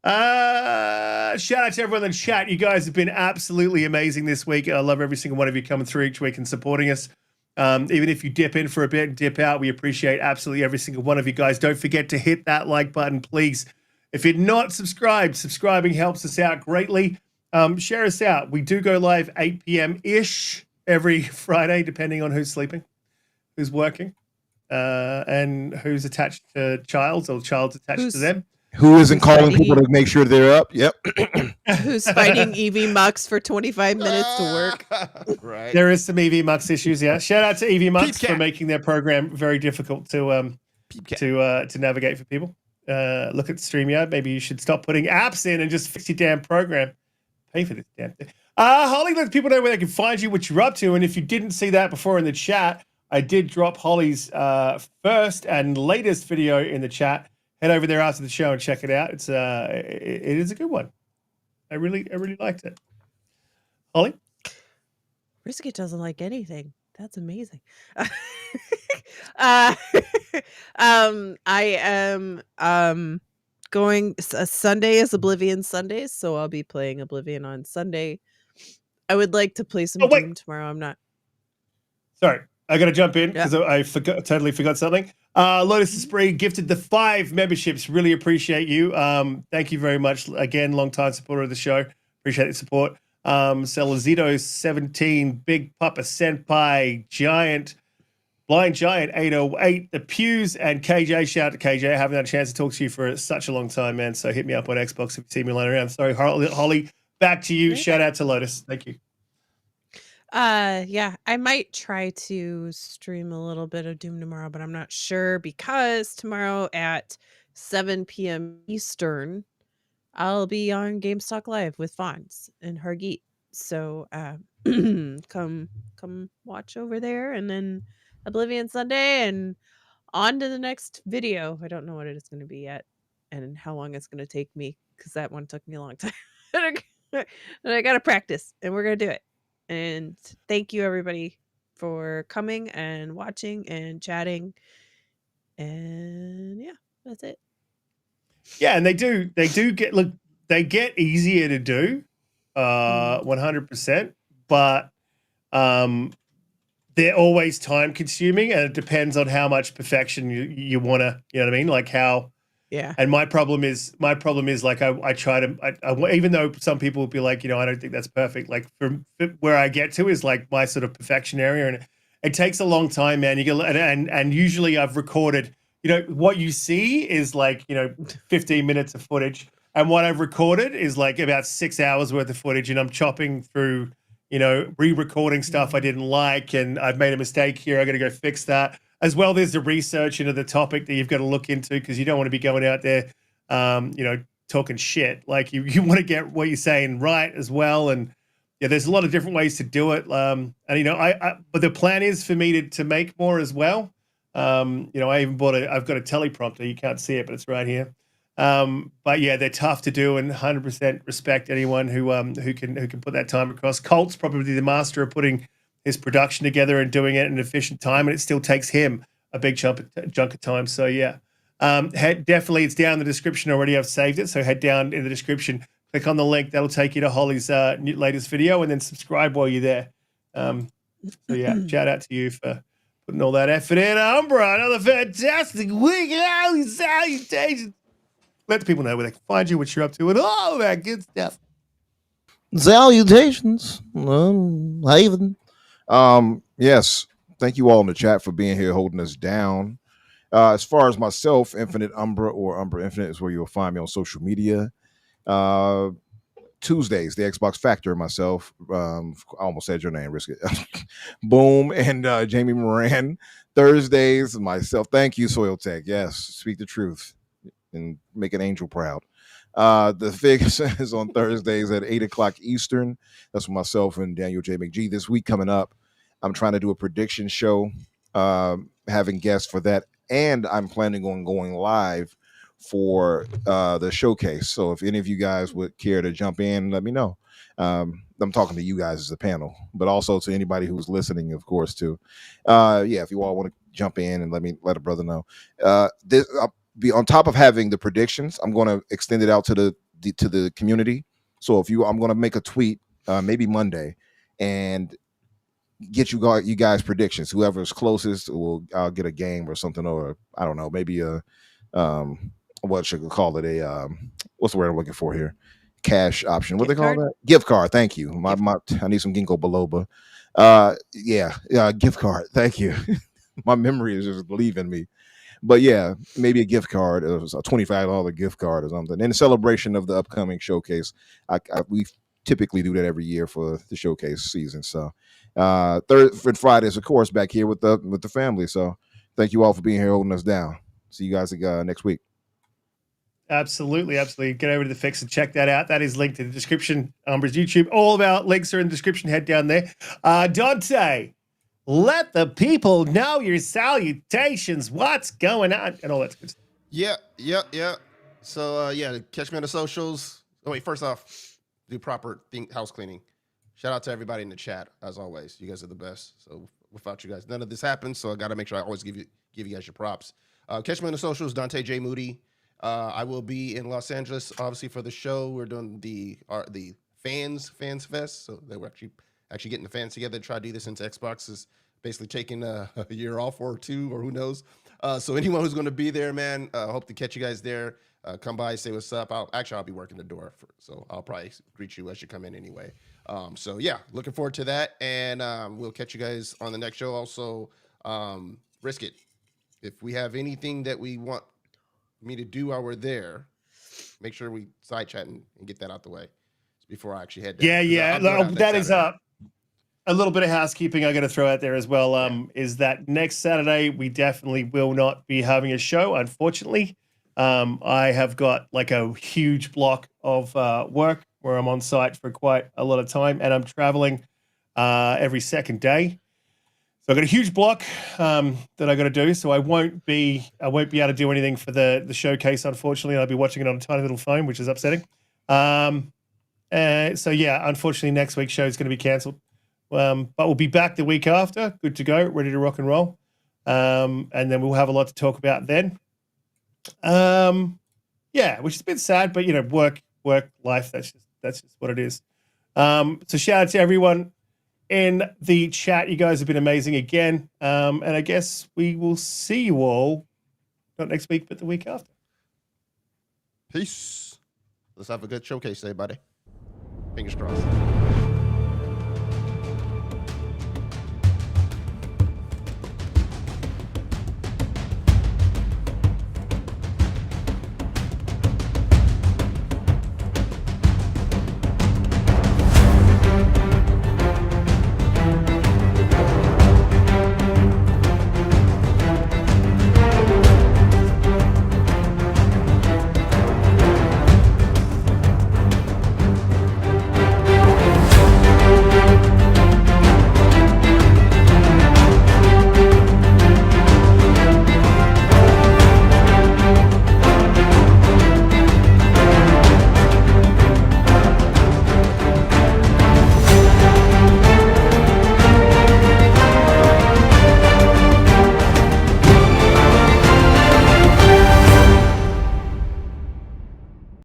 Shout out to everyone in the chat. You guys have been absolutely amazing this week. I love every single one of you coming through each week and supporting us. Even if you dip in for a bit and dip out, we appreciate absolutely every single one of you guys. Don't forget to hit that like button, please. If you're not subscribed, subscribing helps us out greatly. Share us out. We do go live 8 p.m.-ish every Friday, depending on who's sleeping, who's working, and who's attached to Childs or Child's attached to them. Who isn't calling people to make sure they're up? Yep. Who's fighting EV Mux for 25 minutes to work? Right. There is some EV Mux issues, yeah. Shout out to EV Mux for making their program very difficult to navigate for people. Look at StreamYard. Maybe you should stop putting apps in and just fix your damn program. Pay for this damn thing. Holly, let people know where they can find you, what you're up to. And if you didn't see that before in the chat, I did drop Holly's first and latest video in the chat. Head over there after the show and check it out. It is a good one. I really liked it. Holly? Riskit doesn't like anything. That's amazing. I am going. Sunday is Oblivion Sundays, so I'll be playing Oblivion on Sunday. I would like to play some Doom tomorrow. I'm not. Sorry, I got to jump in because I totally forgot something. Lotus Esprit gifted the 5 memberships. Really appreciate you. Thank you very much. Again, long-time supporter of the show. Appreciate the support. Celazito 17, Big Papa Senpai, Giant, Blind Giant 808, The Pews, and KJ. Shout out to KJ. I haven't had a chance to talk to you for such a long time, man. So hit me up on Xbox if you see me lying around. Sorry, Holly. Back to you. Shout out to Lotus. Thank you. Yeah, I might try to stream a little bit of Doom tomorrow, but I'm not sure because tomorrow at 7 p.m. Eastern, I'll be on GameStalk Live with Fonz and Hargeet. So come watch over there, and then Oblivion Sunday, and on to the next video. I don't know what it is going to be yet, and how long it's going to take me because that one took me a long time. And I got to practice, and we're going to do it. And thank you everybody for coming and watching and chatting. And yeah, that's it. Yeah, and they do they get easier to do, 100%, but they're always time consuming, and it depends on how much perfection you want to, you know what I mean? Like how, Yeah. and my problem is like I try to, even though some people will be like, I don't think that's perfect. Like from where I get to is like my sort of perfection area, and it takes a long time, man. You get and usually I've recorded, what you see is like 15 minutes of footage, and what I've recorded is like about 6 hours worth of footage, and I'm chopping through, re-recording stuff I didn't like, and I've made a mistake here. I got to go fix that. As well, there's the research into the topic that you've got to look into, because you don't want to be going out there, talking shit. Like you want to get what you're saying right as well. And yeah, there's a lot of different ways to do it. And but the plan is for me to make more as well. I even I've got a teleprompter. You can't see it, but it's right here. But yeah, they're tough to do, and 100% respect anyone who can put that time across. Colt's probably the master of putting his production together and doing it in an efficient time, and it still takes him a big chunk of time. So yeah, definitely, it's down in the description already. I've saved it, so head down in the description, click on the link. That'll take you to Holly's latest video, and then subscribe while you're there. So yeah, shout out to you for putting all that effort in. Umbra, another fantastic week. Salutations. Let the people know where they can find you, what you're up to, and all that good stuff. Salutations, Haven. Yes, thank you all in the chat for being here, holding us down. As far as myself, Infinite Umbra or Umbra Infinite is where you'll find me on social media. Tuesdays, the Xbox Factor, myself. I almost said your name, Riskit. Boom, and Jamie Moran. Thursdays, myself. Thank you, Soil Tech. Yes, speak the truth and make an angel proud. The Fig is on Thursdays at 8 o'clock Eastern. That's for myself and Daniel J. McGee. This week coming up, I'm trying to do a prediction show, having guests for that, and I'm planning on going live for the showcase. So if any of you guys would care to jump in, let me know. I'm talking to you guys as a panel, but also to anybody who's listening, of course, too. If you all want to jump in and let a brother know. Be on top of having the predictions, I'm going to extend it out to the community. So I'm going to make a tweet, maybe Monday, and get you guys predictions. Whoever's closest I'll get a game or something, or I don't know, maybe what should we call it? What's the word I'm looking for here? Cash option. What they call that? Gift card. Thank you. I need some ginkgo biloba. Gift card. Thank you. My memory is just leaving me. But yeah, maybe a gift card. It was a $25 gift card or something. In celebration of the upcoming showcase, we typically do that every year for the showcase season. So Fridays, of course, back here with the family. So thank you all for being here, holding us down. See you guys next week. Absolutely. Get over to the Fix and check that out. That is linked in the description. Umbra's YouTube. All of our links are in the description. Head down there. Donte, let the people know your salutations. What's going on? And all that good stuff. Yeah. So, catch me on the socials. Oh, wait, first off, do proper house cleaning. Shout out to everybody in the chat, as always. You guys are the best. So without you guys, none of this happens. So I got to make sure I always give you guys your props. Catch me on the socials, Donte J. Moody. I will be in Los Angeles, obviously, for the show. We're doing the Fans Fest. So they were actually getting the fans together to try to do this into Xbox. Is basically taking a year off or two, or who knows. So anyone who's going to be there, man, hope to catch you guys there. Come by, say what's up. I'll be working the door, so I'll probably greet you as you come in anyway. So yeah, looking forward to that, and we'll catch you guys on the next show. Also, Riskit, if we have anything that we want me to do while we're there, make sure we side chat and get that out the way before I actually head down. Yeah. That is a little bit of housekeeping I got to throw out there as well. Is that next Saturday we definitely will not be having a show, unfortunately. I have got like a huge block of work where I'm on site for quite a lot of time, and I'm traveling every second day. So I've got a huge block that I got to do. So I won't be able to do anything for the showcase, unfortunately. I'll be watching it on a tiny little phone, which is upsetting. So yeah, unfortunately, next week's show is going to be cancelled. But we'll be back the week after, good to go, ready to rock and roll. And then we'll have a lot to talk about then. Yeah, which is a bit sad, but work, life. That's just what it is. So shout out to everyone in the chat. You guys have been amazing again. And I guess we will see you all not next week, but the week after. Peace. Let's have a good showcase day, buddy. Fingers crossed.